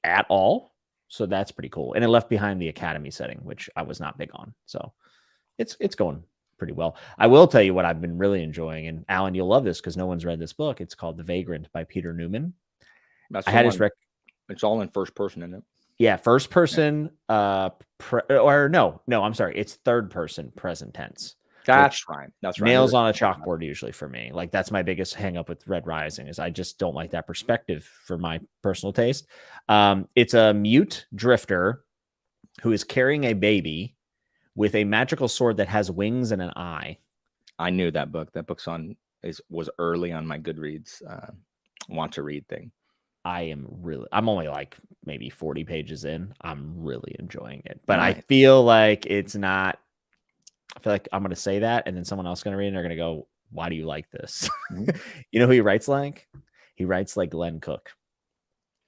at all. So that's pretty cool. And it left behind the academy setting, which I was not big on. So it's going pretty well. I will tell you what I've been really enjoying. And Alan, you'll love this because no one's read this book. It's called The Vagrant by Peter Newman. That's it's all in first person, isn't it? Yeah, first person. I'm sorry. It's third person present tense. That's right. That's right. Nails on a chalkboard usually for me. Like that's my biggest hang up with Red Rising is I just don't like that perspective for my personal taste. It's a mute drifter who is carrying a baby with a magical sword that has wings and an eye. I knew that book. That book's was early on my Goodreads want to read thing. I'm only like maybe 40 pages in. I'm really enjoying it. But I feel like I feel like I'm going to say that and then someone else is going to read it and they're going to go, why do you like this? You know who he writes like? He writes like Glenn Cook.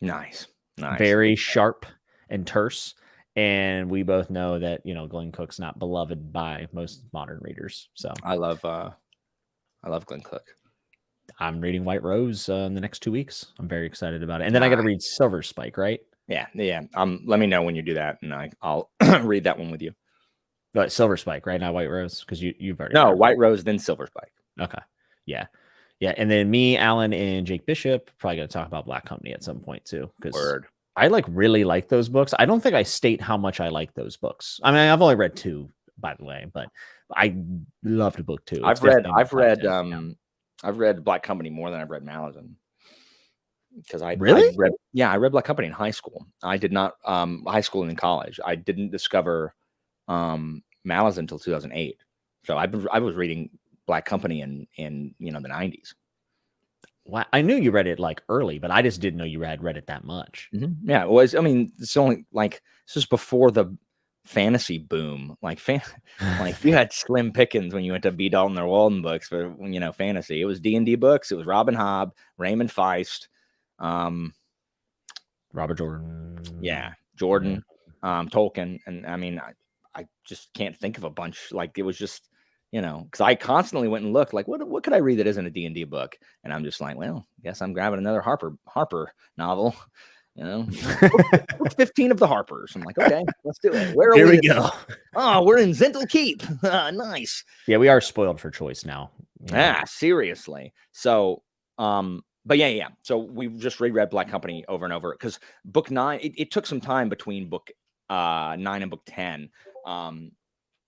Nice. Very sharp and terse. And we both know that, Glenn Cook's not beloved by most modern readers. So I love Glenn Cook. I'm reading White Rose in the next 2 weeks. I'm very excited about it. And then I got to read Silver Spike, right? Yeah. Let me know when you do that, and I'll read that one with you. But Silver Spike, right? Not White Rose, because you've already. No, White Rose, then Silver Spike. Okay. Yeah. And then me, Alan, and Jake Bishop probably going to talk about Black Company at some point too, because I really like those books. I don't think I state how much I like those books. I mean, I've only read 2, by the way, but I loved book 2. I've read Black Company more than I've read Malazan. Because I read Black Company in high school. I did not high school and in college. I didn't discover Malazan until 2008. So I was reading Black Company in the 90s. Well, I knew you read it like early, but I just didn't know you had read it that much. Mm-hmm. Yeah, it was. I mean, it's only like this was before the fantasy boom. Like you had slim pickings when you went to B. Dalton or Walden books for fantasy. It was D&D books. It was Robin Hobb, Raymond Feist, Robert Jordan. Yeah, Jordan, Tolkien, and I mean, I just can't think of a bunch. Like it was just. Because I constantly went and looked like, what could I read that isn't a D&D book? And I'm just like, well, guess I'm grabbing another Harper novel. You know, book 15 of the Harpers. I'm like, okay, let's do it. Where are Here we? we go. Oh, we're in Zental Keep. Nice. Yeah, we are spoiled for choice now. Yeah, seriously. So, but yeah. So we just reread Black Company over and over because book 9, it took some time between book 9 and book 10. Let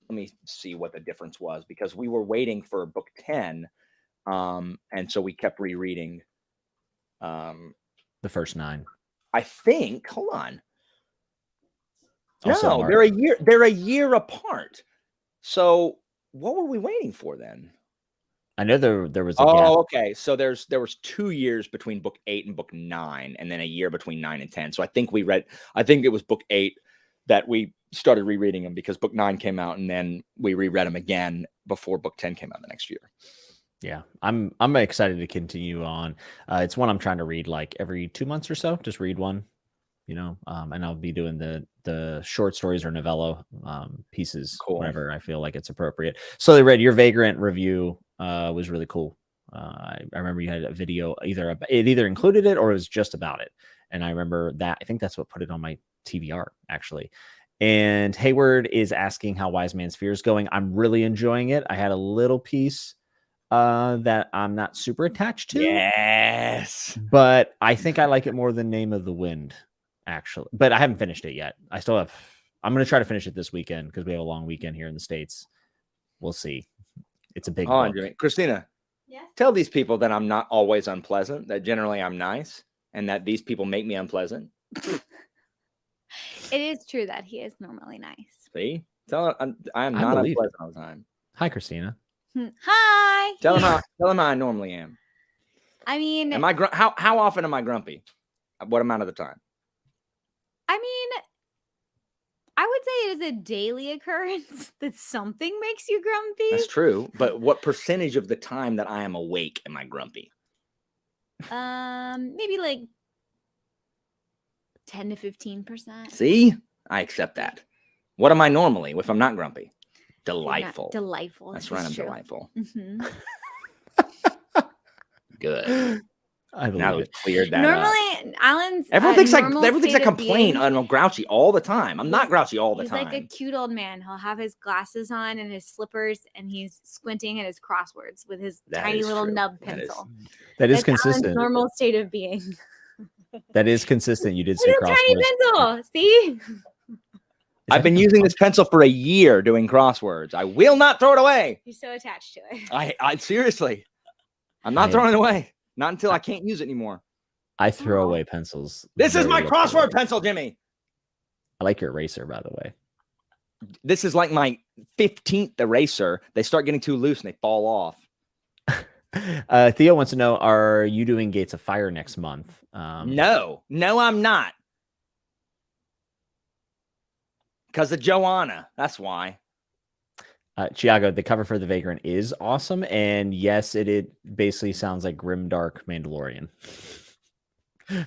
me see what the difference was because we were waiting for book 10. And so we kept rereading the first 9. I think, hold on. Also No, they're a year apart. So what were we waiting for then? I know there was a gap. gap. Okay. So there was 2 years between book 8 and book 9, and then a year between 9 and 10. So I think it was book 8 that we started rereading them because book 9 came out, and then we reread them again before book 10 came out the next year. Yeah, I'm excited to continue on. It's one I'm trying to read like every 2 months or so. Just read one, and I'll be doing the short stories or novella pieces whenever I feel like it's appropriate. So they read your Vagrant review was really cool. I remember you had a video it either included it or it was just about it, and I remember that. I think that's what put it on my TBR actually. And Hayward is asking how Wise Man's Fear is going. I'm really enjoying it. I had a little piece that I'm not super attached to. Yes. But I think I like it more than Name of the Wind, actually. But I haven't finished it yet. I'm going to try to finish it this weekend because we have a long weekend here in the States. We'll see. It's a big book. Christina, yes? Tell these people that I'm not always unpleasant, that generally I'm nice, and that these people make me unpleasant. It is true that he is normally nice. See? Tell him I am not unpleasant all the time. Hi, Christina. Hi. Tell him how I normally am. I mean, how often am I grumpy? What amount of the time? I mean, I would say it is a daily occurrence that something makes you grumpy. That's true. But what percentage of the time that I am awake am I grumpy? Maybe like 10 to 15%. See? I accept that. What am I normally if I'm not grumpy? Delightful. Delightful. That's right. I'm delightful. Mm-hmm. Good. I believe now it. Cleared that Normally, up. Alan's everyone thinks I complain. I'm grouchy all the time. I'm not grouchy all the time. He's like a cute old man. He'll have his glasses on and his slippers, and he's squinting at his crosswords with his tiny little nub pencil. That's consistent. Alan's normal state of being. That is consistent. You did say crosswords. Tiny pencil. See. I've been using this pencil for a year doing crosswords. I will not throw it away. You're so attached to it. I seriously, I'm not throwing it away. Not until I can't use it anymore. I throw away pencils. This is my crossword pencil, Jimmy. I like your eraser, by the way. This is like my 15th eraser. They start getting too loose and they fall off. Theo wants to know, are you doing Gates of Fire next month? No, I'm not. Because of Joanna. That's why. Chiago, the cover for The Vagrant is awesome. And yes, it basically sounds like grimdark Mandalorian.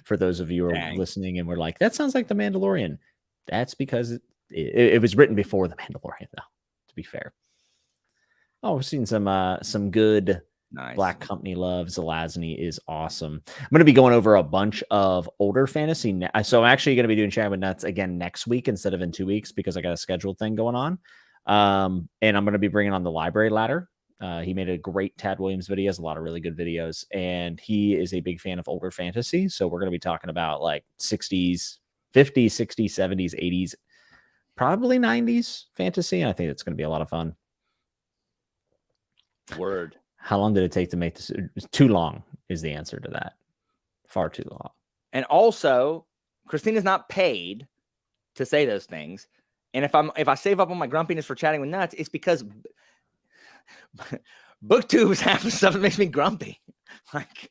For those of you who are listening and we're like, that sounds like The Mandalorian. That's because it was written before The Mandalorian, though, to be fair. Oh, we've seen some good Black Company love. Zelazny is awesome. I'm going to be going over a bunch of older fantasy. So I'm actually going to be doing Chat with Nuts again next week instead of in 2 weeks because I got a scheduled thing going on. And I'm going to be bringing on the Library Ladder. He made a great Tad Williams video. He has a lot of really good videos, and he is a big fan of older fantasy. So we're going to be talking about like 60s, 50s, 60s, 70s, 80s, probably 90s fantasy. And I think it's going to be a lot of fun. Word. How long did it take to make this? Too long is the answer to that. Far too long. And also, Christina's not paid to say those things. And if I save up on my grumpiness for chatting with Nuts, it's because booktubes have stuff that makes me grumpy. Like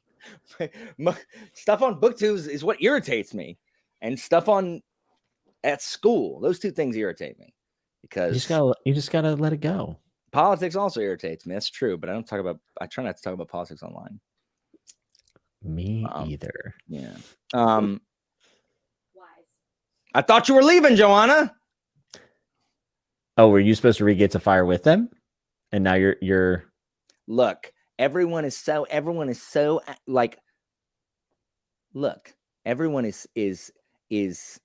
stuff on booktubes is what irritates me, and stuff at school. Those two things irritate me because you just gotta let it go. Politics also irritates me. That's true, but I try not to talk about politics online. Me either. Yeah. Wise. I thought you were leaving, Joanna. Oh, were you supposed to read Gates of Fire with them? And now you're look, everyone is so like, look, everyone is is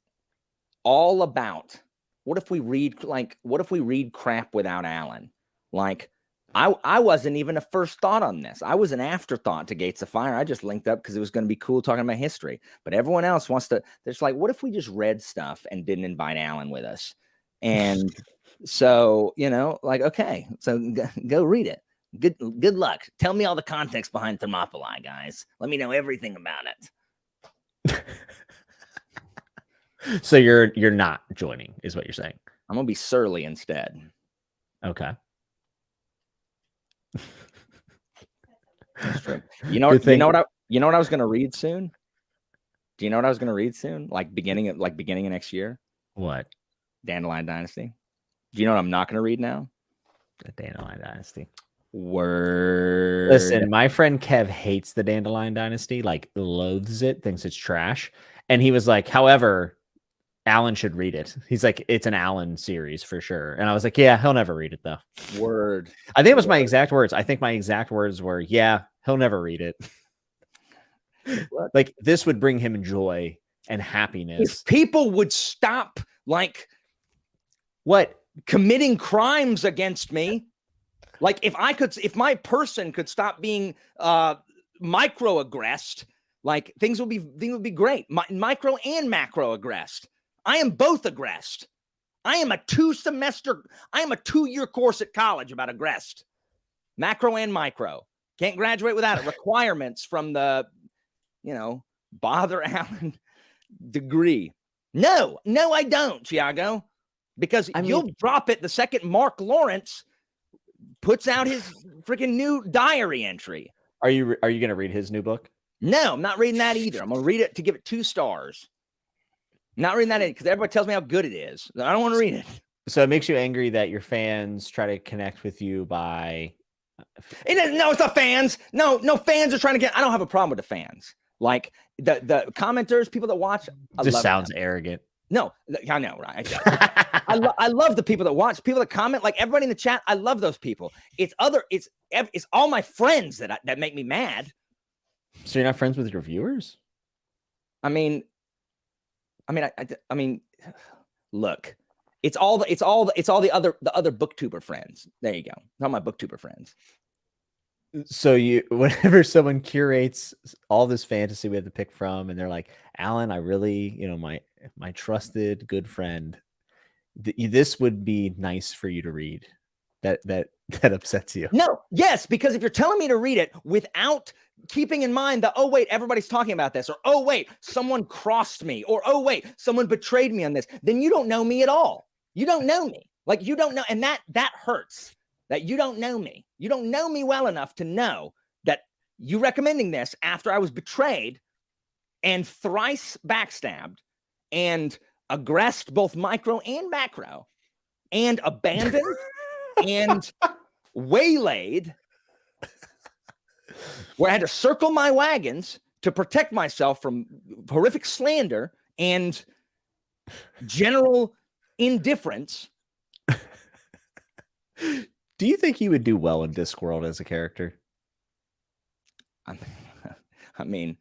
all about what if we read crap without Alan? Like, I wasn't even a first thought on this. I was an afterthought to Gates of Fire. I just linked up because it was going to be cool talking about history. But everyone else wants to. There's like, what if we just read stuff and didn't invite Alan with us? And so, like, okay, so go read it. Good luck. Tell me all the context behind Thermopylae, guys. Let me know everything about it. So you're not joining, is what you're saying? I'm gonna be surly instead. Okay. That's true. You know what I was gonna read soon? Do you know what I was gonna read soon? Like beginning of next year? What? Dandelion Dynasty. Do you know what I'm not gonna read now? The Dandelion Dynasty. Word. Listen, my friend Kev hates the Dandelion Dynasty, like loathes it, thinks it's trash. And he was like, however, Alan should read it. He's like, it's an Alan series for sure. And I was like, yeah, he'll never read it though. Word. I think it was my exact words. I think my exact words were, yeah, he'll never read it. Like, this would bring him joy and happiness. If people would stop, like, what? Committing crimes against me. Like, if my person could stop being microaggressed, like, things would be great. Micro and macroaggressed. I am both aggressed. I am a 2-year course at college about aggressed. Macro and micro. Can't graduate without it. Requirements from the, bother Alan degree. No, I don't, Tiago. Because you'll drop it the second Mark Lawrence puts out his freaking new diary entry. Are you going to read his new book? No, I'm not reading that either. I'm going to read it to give it 2 stars. Not reading that because everybody tells me how good it is. I don't want to read it. So it makes you angry that your fans try to connect with you by... No, it's not fans. No, fans are trying to get... I don't have a problem with the fans. Like, the commenters, people that watch... Just sounds arrogant. No, I know, right? I love the people that watch, people that comment, like everybody in the chat. I love those people. It's all my friends that make me mad. So you're not friends with your viewers? I mean, look, it's all the other booktuber friends. There you go. All my booktuber friends. So whenever someone curates all this fantasy we have to pick from, and they're like, Alan, I really, my trusted good friend, this would be nice for you to read. That upsets you. No, yes, because if you're telling me to read it without keeping in mind that, oh wait, everybody's talking about this, or oh wait, someone crossed me, or oh wait, someone betrayed me on this, then you don't know me at all. You don't know me. Like, you don't know, and that hurts. That you don't know me. You don't know me well enough to know that you recommending this after I was betrayed and thrice backstabbed and aggressed both micro and macro and abandoned and waylaid, where I had to circle my wagons to protect myself from horrific slander and general indifference. Do you think he would do well in Discworld as a character? I mean,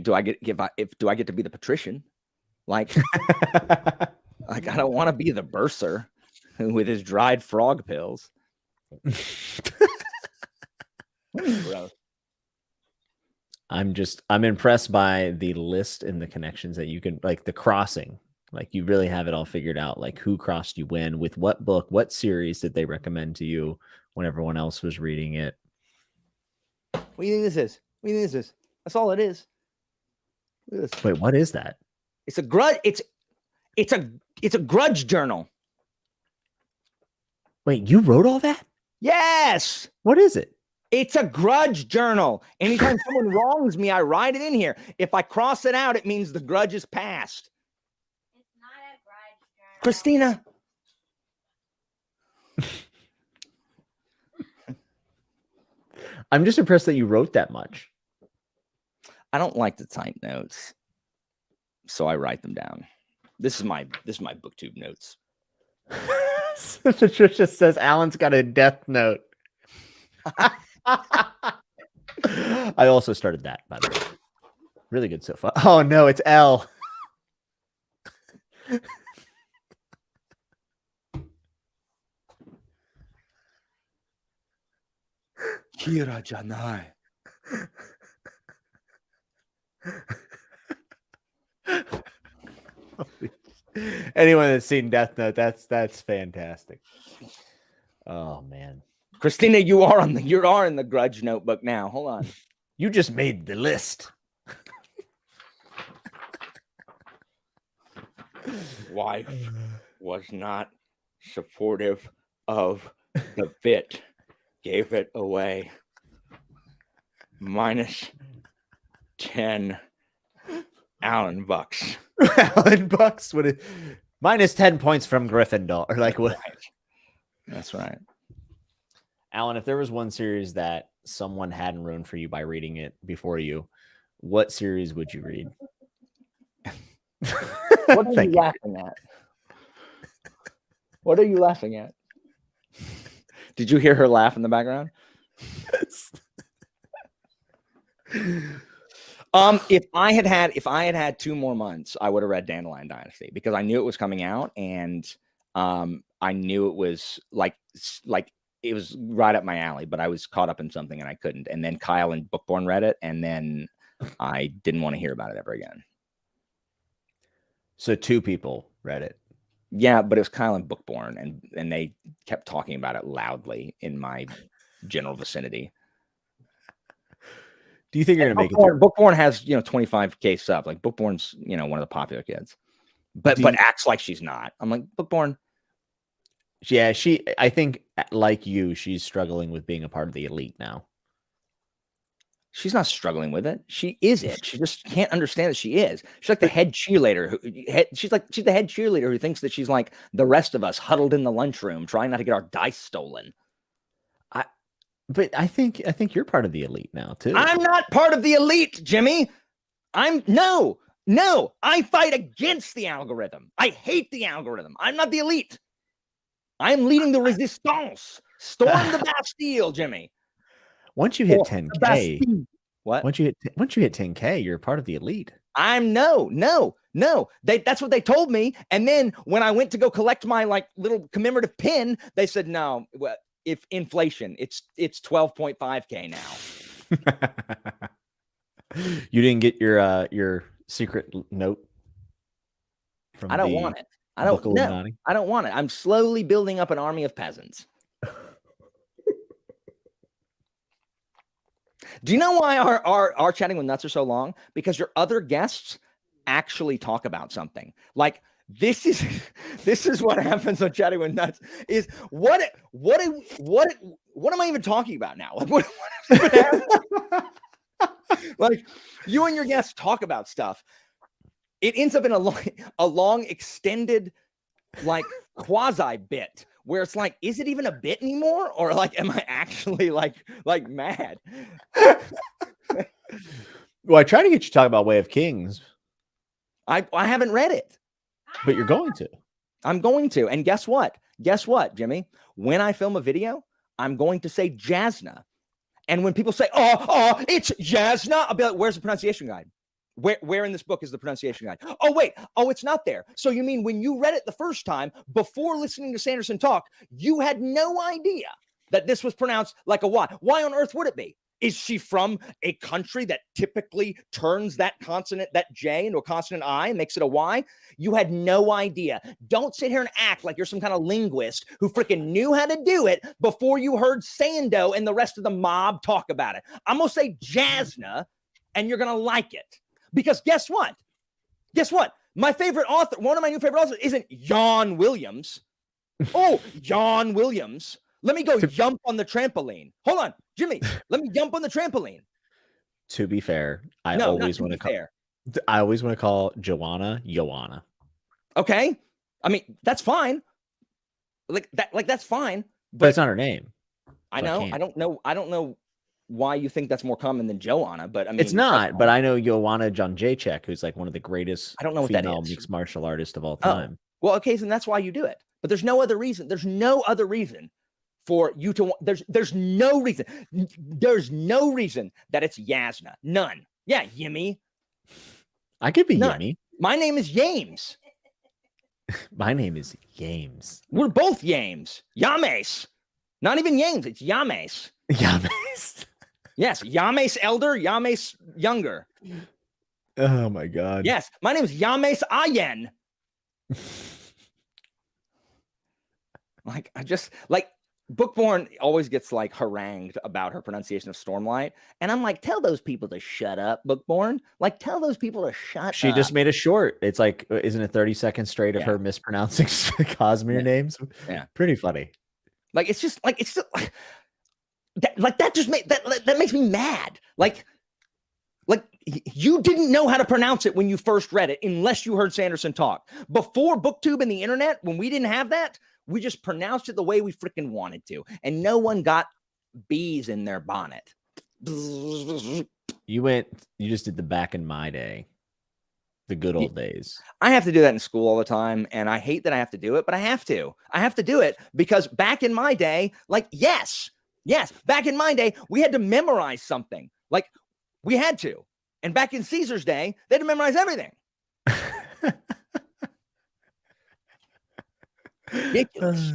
do I get to be the patrician? Like, I don't want to be the bursar with his dried frog pills. Gross. I'm impressed by the list and the connections that you can, like the crossing. Like, you really have it all figured out, like who crossed you when, with what book, what series did they recommend to you when everyone else was reading it. What do you think this is? What do you think this is? That's all it is. Look at this. Wait, what is that? It's a grudge. It's a grudge journal. Wait, you wrote all that? Yes. What is it? It's a grudge journal. Anytime someone wrongs me, I write it in here. If I cross it out, it means the grudge is past. Christina. I'm just impressed that you wrote that much. I don't like to type notes, so I write them down. This is my booktube notes. Patricia says Alan's got a death note. I also started that, by the way. Really good so far. Oh no, it's L. Kira Janai. Anyone that's seen Death Note, that's fantastic. Oh man, Christina, you are in the Grudge notebook now. Hold on. You just made the list. Wife was not supportive of the bit. Gave it away. -10 Allen bucks. Allen bucks would it -10 points from Gryffindor, or like what? That's right. Alan, if there was one series that someone hadn't ruined for you by reading it before you, what series would you read? What are you laughing at? What are you laughing at? Did you hear her laugh in the background? Yes. If I had had 2 more months, I would have read Dandelion Dynasty because I knew it was coming out, and I knew it was like it was right up my alley, but I was caught up in something and I couldn't. And then Kyle and Bookborn read it, and then I didn't want to hear about it ever again. So 2 people read it. Yeah, but it was Kyle and Bookborn, and they kept talking about it loudly in my general vicinity. Do you think you're gonna make it through? Bookborn has 25K subs. Like Bookborn's one of the popular kids, but acts like she's not. I'm like, Bookborn. Yeah, I think like you, she's struggling with being a part of the elite now. She's not struggling with it. She is it. She just can't understand that she is. She's like the head cheerleader. She's the head cheerleader who thinks that she's like the rest of us, huddled in the lunchroom, trying not to get our dice stolen. But I think you're part of the elite now too. I'm not part of the elite, Jimmy. No. I fight against the algorithm. I hate the algorithm. I'm not the elite. I'm leading the resistance. Storm the Bastille, Jimmy. Once you hit 10K, what? Once you hit 10K, you're part of the elite. No. That's what they told me. And then when I went to go collect my little commemorative pin, they said no. Well, if inflation, it's 12.5K now. You didn't get your secret note from I don't want it. I don't want it. I'm slowly building up an army of peasants. Do you know why our chatting with nuts are so long? Because your other guests actually talk about something. Like this is what happens on chatting with nuts. Is what am I even talking about now? Like what like you and your guests talk about stuff. It ends up in a long extended like quasi bit where it's like, is it even a bit anymore? Or like, am I actually like mad? Well, I try to get you to talk about Way of Kings. I haven't read it. But you're going to. I'm going to. And guess what? Jimmy? When I film a video, I'm going to say Jasna. And when people say, oh, it's Jasna, I'll be like, where's the pronunciation guide? Where in this book is the pronunciation guide? Oh, wait. Oh, it's not there. So you mean when you read it the first time, before listening to Sanderson talk, you had no idea that this was pronounced like a Y. Why on earth would it be? Is she from a country that typically turns that consonant, that J, into a consonant I and makes it a Y? You had no idea. Don't sit here and act like you're some kind of linguist who freaking knew how to do it before you heard Sando and the rest of the mob talk about it. I'm going to say Jasna, and you're going to like it. Because guess what? My favorite author, one of my new favorite authors, isn't Jan Williams. Oh, Jan Williams. Let me go jump on the trampoline. Hold on, Jimmy. Let me jump on the trampoline. To be fair, I always want to call Joanna. Okay. I mean, that's fine. That's fine. But it's not her name. I know. I don't know why you think that's more common than Joanna, but I mean, it's not. But I know Joanna Jędrzejczyk, who's like one of the greatest. I don't know what that is. Mixed martial artist of all time. Well, okay, so that's why you do it. But there's no other reason. There's no other reason for you to. There's no reason. There's no reason that it's Yasna. None. Yeah, Yimmy. I could be Yimmy. My name is James. My name is James. We're both Yames. Yames. Not even James. It's Yames. James. Yes. Yames elder, Yames younger. Oh my God. Yes. My name is Yames Ayen. Like, I just like Bookborn always gets like harangued about her pronunciation of Stormlight. And I'm like, tell those people to shut up, Bookborn. Like, tell those people to shut up. She just made a short. It's like, isn't it 30 seconds straight of her mispronouncing Cosmere names? Yeah. Pretty funny. Like, it's just like, that just that makes me mad. Like you didn't know how to pronounce it when you first read it, unless you heard Sanderson talk. Before BookTube and the internet, when we didn't have that, we just pronounced it the way we freaking wanted to. And no one got bees in their bonnet. You just did the back in my day. The good old days. I have to do that in school all the time. And I hate that I have to do it, but I have to. I have to do it because back in my day, like, yes, back in my day, we had to memorize something. Like, we had to. And back in Caesar's day, they had to memorize everything. Ridiculous.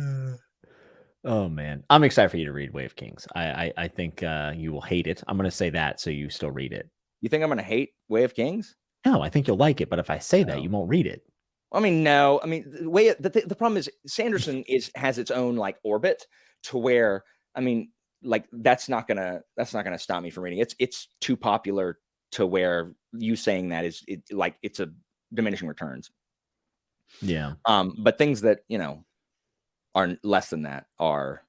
Oh man, I'm excited for you to read Way of Kings. I think you will hate it. I'm going to say that so you still read it. You think I'm going to hate Way of Kings? No, I think you'll like it. But if I say that, you won't read it. I mean, no. I mean, the problem is Sanderson has its own like orbit to where, I mean, like that's not gonna stop me from reading. It's too popular to where you saying that is like it's a diminishing returns. Yeah. But things that, you know, are less than that are,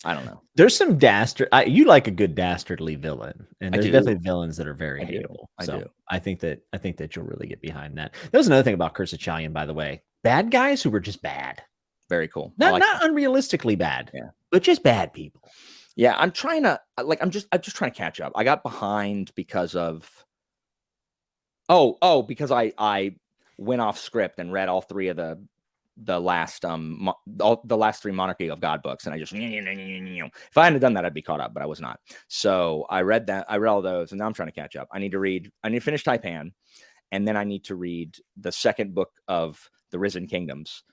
I don't know. There's some dastard. You like a good dastardly villain, and there's definitely villains that are very hateable. I do. I think that you'll really get behind that. That was another thing about Curse of Chalion, by the way. Bad guys who were just bad. Very cool. Not unrealistically bad. Yeah. But just bad people. Yeah, I'm trying to I'm just trying to catch up. I got behind because of because I went off script and read all three of the last three Monarchy of God books, and I just if I hadn't done that, I'd be caught up, but I was not. So I read all those, and now I'm trying to catch up. I need to finish Taipan, and then I need to read the second book of the Risen Kingdoms,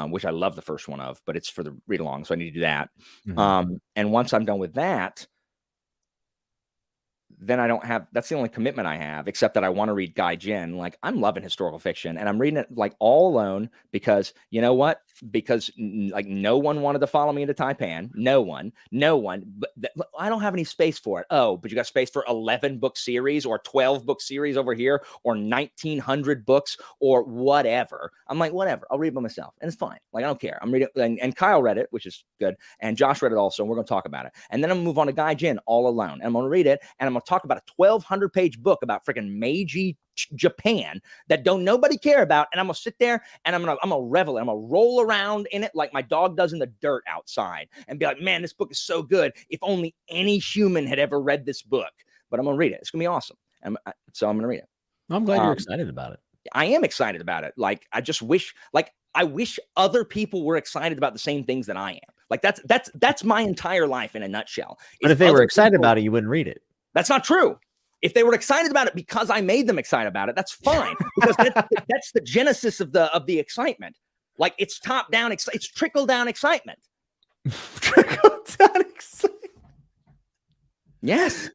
which I love the first one of, but it's for the read along, so I need to do that. Mm-hmm. And once I'm done with that, then I don't have, that's the only commitment I have, except that I want to read Guy Jin. Like, I'm loving historical fiction, and I'm reading it like all alone because, you know what? Because like no one wanted to follow me into Taipan. No one, but I don't have any space for it. Oh, but you got space for 11 book series or 12 book series over here or 1900 books or whatever. I'm like, whatever, I'll read by myself and it's fine. Like, I don't care. I'm reading, and Kyle read it, which is good. And Josh read it also. And we're going to talk about it. And then I'm going to move on to Guy Jin all alone. And I'm going to read it. And I'm going to talk about a 1,200 page book about freaking Meiji Japan that don't nobody care about, and I'm gonna sit there and I'm gonna revel in it. I'm gonna roll around in it like my dog does in the dirt outside and be like, man, this book is so good. If only any human had ever read this book. But I'm gonna read it. It's gonna be awesome. So I'm gonna read it. I'm glad you're excited about it. I am excited about it. Like, I just wish, like, I wish other people were excited about the same things that I am. Like, that's my entire life in a nutshell. But if they were excited about it, you wouldn't read it. That's not true. If they were excited about it because I made them excited about it, that's fine. Because that's the genesis of the excitement. Like, it's top down, it's trickle down excitement. Trickle down excitement. Yes.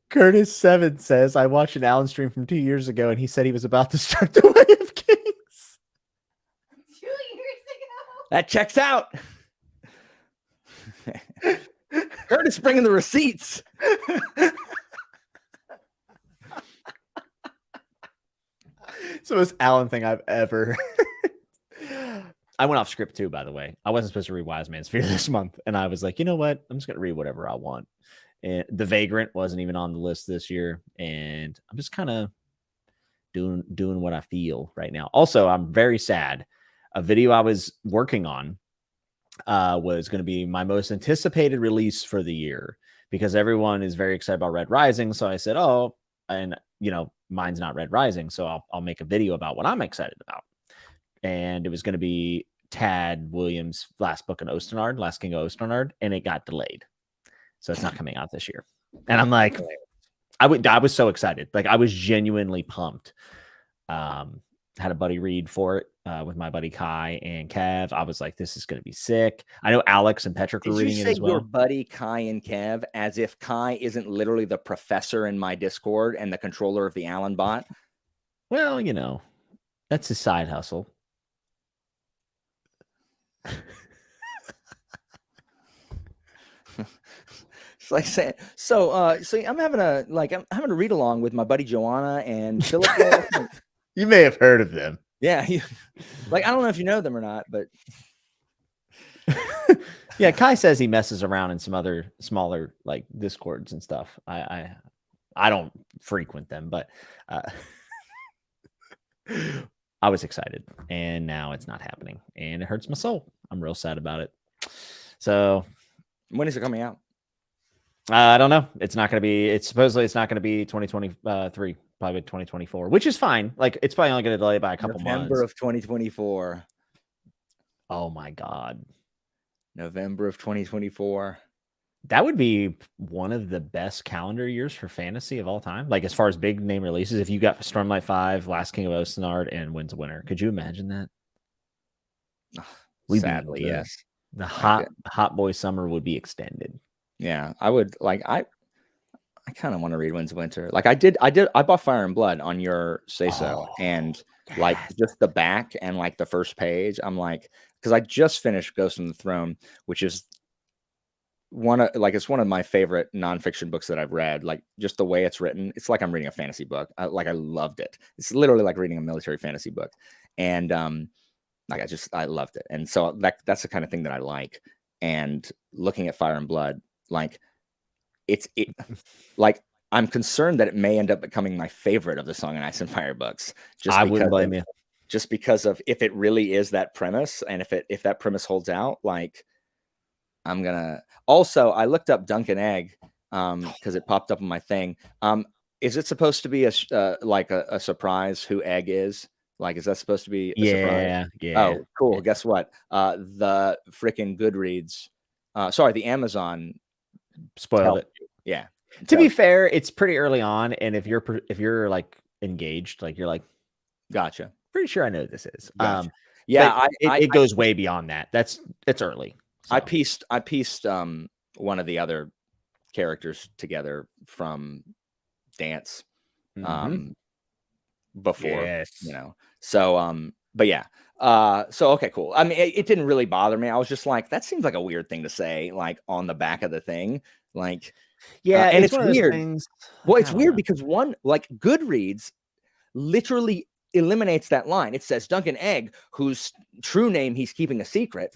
Curtis 7 says, I watched an Alan stream from 2 years ago, and he said he was about to start the Way of Kings. 2 years ago. That checks out. Curtis bringing the receipts. It's the most Alan thing I've ever I went off script too, by the way. I wasn't supposed to read Wise Man's Fear this month, and I was like, you know what? I'm just gonna read whatever I want. And The Vagrant wasn't even on the list this year, and I'm just kind of doing what I feel right now. Also, I'm very sad. A video I was working on was going to be my most anticipated release for the year because everyone is very excited about Red Rising. So I said, oh, and you know, mine's not Red Rising, so I'll make a video about what I'm excited about. And it was going to be Tad Williams' last book in Ostenard, Last King of Ostenard, and it got delayed. So it's not coming out this year. And I'm like, I was so excited. Like, I was genuinely pumped. had a buddy read for it with my buddy Kai and Kev. I was like, this is going to be sick. I know Alex and Patrick were reading it as well. Your buddy Kai and Kev, as if Kai isn't literally the professor in my Discord and the controller of the Allen bot? Well, you know, that's his side hustle. It's like saying, so I'm having a read along with my buddy Joanna and Philip. You may have heard of them. Yeah. Like, I don't know if you know them or not, but yeah, Kai says he messes around in some other smaller like Discords and stuff. I don't frequent them, but I was excited, and now it's not happening, and it hurts my soul. I'm real sad about it. So, when is it coming out? I don't know. It's not going to be. It's supposedly it's not going to be 2023, probably 2024, which is fine. Like, it's probably only going to delay by a couple months. November of 2024. Oh my God. November of 2024. That would be one of the best calendar years for fantasy of all time. Like, as far as big name releases, if you got Stormlight 5, Last King of Ostenard, and Winds of Winter, could you imagine that? Sadly, yes. The hot boy summer would be extended. Yeah, I would like. I kind of want to read Winds of Winter. Like, I bought Fire and Blood on your say so, and like just the back and like the first page. I'm like, because I just finished Ghost on the Throne, which is it's one of my favorite nonfiction books that I've read. Like, just the way it's written, it's like I'm reading a fantasy book. I loved it. It's literally like reading a military fantasy book, and I loved it. And so that's the kind of thing that I like. And looking at Fire and Blood, like like I'm concerned that it may end up becoming my favorite of the Song and Ice and Fire books. I wouldn't blame you. Just because of if it really is that premise, and if that premise holds out, like I'm gonna. Also, I looked up Duncan Egg because it popped up on my thing. Is it supposed to be a surprise who Egg is? Like, is that supposed to be a surprise? Yeah. Oh, cool. Guess what? The freaking Goodreads, the Amazon spoiled it. Yeah. To be fair, it's pretty early on, and if you're like engaged, like you're like, gotcha. Pretty sure I know what this is. Gotcha. Yeah, it goes way beyond that. It's early. So. I pieced one of the other characters together from Dance before, you know. So but yeah. So okay, cool. I mean, it didn't really bother me. I was just like, that seems like a weird thing to say, like on the back of the thing. Like, yeah, and it's weird. Well, it's weird because Goodreads literally eliminates that line. It says Duncan Egg, whose true name he's keeping a secret.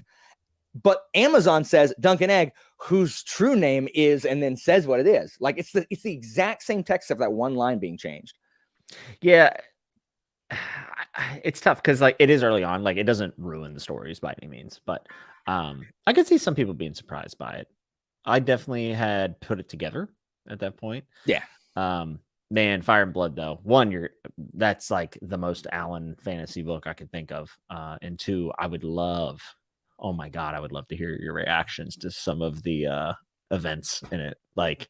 But Amazon says Duncan Egg, whose true name is, and then says what it is. Like, it's the exact same text of that one line being changed. Yeah, it's tough because like it is early on. Like, it doesn't ruin the stories by any means, but I could see some people being surprised by it. I definitely had put it together at that point. Yeah. Man, Fire and Blood though. That's like the most Allen fantasy book I could think of. And two, I would love. Oh my God, I would love to hear your reactions to some of the events in it. Like,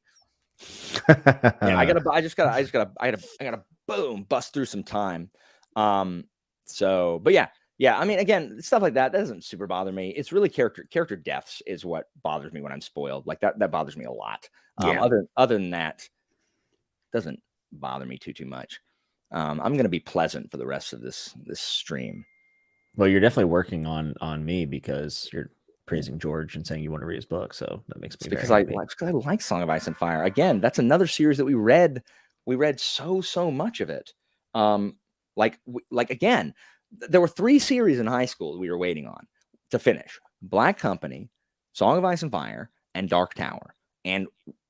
yeah, I gotta boom, bust through some time. So, but yeah. I mean, again, stuff like that doesn't super bother me. It's really character deaths is what bothers me when I'm spoiled. Like that bothers me a lot. Other than that, doesn't bother me too much. I'm gonna be pleasant for the rest of this stream. Well, you're definitely working on me because you're praising George and saying you want to read his book. So that makes me because I like Song of Ice and Fire. Again, that's another series that we read. We read so much of it. Again, there were 3 series in high school we were waiting on to finish: Black Company, Song of Ice and Fire, and Dark Tower. And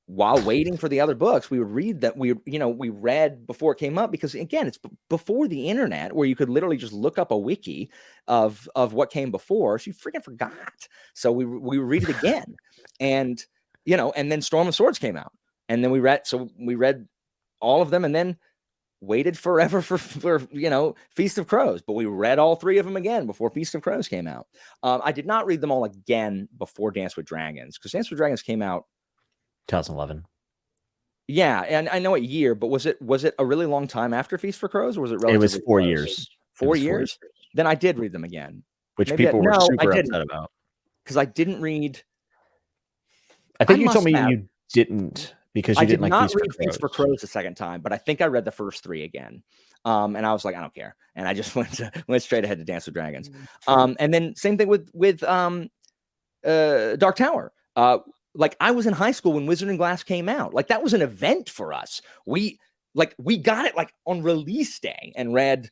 while waiting for the other books, we would read that we read before it came up, because again, it's before the internet where you could literally just look up a wiki of what came before. So you freaking forgot. So we read it again, and and then Storm of Swords came out, and then we read all of them, and then waited forever for Feast of Crows, but we read all 3 of them again before Feast of Crows came out. I did not read them all again before Dance with Dragons, because Dance with Dragons came out 2011. Yeah, and I know what year, but was it a really long time after Feast for Crows, or was it relatively It was 4 years. 4 years. Then I did read them again. Which people were super upset about. Because I didn't read. I think you told me you didn't because you didn't like Feast for Crows the second time, but I think I read the first 3 again. And I was like, I don't care. And I just went straight ahead to Dance with Dragons. And then same thing with Dark Tower. Like I was in high school when Wizard and Glass came out. Like that was an event for us. We got it like on release day and read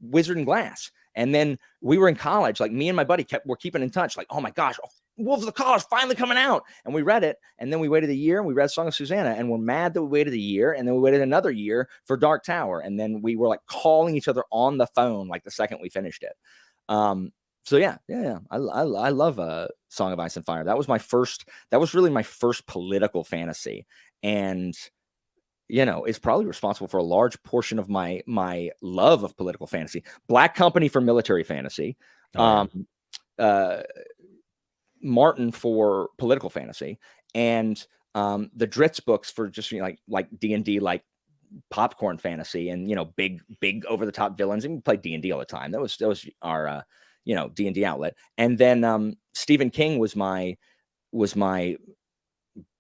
Wizard and Glass. And then we were in college, like me and my buddy were keeping in touch, like, oh my gosh, Wolves of the Call is finally coming out. And we read it. And then we waited a year and we read Song of Susanna, and we're mad that we waited a year. And then we waited another year for Dark Tower. And then we were like calling each other on the phone, like the second we finished it. So yeah. I love Song of Ice and Fire. That was really my first political fantasy. And it's probably responsible for a large portion of my love of political fantasy. Black Company for military fantasy, Martin for political fantasy, and the Dritz books for just like D&D, like popcorn fantasy, and big over the top villains. And we played D&D all the time. That was our D&D outlet. And then Stephen King was my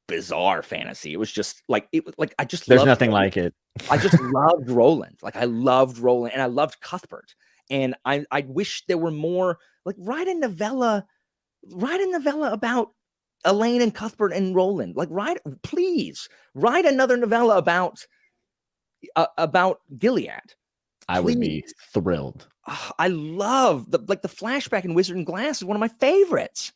bizarre fantasy. It was just like I just there's nothing like it. I just loved Roland. Like I loved Roland, and I loved Cuthbert. And I wish there were more. Like write a novella about Elaine and Cuthbert and Roland. Like please write another novella about Gilead. I would be thrilled. I love the flashback in Wizard and Glass is one of my favorites.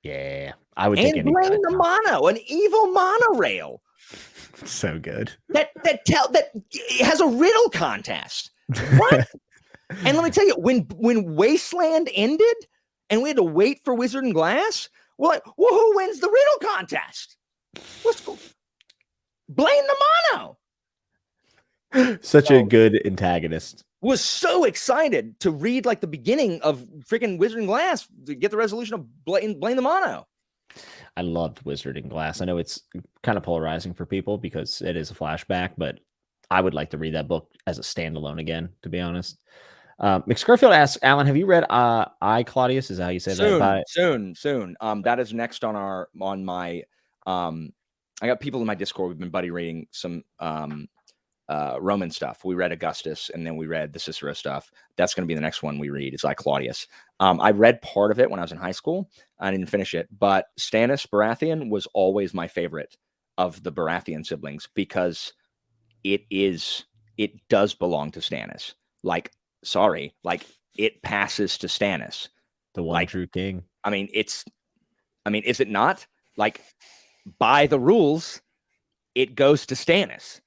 Yeah, I would take any. Blaine the Mono, an evil monorail. So good. That has a riddle contest. What? And let me tell you, when Wasteland ended and we had to wait for Wizard and Glass, we're like, well, who wins the riddle contest? Let's go. Blaine the Mono. Such a good antagonist. Was so excited to read like the beginning of freaking Wizard and Glass to get the resolution of Blaine the Mono. I loved Wizard and Glass. I know it's kind of polarizing for people because it is a flashback, but I would like to read that book as a standalone again, to be honest. McScarfield asks, Alan, have you read I, Claudius? Is that how you say that? Soon. That is next on my I got people in my Discord. We've been buddy reading some Roman stuff. We read Augustus, and then we read the Cicero stuff. That's going to be the next one we read. It's I, Claudius. I read part of it when I was in high school. I didn't finish it, but Stannis Baratheon was always my favorite of the Baratheon siblings because it does belong to Stannis. It passes to Stannis, the one true king. Is it not? Like, by the rules, it goes to Stannis.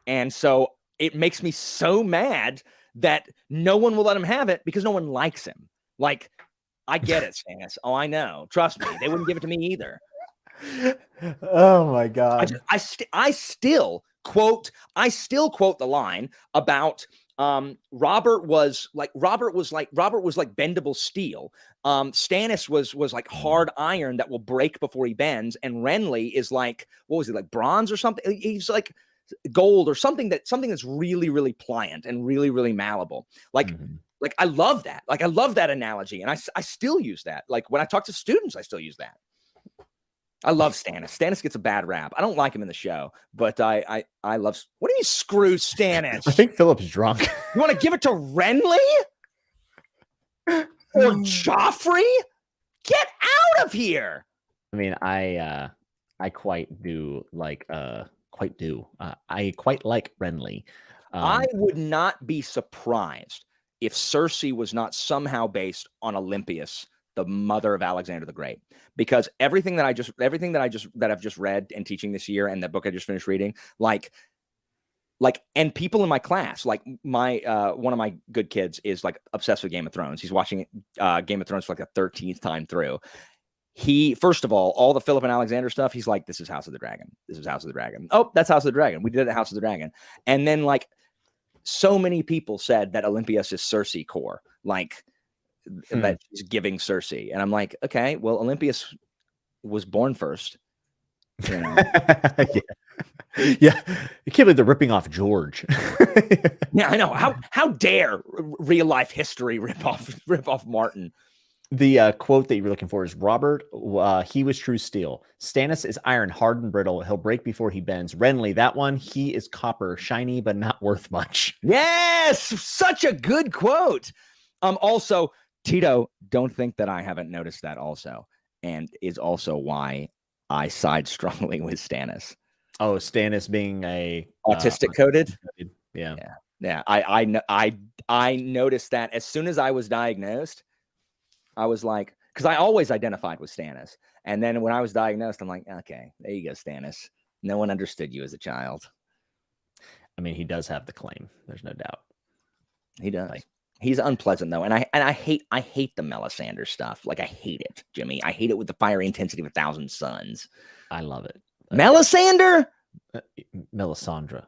And so it makes me so mad that no one will let him have it because no one likes him. Like, I get it, Stannis. Oh, I know. Trust me. They wouldn't give it to me either. Oh my God. I still quote the line about Robert was like bendable steel. Stannis was like hard iron that will break before he bends, and Renly is like, what was he, like bronze or something? He's like gold or something that's really, really pliant and really, really malleable. Like I love that. Like I love that analogy, and I still use that. Like when I talk to students, I still use that. I love Stannis. Stannis gets a bad rap. I don't like him in the show, but I love. What do you screw Stannis? I think Philip's drunk. You want to give it to Renly or Joffrey? Get out of here! I mean, I quite like Renly. I would not be surprised if Cersei was not somehow based on Olympias, the mother of Alexander the Great, because everything that I've just read and teaching this year, and that book I just finished reading, and people in my class, like my one of my good kids is like obsessed with Game of Thrones. He's watching Game of Thrones for like the 13th time through. He, first of all the Philip and Alexander stuff, he's like, this is House of the Dragon. This is House of the Dragon. Oh, that's House of the Dragon. We did it at House of the Dragon. And then like so many people said that Olympias is Cersei core, like that she's giving Cersei. And I'm like, okay, well, Olympias was born first. You know? Yeah. Yeah, I can't believe they're ripping off George. Yeah, I know. How dare real life history rip off Martin? The quote that you were looking for is Robert. He was true steel. Stannis is iron, hard and brittle. He'll break before he bends. Renly, that one, he is copper, shiny but not worth much. Yes, such a good quote. Also, Tito, don't think that I haven't noticed that also, and is also why I side strongly with Stannis. Oh, Stannis being a autistic coded. Yeah. I noticed that as soon as I was diagnosed. I was like, because I always identified with Stannis. And then when I was diagnosed, I'm like, okay, there you go, Stannis. No one understood you as a child. I mean, he does have the claim. There's no doubt. He does. Like, he's unpleasant though. And I hate the Melisandre stuff. Like I hate it, Jimmy. I hate it with the fiery intensity of 1,000 suns. I love it. Melisandre? Melisandre.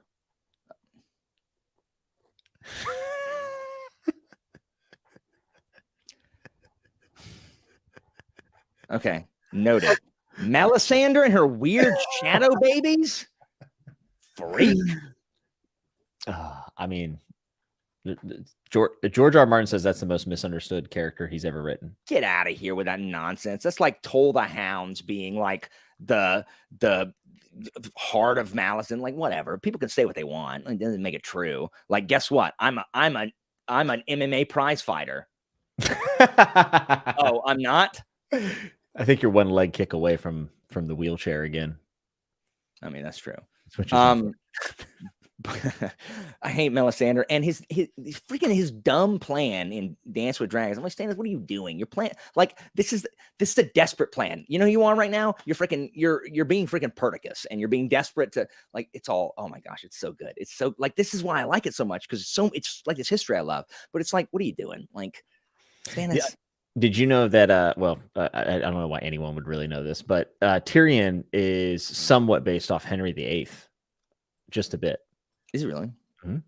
Okay, noted. Melisandre and her weird shadow babies? Freak. I mean, George R. Martin says that's the most misunderstood character he's ever written. Get out of here with that nonsense. That's like Toll the Hounds being like the heart of malice, and like whatever. People can say what they want. It doesn't make it true. Like, guess what? I'm an MMA prize fighter. Oh, I'm not? I think you're one leg kick away from the wheelchair again. I mean, that's true. I hate Melisandre and his dumb plan in Dance with Dragons. I'm like, Stannis, what are you doing? You're playing like this is a desperate plan. You know who you are right now? You're being freaking Perdiccas, and you're being desperate to like. It's all, oh my gosh, it's so good. It's so like, this is why I like it so much, because it's like this history I love. But it's like, what are you doing, like, Stannis? Yeah. Did you know that? I don't know why anyone would really know this, but Tyrion is somewhat based off Henry VIII, just a bit. Is he really? Mm-hmm.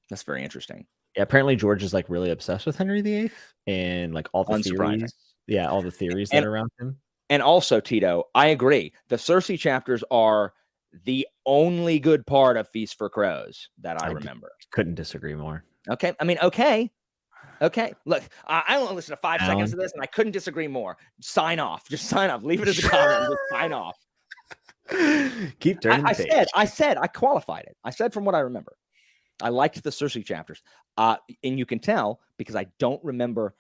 That's very interesting. Yeah, apparently George is like really obsessed with Henry VIII and like all the theories. Yeah, all the theories that are around him. And also, Tito, I agree. The Cersei chapters are the only good part of Feast for Crows that I remember. Couldn't disagree more. Okay, I mean, okay. Look, I only listen to 5 seconds of this, and I couldn't disagree more. Sign off. Just sign off. Leave it as a comment. Just sign off. Keep turning. I said, I qualified it. I said from what I remember. I liked the Cersei chapters. And you can tell because I don't remember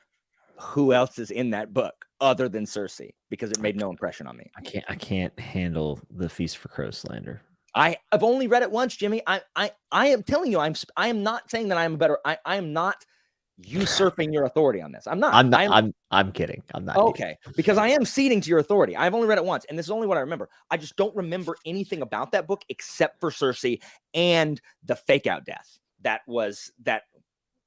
who else is in that book other than Cersei, because it made no impression on me. I can't handle the Feast for Crows slander. I've only read it once, Jimmy. I am telling you, I am not saying that I am better. I am not usurping your authority on this. I'm not. I'm kidding. I'm not. Okay, because I am ceding to your authority. I've only read it once, and this is only what I remember. I just don't remember anything about that book except for Cersei and the fake out death that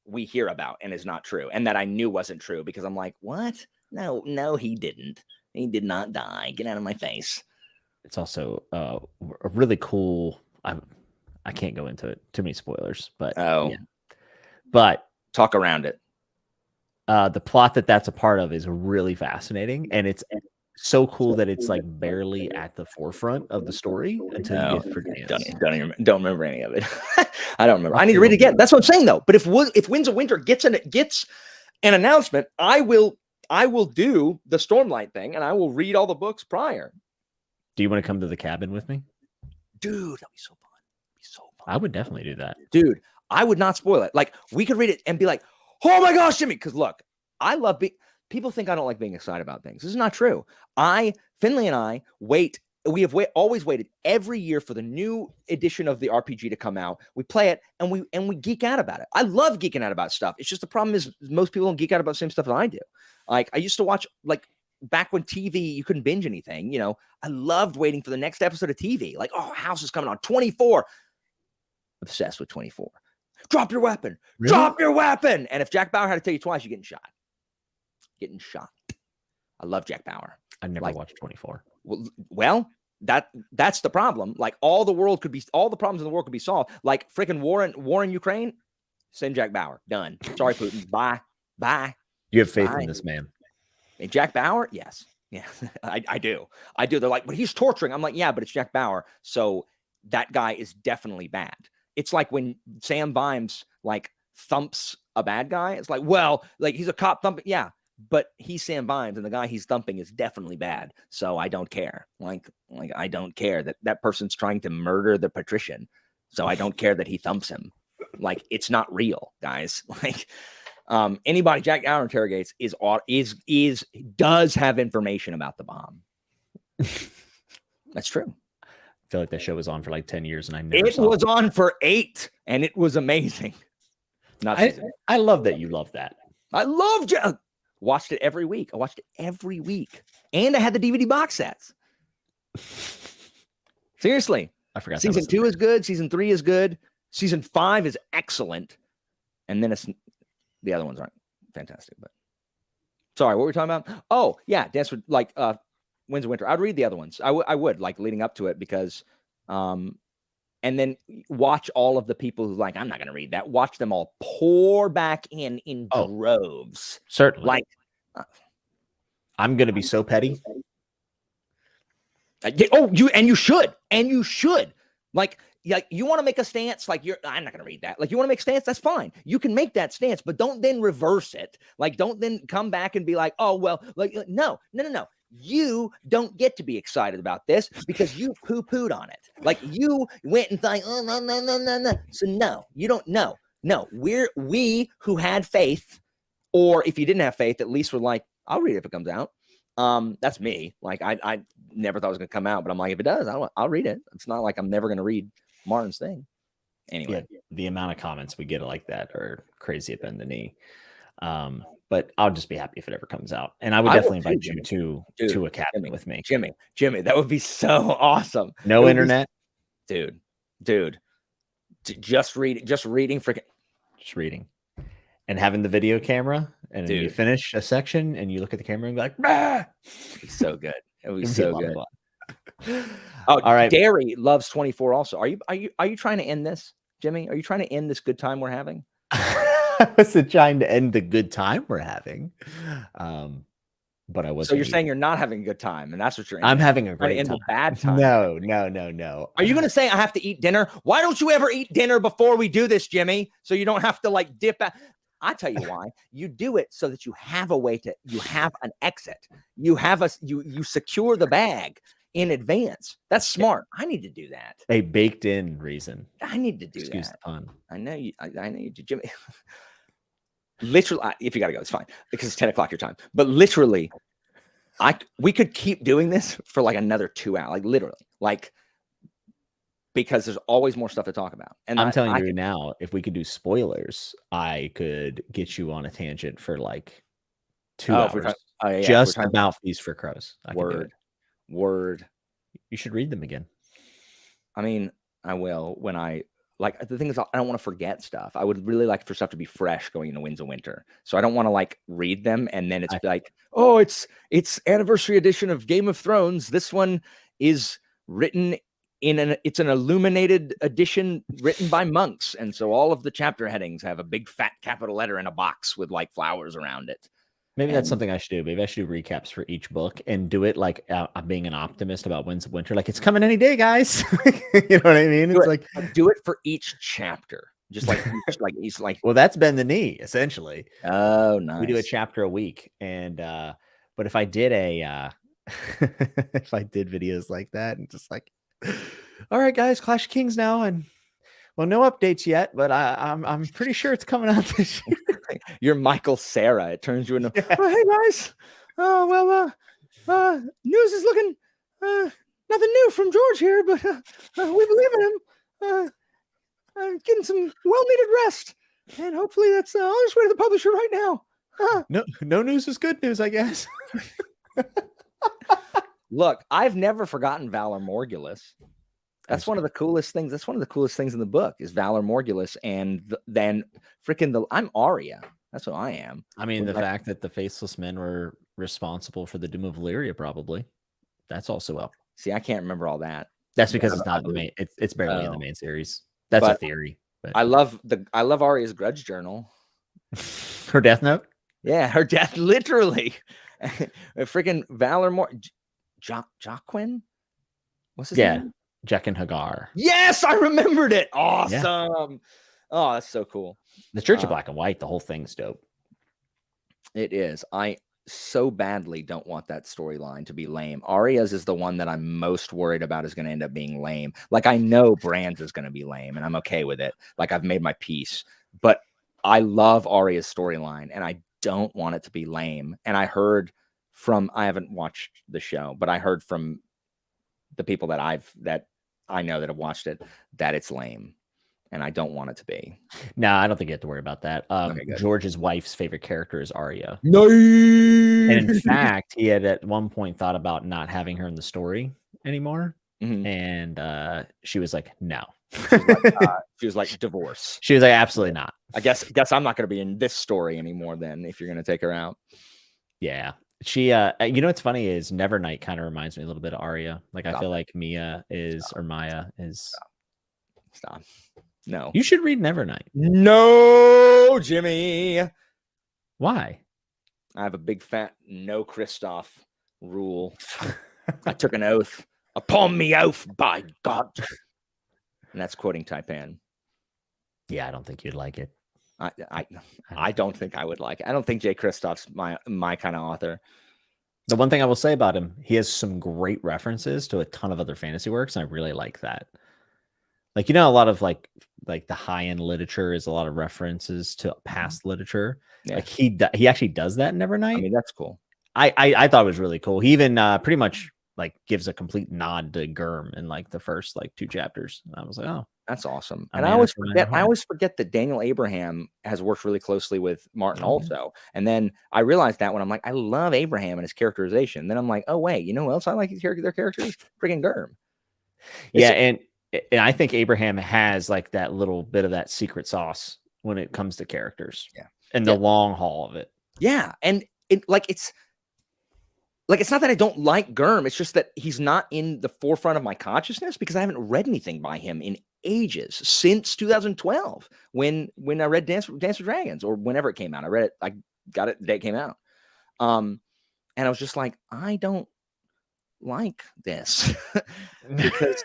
we hear about and is not true, and that I knew wasn't true because I'm like, what? No, he didn't. He did not die. Get out of my face. It's also a really cool. I can't go into it. Too many spoilers, but yeah. But talk around it. The plot that's a part of is really fascinating, and it's so cool that it's like barely at the forefront of the story until you get for Dance. Don't remember any of it. I don't remember. I need to read it again. That's what I'm saying, though. But if Winds of Winter gets an announcement, I will do the Stormlight thing, and I will read all the books prior. Do you want to come to the cabin with me, dude? That'd be so fun. I would definitely do that, dude. I would not spoil it. Like, we could read it and be like, oh my gosh, Jimmy. Because look, I love people think I don't like being excited about things. This is not true. Finley and I wait. We have always waited every year for the new edition of the RPG to come out. We play it and we geek out about it. I love geeking out about stuff. It's just the problem is most people don't geek out about the same stuff that I do. Like, I used to watch, like, back when TV, you couldn't binge anything, you know, I loved waiting for the next episode of TV. Like, oh, House is coming on 24. Obsessed with 24. Drop your weapon. Really? Drop your weapon. And if Jack Bauer had to tell you twice, you're getting shot. I love Jack Bauer. I never watched 24. Well, that's the problem. Like, all the problems in the world could be solved. Like freaking war in Ukraine. Send Jack Bauer. Done. Sorry, Putin. Bye. You have faith in this man. And Jack Bauer? Yes. Yeah, I do. They're like, but he's torturing. I'm like, yeah, but it's Jack Bauer. So that guy is definitely bad. It's like when Sam Vimes like thumps a bad guy. It's like, well, like he's a cop thumping. Yeah, but he's Sam Vimes, and the guy he's thumping is definitely bad. So I don't care. Like I don't care that person's trying to murder the patrician. So I don't care that he thumps him. Like, it's not real, guys. Like, anybody Jack Allen interrogates does have information about the bomb. That's true. I feel like that show was on for like 10 years and I never It saw was on for 8 and it was amazing. I love that you love that. I loved it. Watched it every week. I watched it every week. And I had the DVD box sets. Seriously. I forgot. Season 2 is good. Season 3 is good. Season 5 is excellent. And then the other ones aren't fantastic. But sorry, what were we talking about? Oh, yeah. Dance with like Winds of Winter. I'd read the other ones. I would like leading up to it because and then watch all of the people who like, I'm not gonna read that. Watch them all pour back in droves. Certainly. Like I'm gonna be so petty. You should. Like you want to make a stance, like I'm not gonna read that. Like you want to make a stance, that's fine. You can make that stance, but don't then reverse it. Like don't then come back and be like, oh well, like no. You don't get to be excited about this because you poo-pooed on it. Like you went and thought, oh no. So no, you don't know. No, we who had faith, or if you didn't have faith, at least we're like, I'll read it if it comes out. That's me. Like I never thought it was gonna come out, but I'm like, if it does, I'll read it. It's not like I'm never gonna read Martin's thing. Anyway, yeah, the amount of comments we get like that are crazy at Bend the Knee. But I'll just be happy if it ever comes out. And I would definitely invite you to a cabin with me. Jimmy, that would be so awesome. No internet. Dude. Just reading and having the video camera, and you finish a section and you look at the camera and be like, bah! It's so good. It would be so good. Oh, all right. Derry loves 24 also. Are you trying to end this, Jimmy? Are you trying to end this good time we're having? I wasn't trying to end the good time we're having. But I was. So you're saying you're not having a good time, and that's what you're. I'm having a great time. A bad time. No. Are you going to say I have to eat dinner? Why don't you ever eat dinner before we do this, Jimmy? So you don't have to like dip out. I tell you why. You do it so that you have a way to. You have an exit. You secure the bag in advance. That's smart. I need to do that. A baked-in reason. I need to do Excuse that. the pun. I know you. I know you do, Jimmy. Literally, if you gotta go, it's fine because it's 10 o'clock your time. But literally, we could keep doing this for like another 2 hours, like literally, like because there's always more stuff to talk about. And I'm telling you now, if we could do spoilers, I could get you on a tangent for like 2 hours, just about Feast for Crows. Word. You should read them again. I mean, I will when I. Like the thing is, I don't want to forget stuff. I would really like for stuff to be fresh going into Winds of Winter. So I don't want to like read them and then it's like, oh, it's anniversary edition of Game of Thrones. This one is written it's an illuminated edition written by monks, and so all of the chapter headings have a big fat capital letter in a box with like flowers around it. Maybe that's something I should do. Maybe I should do recaps for each book and do it like I'm being an optimist about Winds of Winter. Like it's coming any day, guys. You know what I mean? It's like do it for each chapter. Just like he's like. Well, that's Bend the Knee essentially. Oh, nice. We do a chapter a week, and but if I did if I did videos like that and just like, all right, guys, Clash of Kings now, and well, no updates yet, but I'm pretty sure it's coming out this year. You're Michael Cera. It turns you into, oh, hey guys. News is looking nothing new from George here, but we believe in him. Getting some well-needed rest, and hopefully that's I'll just wait to the publisher right now. No news is good news, I guess. Look, I've never forgotten Valor Morgulus. That's one of the coolest things. That's one of the coolest things in the book is Valor Morgulus, and then freaking I'm Arya. That's what I am. I mean, the fact that the Faceless Men were responsible for the doom of Valyria, probably. That's also up. See, I can't remember all that. That's because it's not in the main. It's barely in the main series. That's a theory. But. I love Arya's grudge journal. Her death note. Yeah, her death, literally. Freaking Valor Jaquen. What's his name? Jack and Hagar. Yes, I remembered it. Yeah. Awesome. Oh, that's so cool. The Church of Black and White, the whole thing's dope. It is. I so badly don't want that storyline to be lame. Arya's is the one that I'm most worried about is going to end up being lame. Like, I know Bran's is going to be lame, and I'm okay with it. Like, I've made my peace. But I love Arya's storyline, and I don't want it to be lame. And I heard from, I haven't watched the show, but I heard from the people that I know that have watched it, that it's lame. And I don't want it to be. No, I don't think you have to worry about that. Okay, George's wife's favorite character is Arya. No. And in fact, he had at one point thought about not having her in the story anymore. And she was like, no. She was like, divorce. She was like, absolutely not. I guess I'm not going to be in this story anymore then if you're going to take her out. Yeah. She, you know, what's funny is Nevernight kind of reminds me a little bit of Arya. Like, I feel like Maya is. Stop. No. You should read Nevernight. No, Jimmy. Why? I have a big fat no Kristoff rule. I took an oath. Upon me oath, by God. And that's quoting Taipan. Yeah, I don't think you'd like it. I don't think I would like it. I don't think Jay Kristoff's my kind of author. The one thing I will say about him, he has some great references to a ton of other fantasy works, and I really like that. Like, you know, a lot of like the high-end literature is a lot of references to past literature. Yeah. Like he actually does that in Nevernight. I mean, that's cool. I thought it was really cool. He even pretty much like gives a complete nod to Gurm in like the first like 2 chapters. And I was like, oh, that's awesome. And I always forget that Daniel Abraham has worked really closely with Martin also. And then I realized that when I'm like, I love Abraham and his characterization. Then I'm like, oh wait, you know who else I like their characters? Freaking Gurm. Yeah, and I think Abraham has like that little bit of that secret sauce when it comes to characters. Yeah. And the long haul of it. Yeah. And it's not that I don't like Gurm. It's just that he's not in the forefront of my consciousness because I haven't read anything by him in ages, since 2012 when I read Dance with Dragons, or whenever it came out. I read it. I got it the day it came out. And I was just like, I don't like this because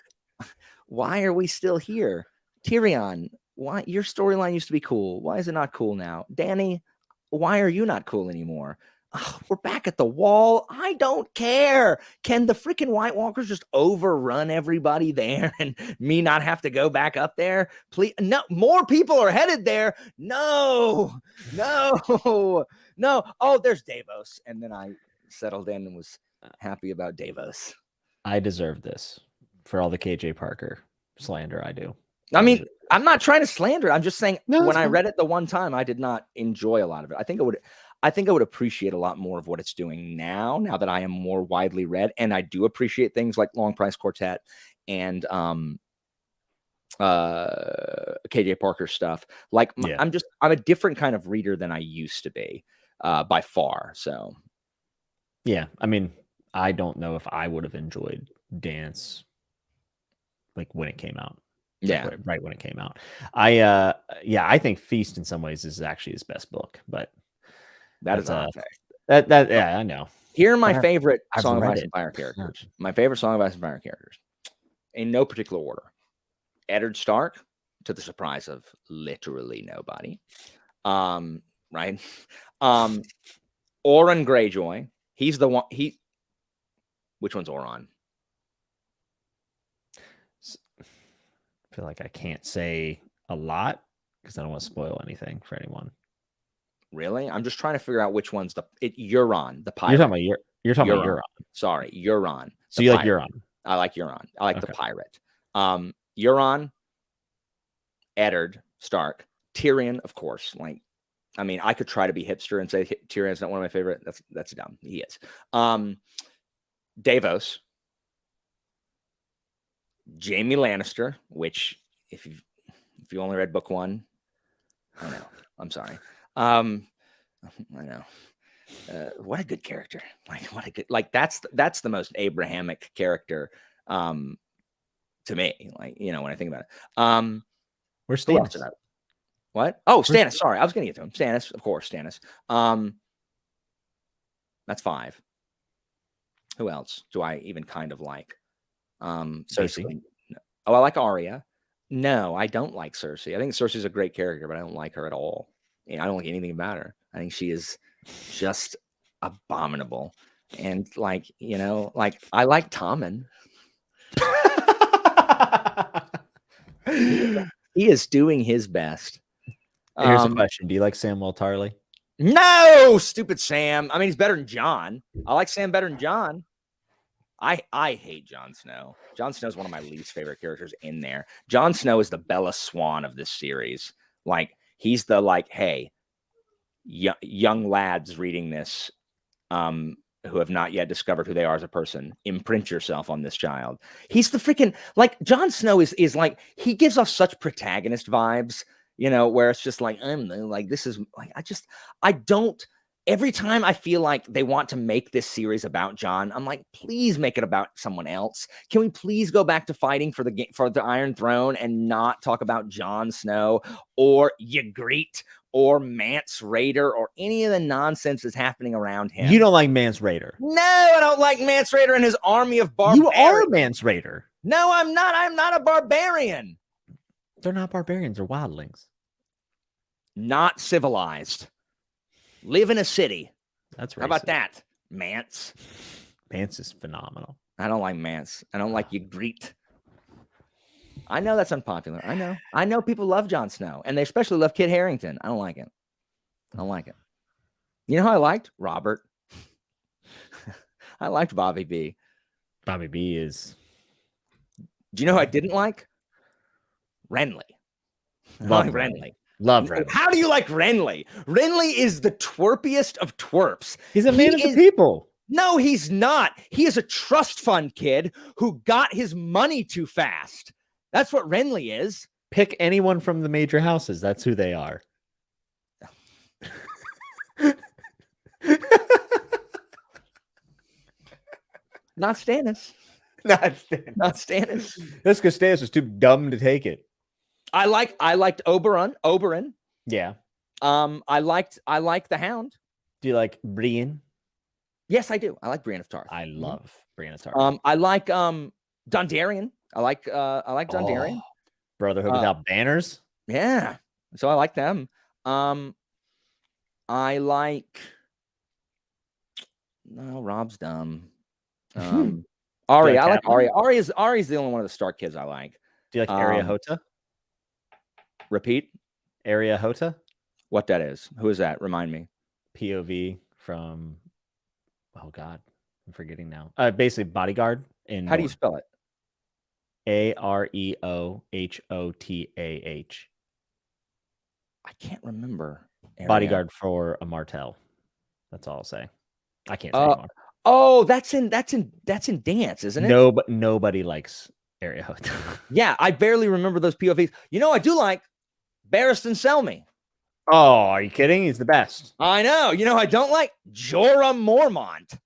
why are we still here? Tyrion, why your storyline used to be cool. Why is it not cool now? Dany, why are you not cool anymore? Oh, we're back at the wall. I don't care. Can the freaking White Walkers just overrun everybody there and me not have to go back up there? Please, no, more people are headed there. No. Oh, there's Davos. And then I settled in and was happy about Davos. I deserve this for all the KJ Parker slander I do. I mean, I'm not trying to slander. I'm just saying when I read it the one time, I did not enjoy a lot of it. I think I would appreciate a lot more of what it's doing now that I am more widely read. And I do appreciate things like Long Price Quartet and KJ Parker stuff. Like I'm a different kind of reader than I used to be by far. So yeah, I mean, I don't know if I would have enjoyed Dance like when it came out. Yeah, right when it came out. I think Feast in some ways is actually his best book, but that is I know. Here are my favorite Song of Ice and Fire characters. My favorite Song of Ice and Fire characters, in no particular order. Eddard Stark, to the surprise of literally nobody. Right? Oron Greyjoy. He's the one. Which one's Oron? I feel like I can't say a lot because I don't want to spoil anything for anyone. Really? I'm just trying to figure out which one's Euron, the pirate. You're talking about Euron. Sorry, Euron. So you like Euron? I like Euron. I like the pirate. Euron, Eddard Stark, Tyrion, of course. Like, I mean, I could try to be hipster and say Tyrion's not one of my favorite. That's dumb. He is. Davos, Jaime Lannister, which if you only read book 1, I know. I'm sorry. I know. What a good character. That's the most Abrahamic character to me. Like, you know, when I think about it. Where's Stannis? What? Oh, Stannis. Sorry, I was gonna get to him. Stannis, of course, Stannis. That's 5. Who else do I even kind of like? Cersei. Oh, I like Arya. No, I don't like Cersei. I think Cersei's a great character, but I don't like her at all. I don't like anything about her. I think she is just abominable. And like, I like Tommen. He is doing his best. Here's a question. Do you like Samwell Tarly? No, stupid Sam. I mean, he's better than Jon. I like Sam better than Jon. I hate Jon Snow. Jon Snow is one of my least favorite characters in there. Jon Snow is the Bella Swan of this series. Like, he's the hey, young lads reading this, who have not yet discovered who they are as a person, imprint yourself on this child. He's the freaking, Jon Snow is like, he gives off such protagonist vibes, where it's just like, this is like, I don't, every time I feel like they want to make this series about Jon, I'm like, please make it about someone else. Can we please go back to fighting for the Iron Throne and not talk about Jon Snow or Ygritte or Mance Rayder or any of the nonsense that's happening around him? You don't like Mance Rayder? No, I don't like Mance Rayder and his army of barbarians. You are Mance Rayder. No, I'm not. I'm not a barbarian. They're not barbarians. They're wildlings. Not civilized. Live in a city. That's racist. How about that, Mance? Mance is phenomenal. I don't like Mance. I don't like Ygritte. I know that's unpopular. I know people love Jon Snow, and they especially love Kit Harington. I don't like it. You know who I liked? Robert. I liked Bobby B. Bobby B is... Do you know who I didn't like? Renly. Love Renly. Love Renly. How do you like Renly? Renly is the twerpiest of twerps. He's a man of the people. No, he's not. He is a trust fund kid who got his money too fast. That's what Renly is. Pick anyone from the major houses. That's who they are. Not Stannis. Not Stannis. Not Stannis. That's because Stannis was too dumb to take it. I liked Oberyn. Yeah. I liked the Hound. Do you like Brienne? Yes, I do. I like Brienne of Tarth. I love Brienne of Tarth. I like Dondarrion. I like Dondarrion. Brotherhood Without Banners. Yeah. So I like them. I like. No, Rob's dumb. Arya. I like Arya. Arya's the only one of the Stark kids I like. Do you like Arya Hota? Repeat. Arya Hota? What that is? Who is that? Remind me. POV from... Oh, God. I'm forgetting now. Basically, bodyguard. How do you spell it? Areohotah. I can't remember. Arya. Bodyguard for a Martell. That's all I'll say. I can't say anymore. Oh, that's in Dance, isn't it? No, but nobody likes Arya Hota. Yeah, I barely remember those POVs. I do like Barristan Selmy. Oh, are you kidding? He's the best. I know. I don't like Jorah Mormont.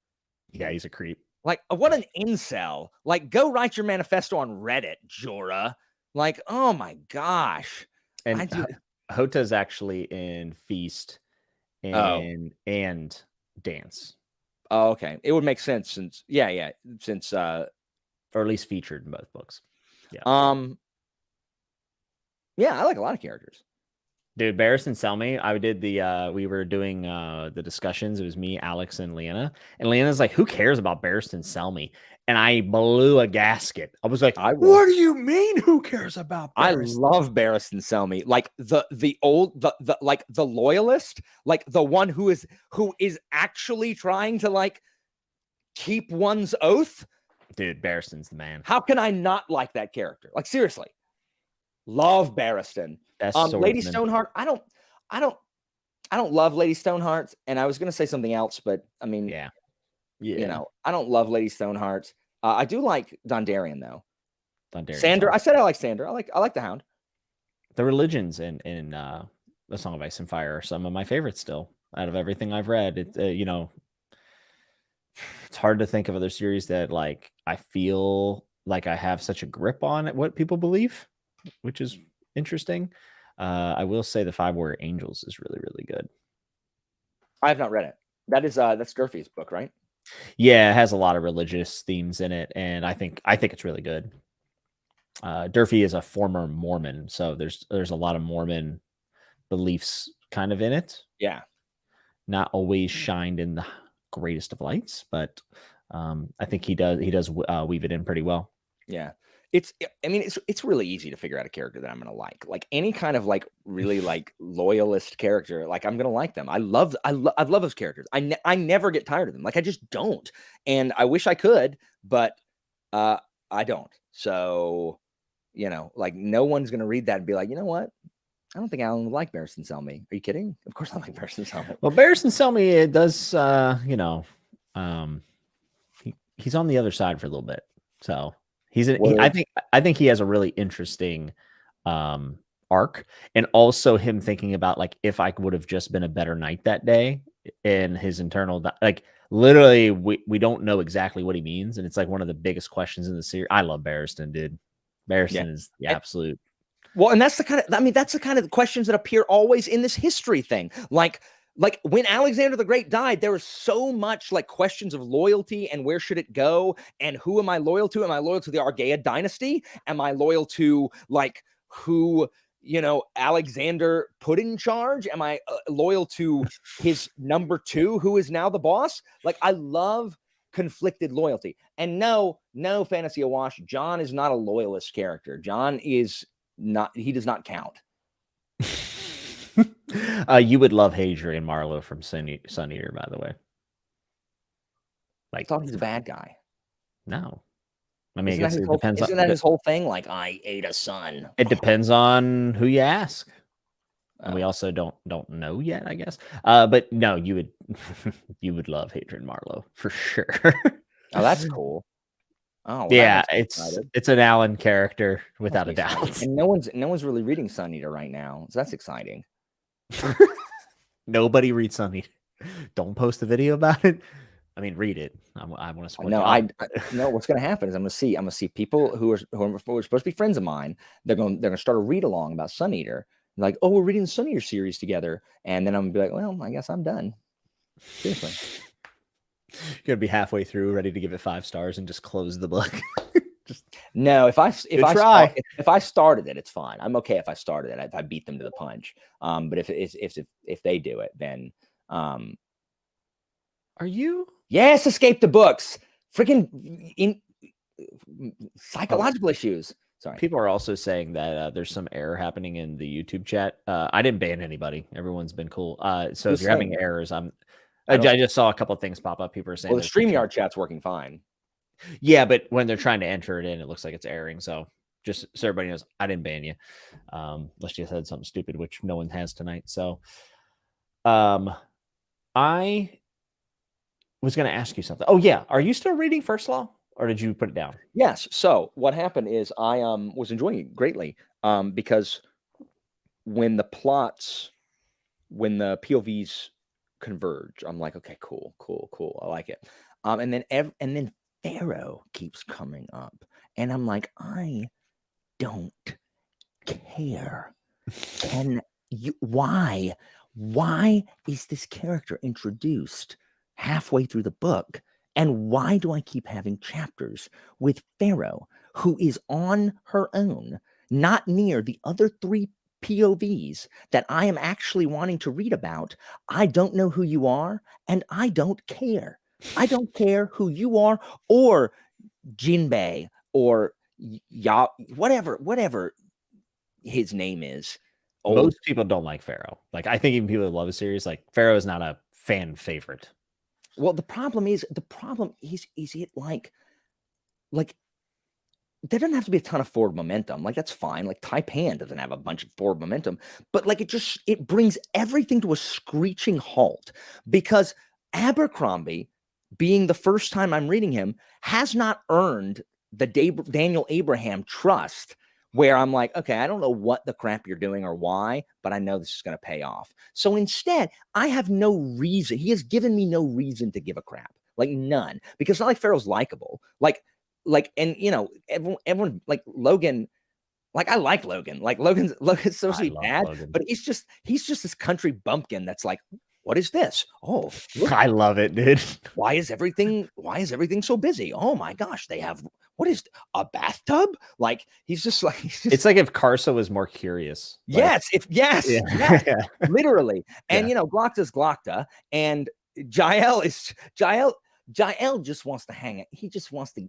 Yeah, he's a creep. Like, what an incel. Like, go write your manifesto on Reddit, Jorah. Like, oh my gosh. And Hota's actually in Feast and Dance. Oh, okay. It would make sense since or at least featured in both books. Yeah. Yeah, I like a lot of characters. Dude, Barristan Selmy, I did we were doing the discussions. It was me, Alex, and Leanna. And Leanna's like, who cares about Barristan Selmy? And I blew a gasket. I was like, what do you mean who cares about Barristan? I love Barristan Selmy. Like the loyalist, like the one who is actually trying to like keep one's oath. Dude, Barristan's the man. How can I not like that character? Like, seriously. Love Barristan. Lady Stoneheart. I don't love Lady Stoneheart, and I was gonna say something else, but I mean, yeah. I don't love Lady Stoneheart. I do like Dondarrion though. Sandor. I said I like Sandor. I like the Hound. The religions in The Song of Ice and Fire are some of my favorites still. Out of everything I've read, it's hard to think of other series that like I feel like I have such a grip on what people believe, which is interesting. I will say the 5 Warrior Angels is really, really good. I have not read it. That's Durfee's book, right? Yeah, it has a lot of religious themes in it, and I think it's really good. Durfee is a former Mormon, so there's a lot of Mormon beliefs kind of in it. Yeah. Not always shined in the greatest of lights, but I think he does weave it in pretty well. Yeah. I mean, it's really easy to figure out a character that I'm going to like any kind of like really like loyalist character. Like I'm going to like them. I love those characters. I never get tired of them. Like I just don't. And I wish I could, but I don't. So, you know, like no one's going to read that and be like, you know what? I don't think Alan would like Barristan Selmy. Are you kidding? Of course I like Barristan Selmy. Well, Barristan Selmy, it does, you know, he's on the other side for a little bit. So I think he has a really interesting arc, and also him thinking about like if I would have just been a better knight that day, and his internal like literally we don't know exactly what he means, and it's like one of the biggest questions in the series. I love Barristan, dude. Barristan is the absolute. Well, and that's the kind of questions that appear always in this history thing. Like when Alexander the Great died, there was so much like questions of loyalty and where should it go and who am I loyal to? Am I loyal to the Argaea dynasty? Am I loyal to like who, you know, Alexander put in charge? Am I loyal to his number 2, who is now the boss? Like I love conflicted loyalty. And no fantasy awash. John is not a loyalist character. John is not. He does not count. You would love Hadrian Marlowe from Sun Eater, by the way. Like, I thought he's a bad guy. No, I mean, it depends. Isn't that his whole thing? Like, I ate a son. It depends on who you ask, and we also don't know yet, I guess. But no, you would love Hadrian Marlowe for sure. Oh, that's cool. Oh well, yeah, it's an Alan character without a doubt. And no one's really reading Sun Eater right now, so that's exciting. Nobody reads Sun Eater. Don't post a video about it. I mean, read it. I want to support. No, I no. What's going to happen is I'm going to see people who are supposed to be friends of mine. They're going to start a read along about Sun Eater. Like, oh, we're reading the Sun Eater series together, and then I'm going to be like, well, I guess I'm done. Seriously. You're going to be halfway through, ready to give it 5 stars, and just close the book. No, if I started it, it's fine. I'm okay if I started it. If I beat them to the punch. But if they do it, then are you? Yes, escape the books. Freaking in psychological issues. Sorry. People are also saying that there's some error happening in the YouTube chat. I didn't ban anybody. Everyone's been cool. So if you're having errors, I just saw a couple of things pop up. People are saying, well, the StreamYard chat's working fine. Yeah, but when they're trying to enter it in, it looks like it's erroring. So just so everybody knows, I didn't ban you, unless you said something stupid, which no one has tonight. So, I was going to ask you something. Oh yeah, are you still reading First Law, or did you put it down? Yes. So what happened is I was enjoying it greatly because when the POVs converge, I'm like, okay, cool. I like it. And then Pharaoh keeps coming up, and I'm like, I don't care. And why is this character introduced halfway through the book? And why do I keep having chapters with Pharaoh, who is on her own, not near the other 3 POVs that I am actually wanting to read about? I don't know who you are, and I don't care. I don't care who you are, or Jinbei, or whatever his name is. Most people don't like Pharaoh. Like, I think even people that love the series, like, Pharaoh is not a fan favorite. Well, the problem is it like there doesn't have to be a ton of forward momentum. Like, that's fine. Like, Taipan doesn't have a bunch of forward momentum, but like it brings everything to a screeching halt, because Abercrombie, being the first time I'm reading him, has not earned the Daniel Abraham trust, where I'm like, okay, I don't know what the crap you're doing or why, but I know this is going to pay off. So instead, I have no reason. He has given me no reason to give a crap, like none, because it's not like Pharaoh's likable. Like, and you know, everyone like Logan. Like, I like Logan. Like, Logan's supposed to be bad, but he's just this country bumpkin that's like, what is this? Oh, look. I love it, dude. Why is everything so busy? Oh my gosh, they have what is a bathtub? Like he's just like it's like if Karsa was more curious. Yes, yes, literally. And Glocta's Glocta, and Jael just wants to hang it. He just wants to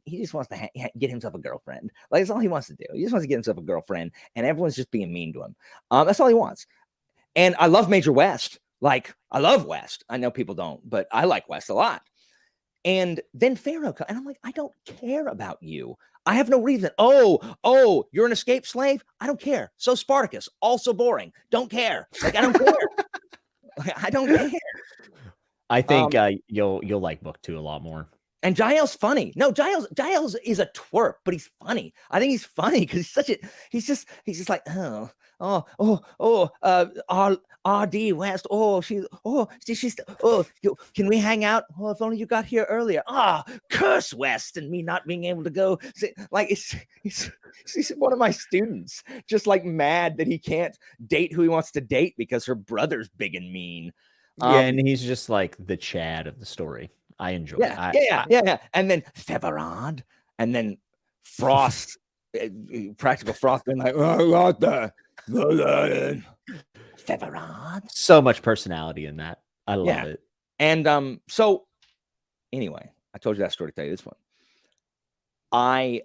get himself a girlfriend. Like that's all he wants to do. He just wants to get himself a girlfriend, and everyone's just being mean to him. That's all he wants. And I love Major West. Like I love West. I know people don't, but I like West a lot. And then Pharaoh comes, and I'm like, I don't care about you. I have no reason. Oh, you're an escaped slave? I don't care. So Spartacus, also boring. Don't care. Like I don't care. I don't care. I think you'll like book 2 a lot more. And Jael's funny. No, Giles is a twerp, but he's funny. I think he's funny because he's just like, RD West. Can we hang out? Oh, if only you got here earlier. Curse West and me not being able to go. Like he's one of my students, just like mad that he can't date who he wants to date because her brother's big and mean. And he's just like the Chad of the story. I enjoy it. Yeah. And then Feverard, and then Frost, Practical Frost, being like, what the Feverard. So much personality in that. I love it. And so anyway, I told you that story to tell you this one. I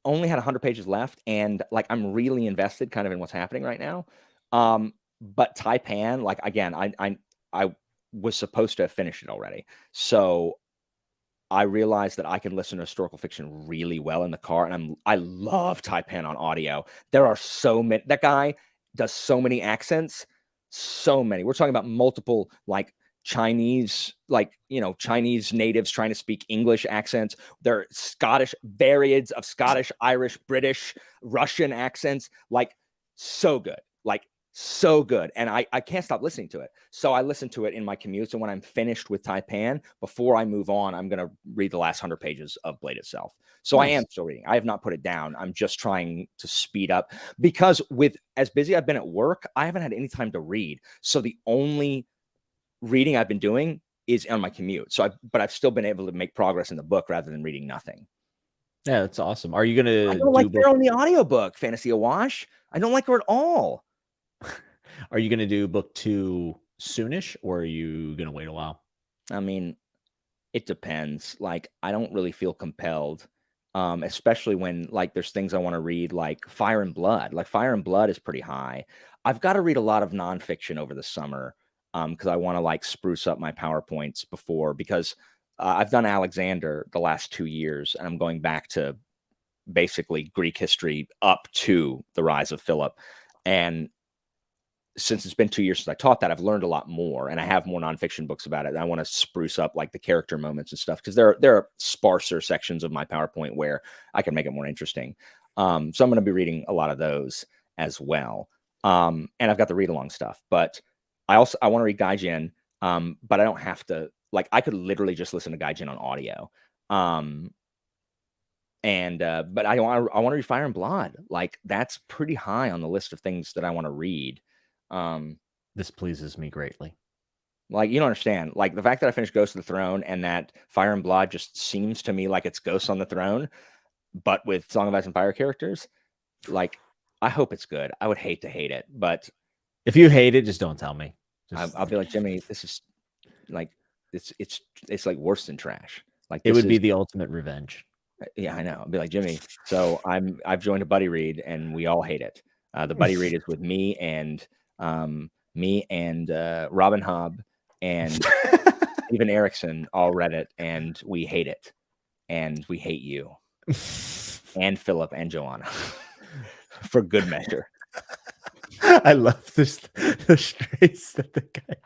only had 100 pages left, and like I'm really invested kind of in what's happening right now. But Taipan, like again, I was supposed to have finished it already. So I realized that I can listen to historical fiction really well in the car, and I love Taipan on audio. There are so many. That guy does so many accents, so many. We're talking about multiple like Chinese, Chinese natives trying to speak English accents. There are Scottish variants of Scottish, Irish, British, Russian accents. Like so good. So good. And I can't stop listening to it. So I listen to it in my commutes. And when I'm finished with Taipan, before I move on, I'm going to read the last 100 pages of Blade itself. So nice. I am still reading. I have not put it down. I'm just trying to speed up because with as busy I've been at work, I haven't had any time to read. So the only reading I've been doing is on my commute. But I've still been able to make progress in the book rather than reading nothing. Yeah, that's awesome. Are you going to I don't like her on the audiobook, Fantasy Awash. I don't like her at all. Are you going to do book 2 soonish, or are you going to wait a while? I mean, it depends. Like, I don't really feel compelled, especially when like there's things I want to read, like Fire and Blood. Like Fire and Blood is pretty high. I've got to read a lot of nonfiction over the summer because I want to like spruce up my PowerPoints because I've done Alexander the last 2 years, and I'm going back to basically Greek history up to the rise of Philip. And since it's been 2 years since I taught that, I've learned a lot more, and I have more nonfiction books about it. And I want to spruce up like the character moments and stuff because there are sparser sections of my PowerPoint where I can make it more interesting. So I'm going to be reading a lot of those as well. And I've got the read along stuff, but I want to read Gaijin, but I don't have to. Like I could literally just listen to Gaijin on audio. But I want to read Fire and Blood. Like that's pretty high on the list of things that I want to read. This pleases me greatly. Like you don't understand, like the fact that I finished Ghost of the Throne and that Fire and Blood just seems to me like it's Ghosts on the Throne, but with Song of Ice and Fire characters. Like I hope it's good. I would hate to hate it, but if you hate it, just don't tell me. I'll be like, Jimmy, this is like it's like worse than trash. Like it would be the ultimate revenge. Yeah, I know. I'll be like, Jimmy, so I've joined a buddy read and we all hate it. The buddy read is with me and Robin Hobb and even Erickson all read it, and we hate it, and we hate you and Philip and Joanna for good measure. I love the strays that the guy.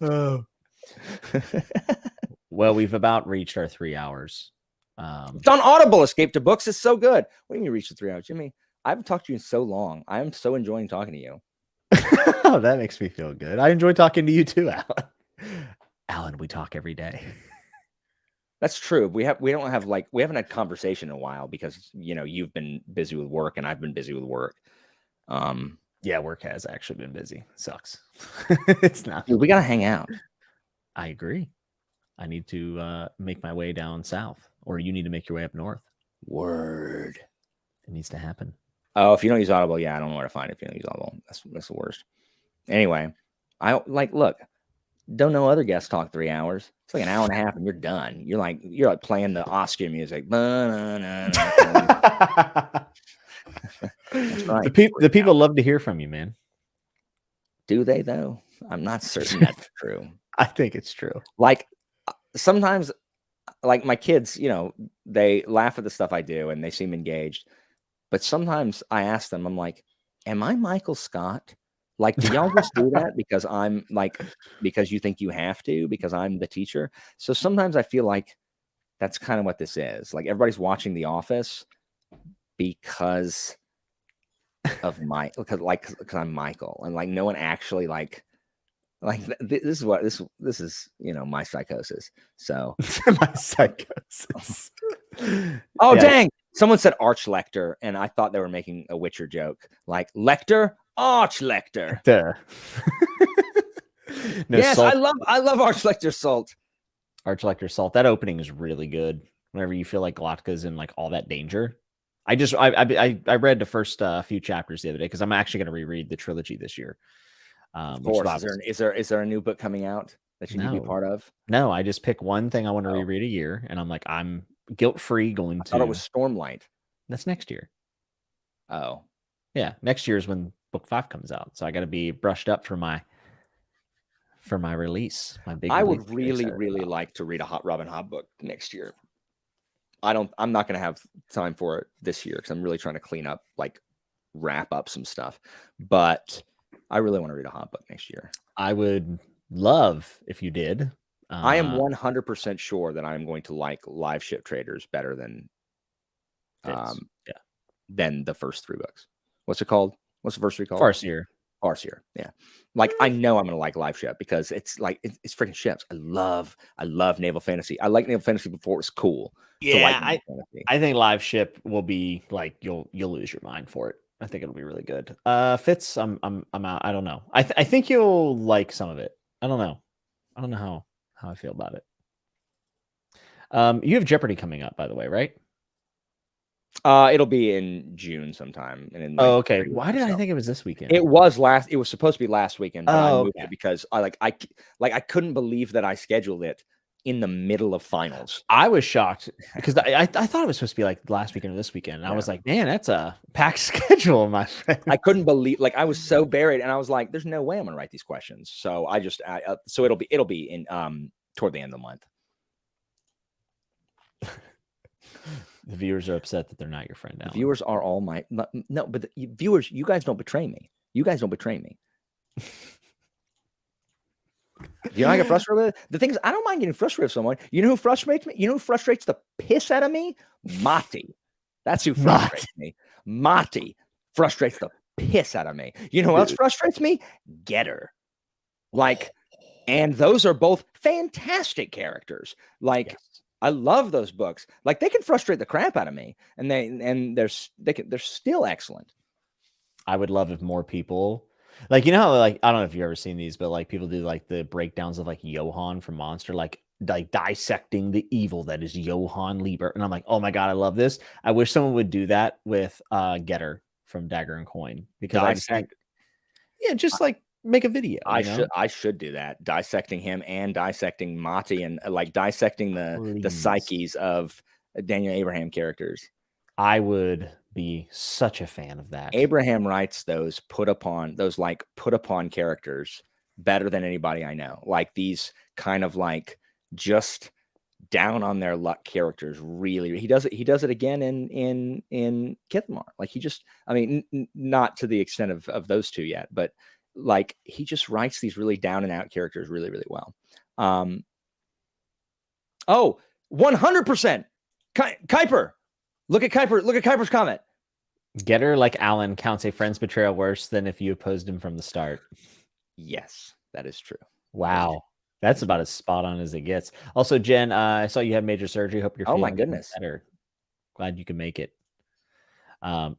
Oh. Well, we've about reached our 3 hours. It's on Audible. Escape to Books is so good. When do you mean you reach the 3 hours, Jimmy? I haven't talked to you in so long. I am so enjoying talking to you. Oh, that makes me feel good. I enjoy talking to you too, Alan. Alan, we talk every day. That's true. We haven't had conversation in a while because you've been busy with work and I've been busy with work. Yeah, work has actually been busy. Sucks. It's not. Dude, we gotta hang out. I agree. I need to make my way down south. or you need to make your way up north. Word. It needs to happen. Oh, if you don't use Audible, yeah, I don't know where to find it if you don't use Audible. That's the worst. Anyway, look, don't know other guests talk 3 hours. It's like an hour and a half and you're done. You're like playing the Oscar music. That's right. The people love to hear from you, man. Do they though? I'm not certain that's true. I think it's true. Like sometimes, like my kids, they laugh at the stuff I do and they seem engaged. But sometimes I ask them, I'm like, am I Michael Scott? Like, do y'all just do that because because you think you have to, because I'm the teacher? So sometimes I feel like that's kind of what this is. Like everybody's watching The Office because of because I'm Michael, and like no one actually this is my psychosis. So my psychosis. Oh, yeah. Dang. Someone said Arch Lecter, and I thought they were making a Witcher joke. Like Lecter, Arch Lecter. No, yes, Salt. I love Arch Lecter Salt. Arch Lecter Salt. That opening is really good. Whenever you feel like Glotka's in like all that danger. I read the first few chapters the other day because I'm actually going to reread the trilogy this year. Of course. Is there a new book coming out that you need to be part of? No, I just pick one thing I want to reread a year, and I'm like, I'm guilt-free going to. I thought it was Stormlight. That's next year. Oh, yeah, next year is when book 5 comes out, so I got to be brushed up for my release. I would really like to read a Robin Hobb book next year. I'm not going to have time for it this year because I'm really trying to clean up, like wrap up some stuff. But I really want to read a Hobb book next year. I would love if you did. I am 100% sure that I am going to like Live Ship Traders better than than the first 3 books. What's it called? What's the first 3 called? Farseer. Yeah. Like I know I'm gonna like Live Ship because it's like it's freaking ships. I love naval fantasy. I like naval fantasy before it was cool. Yeah, I think Live Ship will be like you'll lose your mind for it. I think it'll be really good. Fitz, I'm out. I don't know. I think you'll like some of it. I don't know how I feel about it. You have Jeopardy coming up, by the way, right? It'll be in June sometime. And okay. Why did I think it was this weekend? It was supposed to be last weekend, but I moved it because I couldn't believe that I scheduled it in the middle of finals. I was shocked because I thought it was supposed to be like last weekend or this weekend. And I was like, man, that's a packed schedule, my friend. I couldn't believe, I was so buried, and I was like, there's no way I'm gonna write these questions. So so it'll be in toward the end of the month. The viewers are upset that they're not your friend now. Viewers are all no, but viewers, you guys don't betray me. You guys don't betray me. You know, I get frustrated with it. The thing is, I don't mind getting frustrated with someone. You know who frustrates me? You know who frustrates the piss out of me? Mati. That's who frustrates me. Mati frustrates the piss out of me. You know who else frustrates me? Getter. And those are both fantastic characters. Yes. I love those books. Like they can frustrate the crap out of me, and they're still excellent. I would love if more people, like, you know, like I don't know if you've ever seen these, but like people do like the breakdowns of like Johann from Monster, like dissecting the evil that is Johann Liebert, and I'm like, oh my god, I love this. I wish someone would do that with Getter from Dagger and Coin, because I just think, just like make a video. I should do that, dissecting him and dissecting Mati, and like dissecting the psyches of Daniel Abraham characters. I would be such a fan of that. Abraham writes those put upon characters better than anybody I know. Like these kind of like just down on their luck characters. Really, he does it again in Kithmar. Like he just, I mean, not to the extent of those two yet, but like he just writes these really down and out characters really, really well. 100%. Kuiper. Look at Kuiper's comment. Getter, like Alan, counts a friend's betrayal worse than if you opposed him from the start. Yes, that is true. Wow. That's about as spot on as it gets. Also, Jen, I saw you had major surgery. Hope you're feeling my goodness better. Glad you can make it.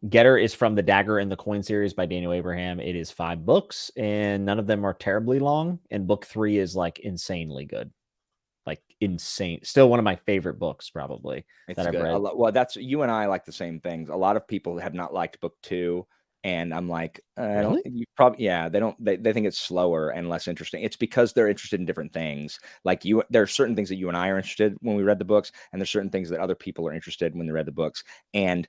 Getter is from the Dagger and the Coin series by Daniel Abraham. It is 5 books, and none of them are terribly long. And book 3 is like insanely good. like insane. Still one of my favorite books, probably. It's that I've good. read. Well, that's you and I like the same things. A lot of people have not liked book 2. And I'm like, I don't. You probably, yeah. They don't. They think it's slower and less interesting. It's because they're interested in different things. Like there are certain things that you and I are interested when we read the books, and there's certain things that other people are interested in when they read the books. And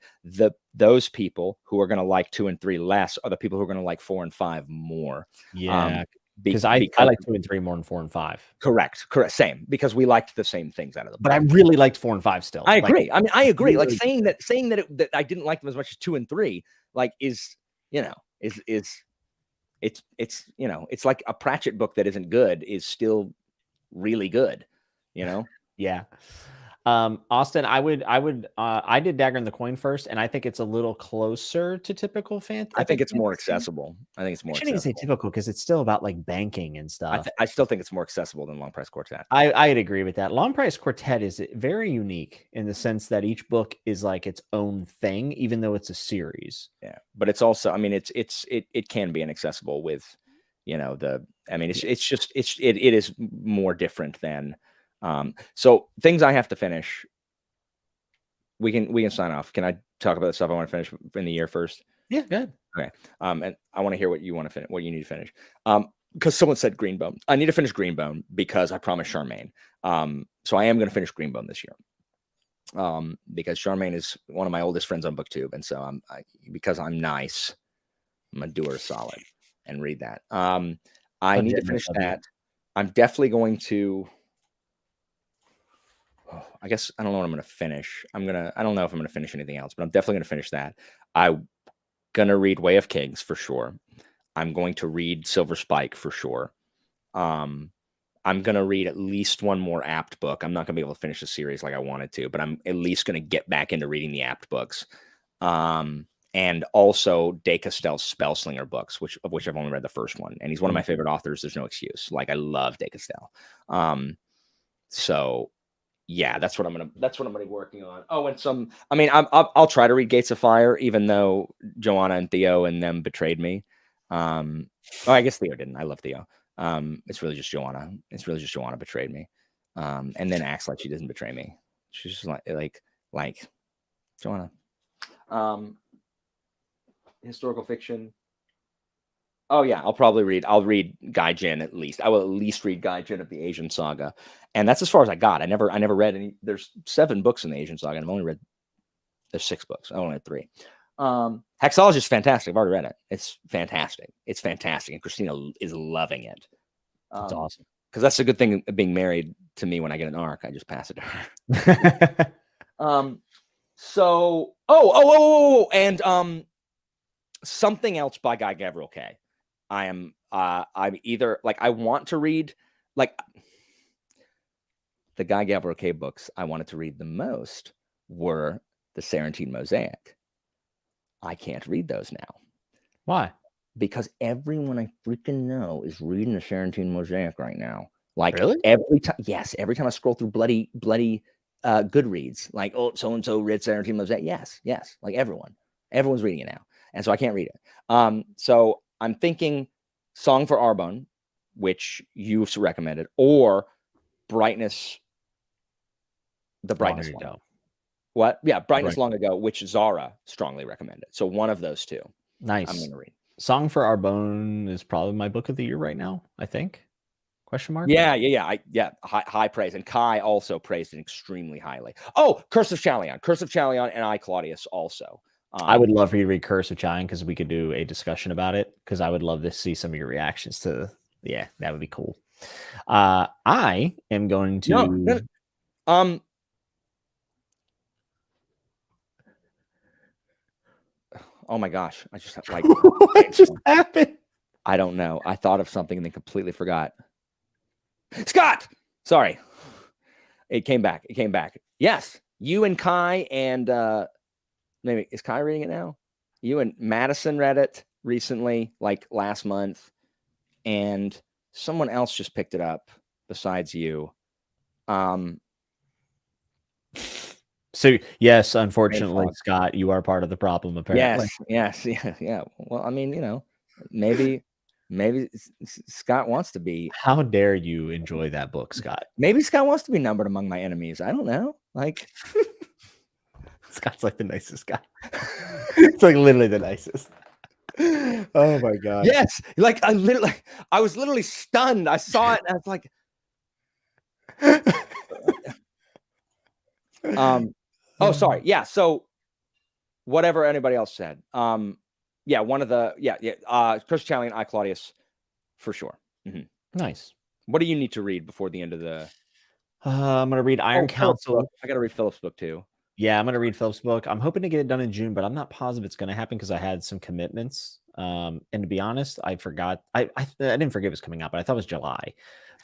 those people who are going to like 2 and 3 less are the people who are going to like 4 and 5 more. Yeah, because I like 2 and 3 more than 4 and 5. Correct. Same, because we liked the same things out of the book. But I really liked 4 and 5 still. I agree. I mean, I agree. Really, like saying that I didn't like them as much as 2 and 3, like is. It's it's like a Pratchett book that isn't good is still really good, Yeah. Austin, I did Dagger in the Coin first, and I think it's a little closer to typical fantasy. I think it's more accessible. I shouldn't even say typical because it's still about like banking and stuff. I still think it's more accessible than Long Price Quartet. I'd agree with that. Long Price Quartet is very unique in the sense that each book is like its own thing, even though it's a series. Yeah, but it's also, I mean, it can be inaccessible with, it is more different than. So things I have to finish. We can sign off. Can I talk about the stuff I want to finish in the year first? Yeah, good. Okay. And I want to hear what you want to finish, what you need to finish. Because someone said Greenbone. I need to finish Greenbone because I promised Charmaine. So I am going to finish Greenbone this year. Because Charmaine is one of my oldest friends on BookTube, and so because I'm nice, I'm gonna do her a solid and read that. I need to finish that. I'm definitely going to. I guess I don't know what I'm going to finish. I don't know if I'm going to finish anything else, but I'm definitely going to finish that. I'm going to read Way of Kings for sure. I'm going to read Silver Spike for sure. I'm going to read at least one more Apt book. I'm not going to be able to finish the series like I wanted to, but I'm at least going to get back into reading the Apt books. And also De Castell's Spellslinger books, of which I've only read the first one. And he's one of my favorite authors. There's no excuse. Like, I love De Castell. So yeah, that's what I'm gonna be working on. Oh, and I'll try to read Gates of Fire, even though Joanna and Theo and them betrayed me. I guess Theo didn't. I love Theo. It's really just Joanna. Betrayed me. And then acts like she doesn't betray me. She's just like Joanna. Historical fiction. Oh yeah, I'll read Gaijin at least. I will at least read Gaijin of the Asian Saga. And that's as far as I got. I never read any. There's 7 books in the Asian Saga, and I've only read. There's 6 books. I only read 3. Hexology is fantastic. I've already read it. It's fantastic. And Christina is loving it. That's awesome. Because that's a good thing of being married to me. When I get an arc, I just pass it to her. So and something else by Guy Gavriel Kay. I'm either like I want to read like the Guy Gavriel Kay books I wanted to read the most were the Sarantine Mosaic. I can't read those now. Why? Because everyone I freaking know is reading the Sarantine Mosaic right now. Like really? Every time I scroll through bloody Goodreads, like, oh, so and so read Sarantine Mosaic. Yes, like everyone's reading it now, and so I can't read it. So I'm thinking Song for Arbonne, which you've recommended, or Brightness. The Brightness one. Ago. What? Yeah, Brightness Long Ago, which Zara strongly recommended. So one of those two. Nice. I'm going to read. Song for Arbonne is probably my book of the year right now, I think. Question mark? Yeah. High praise. And Kai also praised it extremely highly. Oh, Curse of Chalion, and I, Claudius, also. I would love for you to read Curse of Chalion because we could do a discussion about it, because I would love to see some of your reactions to. Yeah, that would be cool. I am going to. Oh my gosh! I just like what just happened? I don't know. I thought of something and then completely forgot. Scott, sorry. It came back. Yes, you and Kai and maybe is Kai reading it now? You and Madison read it recently, like last month, and someone else just picked it up besides you. So yes, unfortunately, Scott, you are part of the problem. Apparently, yes, yeah. Well, I mean, maybe Maybe Scott wants to be. How dare you enjoy that book, Scott? Maybe Scott wants to be numbered among my enemies. I don't know. Like, Scott's like the nicest guy. It's like literally the nicest. Oh my god. Yes. Like I was literally stunned. I saw it and I was like, oh, sorry. Yeah. So whatever anybody else said. Yeah, one of the Chris Challion, I Claudius, for sure. Mm-hmm. Nice. What do you need to read before the end of the? I'm gonna read Iron Council. I gotta read Philip's book too. Yeah, I'm gonna read Philip's book. I'm hoping to get it done in June, but I'm not positive it's gonna happen because I had some commitments. And to be honest, I forgot. I didn't forget it was coming out, but I thought it was July.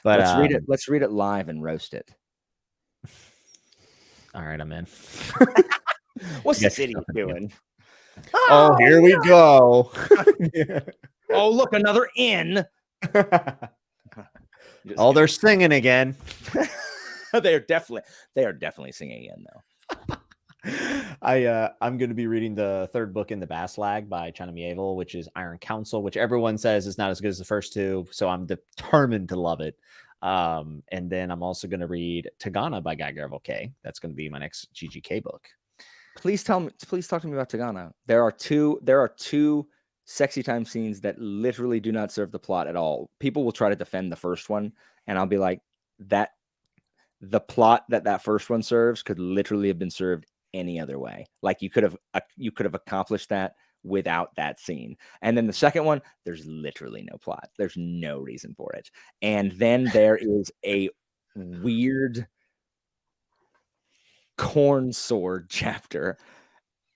But let's read it. Let's read it live and roast it. All right, I'm in. What's this idiot doing? Oh, here we go. Oh, look, another in. Oh, they're singing again. They are definitely singing again, though. I'm going to be reading the third book in the Baslag by China Mieville, which is Iron Council, which everyone says is not as good as the first two. So I'm determined to love it. And then I'm also going to read Tagana by Guy Garville-Kay. That's going to be my next GGK book. Please talk to me about Tagana. There are two sexy time scenes that literally do not serve the plot at all. People will try to defend the first one, and I'll be like, that the plot that first one serves could literally have been served any other way. Like you could have accomplished that without that scene. And then the second one, there's literally no plot. There's no reason for it. And then there is a weird corn sword chapter,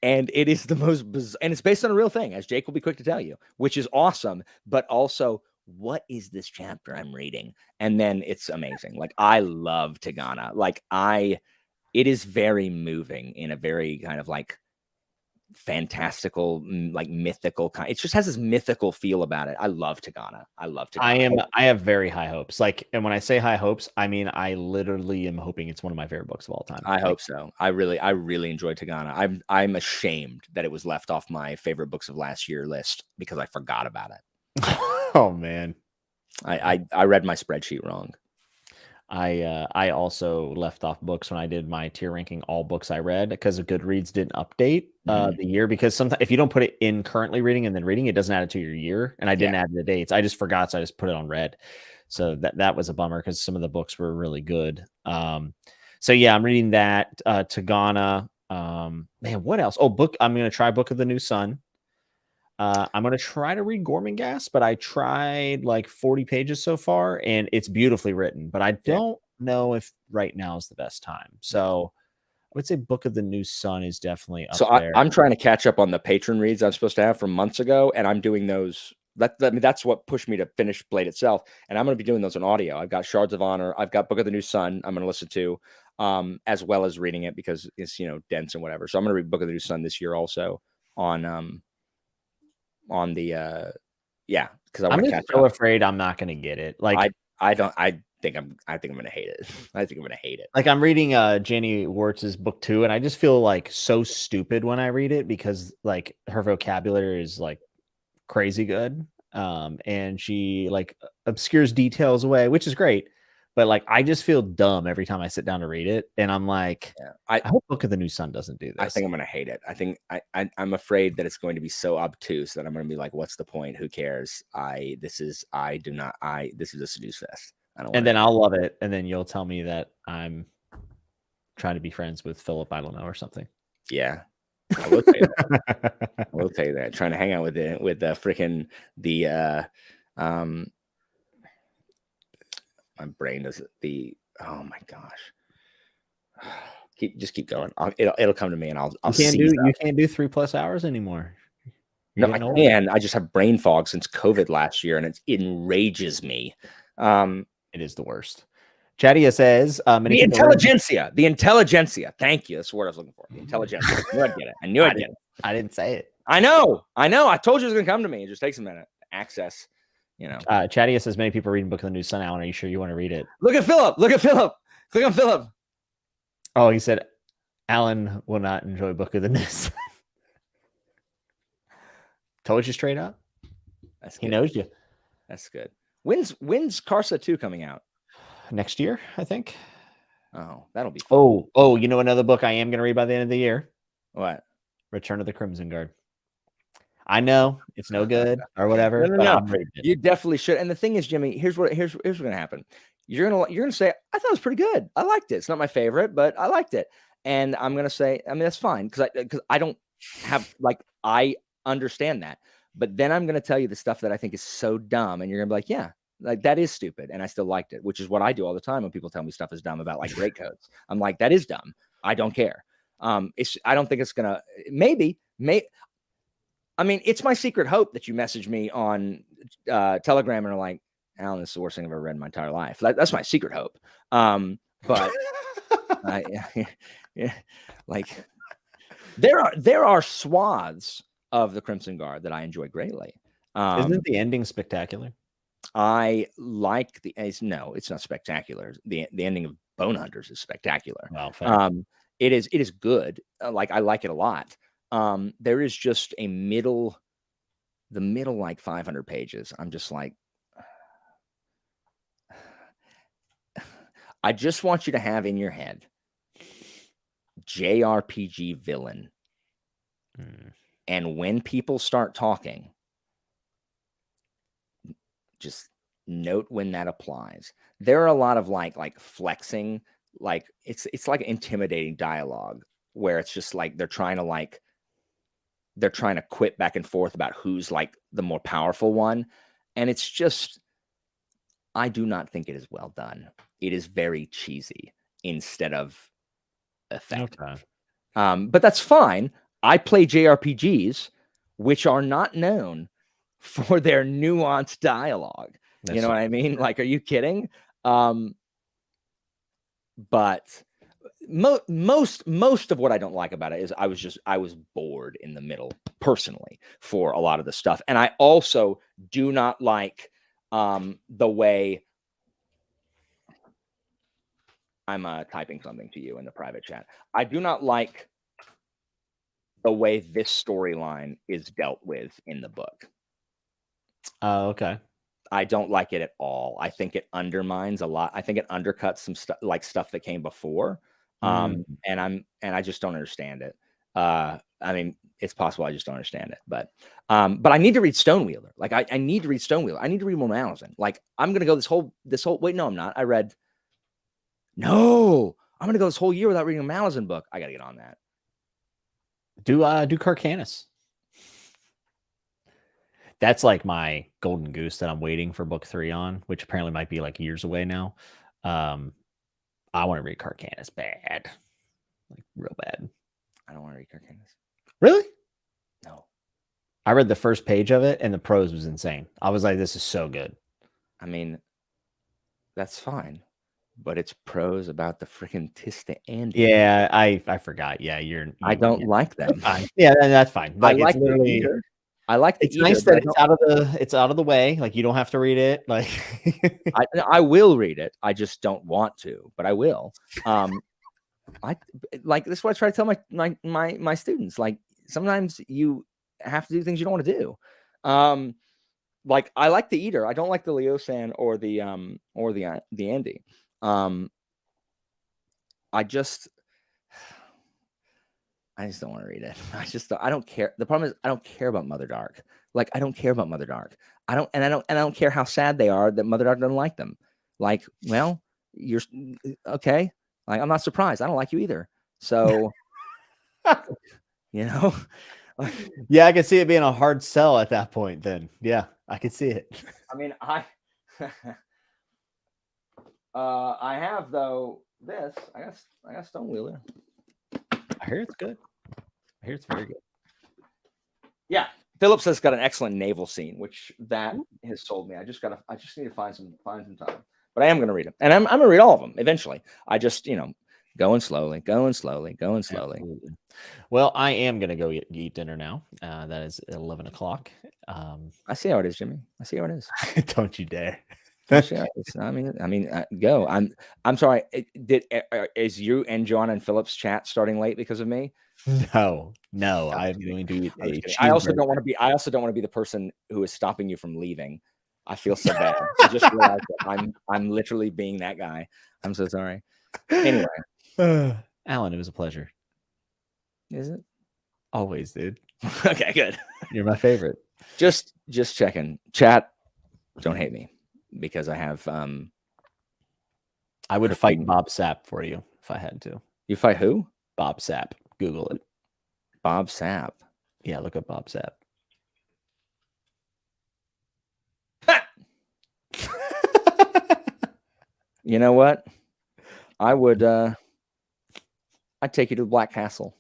and it is the most bizarre, and it's based on a real thing, as Jake will be quick to tell you, which is awesome. But also, what is this chapter I'm reading? And then it's amazing. Like, I love Tagana. Like, it is very moving in a very kind of like fantastical, like mythical kind. It just has this mythical feel about it. I love Tagana. I have very high hopes. Like, and when I say high hopes, I mean I literally am hoping it's one of my favorite books of all time. I hope so. I really enjoyed Tagana. I'm ashamed that it was left off my favorite books of last year list because I forgot about it. Oh man. I read my spreadsheet wrong. I also left off books when I did my tier ranking, all books I read, because Goodreads didn't update the year, because sometimes if you don't put it in currently reading and then reading, it doesn't add it to your year. And I didn't add the dates. I just forgot. So I just put it on red. So that was a bummer because some of the books were really good. So yeah, I'm reading that. Tagana. Man, what else? Oh, I'm going to try Book of the New Sun. I'm going to try to read Gormenghast, but I tried like 40 pages so far, and it's beautifully written, but I don't know if right now is the best time. So I would say Book of the New Sun is definitely up there. I'm trying to catch up on the patron reads I'm supposed to have from months ago, and I'm doing those. That's what pushed me to finish Blade itself, and I'm going to be doing those on audio. I've got Shards of Honor. I've got Book of the New Sun I'm going to listen to, as well as reading it because it's, dense and whatever. So I'm going to read Book of the New Sun this year also on the because I'm so afraid I'm not going to get it. Like I think I'm going to hate it. I think I'm going to hate it. Like, I'm reading Janie Wartz's book 2, and I just feel like so stupid when I read it because like her vocabulary is like crazy good, and she like obscures details away, which is great. But like, I just feel dumb every time I sit down to read it, and I'm like, I hope Book of the New Sun doesn't do this. I think I'm going to hate it. I think I'm afraid that it's going to be so obtuse that I'm going to be like, "What's the point? Who cares? This is a snooze fest." And then I'll love it, and then you'll tell me that I'm trying to be friends with Philip. I don't know, or something. Yeah, I will tell you that. I will tell you that. Trying to hang out with my brain does oh my gosh. Keep going. It'll come to me and I'll you can't do 3+ hours anymore. No, I can. I just have brain fog since COVID last year and it enrages me. It is the worst. Chadia says the intelligentsia. Thank you. That's the word I was looking for. The intelligentsia. I knew I'd get it. I didn't say it. I know. I told you it was gonna come to me. It just takes a minute to access. Chadia says many people are reading Book of the New Sun. Alan, are you sure you want to read it? Look at Philip. Click on Philip. Oh, he said Alan will not enjoy Book of the New Sun. Told you straight up. That's he knows you. That's good. When's Carsa 2 coming out? Next year, I think. Oh, that'll be fun. Oh, you know another book I am going to read by the end of the year? What? Return of the Crimson Guard. I know it's no good or whatever. No. You definitely should. And the thing is, Jimmy, here's what's going to happen. You're gonna say, I thought it was pretty good. I liked it. It's not my favorite, but I liked it. And I'm gonna say, I mean, that's fine because I don't have I understand that. But then I'm gonna tell you the stuff that I think is so dumb, and you're gonna be like, yeah, like that is stupid, and I still liked it, which is what I do all the time when people tell me stuff is dumb about like greatcoats. I'm like, that is dumb. I don't care. I don't think it's gonna I mean, it's my secret hope that you message me on Telegram and are like, Alan, this is the worst thing I've ever read in my entire life. That's my secret hope. But yeah, like there are swaths of the Crimson Guard that I enjoy greatly. Isn't the ending spectacular? I like no, it's not spectacular. The ending of Bone Hunters is spectacular. Wow, it is good. Like I like it a lot. There is just the middle like 500 pages. I'm just like, I just want you to have in your head JRPG villain. And when people start talking, just note when that applies. There are a lot of like flexing, like it's like intimidating dialogue where it's just like they're trying to quit back and forth about who's like the more powerful one. And it's just, I do not think it is well done. It is very cheesy instead of effective. Okay. But that's fine. I play JRPGs, which are not known for their nuanced dialogue. You know what I mean? Like, are you kidding? But most of what I don't like about it is I was bored in the middle personally for a lot of the stuff. And I also do not like the way I'm typing something to you in the private chat. I do not like the way this storyline is dealt with in the book. Oh, okay. I don't like it at all. I think it undermines a lot. I think it undercuts some stuff that came before. And I just don't understand it. I mean, it's possible I just don't understand it, but I need to read Stonewheeler. Like I need to read Stonewheeler. I need to read more Malazan. Like I'm going to go this whole, wait, no, I'm not. I'm going to go this whole year without reading a Malazan book. I got to get on that. Do Carcanus. That's like my golden goose that I'm waiting for book 3 on, which apparently might be like years away now. I want to read Carcanus bad. Like real bad. I don't want to read Carcanus. Really? No. I read the first page of it and the prose was insane. I was like, this is so good. I mean, that's fine. But it's prose about the freaking Tista Andy. Yeah, I forgot. Yeah, I don't like them. Yeah, that's fine. Like, I like the Eater. I like the It's nice that it's out of the way. Like you don't have to read it. Like I will read it. I just don't want to, but I will. I like this is what I try to tell my students. Like sometimes you have to do things you don't want to do. Like I like the Eater. I don't like the Leosan or the Andy. I just don't want to read it. I don't care. The problem is I don't care about Mother Dark. Like I don't care about Mother Dark. I don't care how sad they are that Mother Dark doesn't like them. Like, well, you're okay. Like I'm not surprised. I don't like you either. So, you know. Yeah, I can see it being a hard sell at that point. Then, yeah, I can see it. I mean, I have though this. I got Stonewheeler. I hear it's good. I hear it's very good. Yeah, Phillips has got an excellent naval scene, which that has sold me. I just need to find some time, but I am going to read them, and I'm going to read all of them eventually. I just going slowly. Absolutely. Well, I am going to go eat dinner now. That is 11 o'clock. I see how it is, Jimmy. I see how it is. Don't you dare. I mean, go. I'm sorry. Is you and John and Phillips chat starting late because of me? No. I'm going to eat I also don't want to be the person who is stopping you from leaving. I feel so bad. I just realized that I'm literally being that guy. I'm so sorry. Anyway, Alan, it was a pleasure. Is it? Always, dude. Okay, good. You're my favorite. Just checking. Chat, don't hate me because I have I would fight Bob Sapp for you if I had to. You fight who? Bob Sapp. Google it. Bob Sapp. Yeah, look up Bob Sapp. You know what? I would I'd take you to the Black Castle.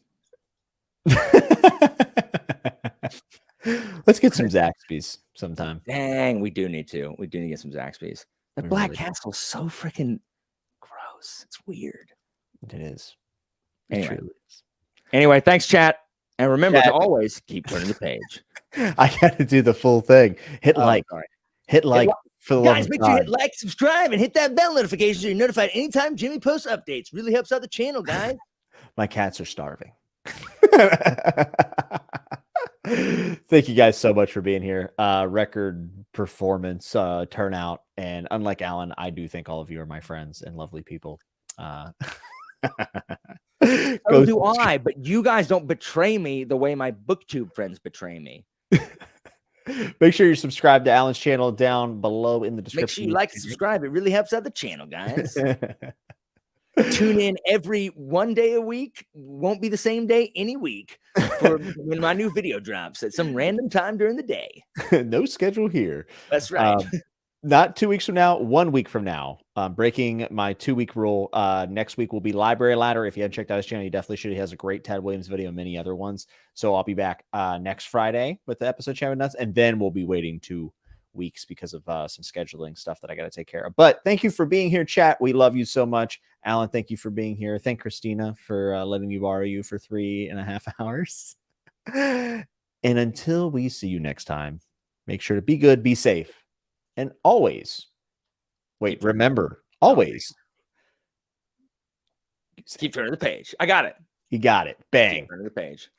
Let's get some Zaxby's sometime. Dang, we do need to. We do need to get some Zaxby's. The Black Castle's so freaking gross. It's weird. It is. Anyway, thanks, chat. And remember to always keep turning the page. I got to do the full thing. Hit like. Hit like. For the guys, make sure you hit like, subscribe, and hit that bell notification so you're notified anytime Jimmy posts updates. Really helps out the channel, guys. My cats are starving. Thank you guys so much for being here. Record performance, turnout, and unlike Alan, I do think all of you are my friends and lovely people. So do I, but you guys don't betray me the way my booktube friends betray me. Make sure you subscribe to Alan's channel down below in the description. Make sure you like and subscribe. It really helps out the channel, guys. Tune in every one day a week. Won't be the same day any week for when my new video drops at some random time during the day. No schedule here. That's right. Not 2 weeks from now, 1 week from now. Breaking my 2-week rule. Next week will be Library Ladder. If you haven't checked out his channel, you definitely should. He has a great Ted Williams video and many other ones. So I'll be back next Friday with the episode Chat with Nuts, and then we'll be waiting 2 weeks because of some scheduling stuff that I got to take care of. But thank you for being here, chat. We love you so much. Alan, thank you for being here. Thank Christina for letting me borrow you for 3.5 hours. And until we see you next time, make sure to be good, be safe. And always, remember, always keep turning the page. I got it. You got it. Bang. Keep turning the page.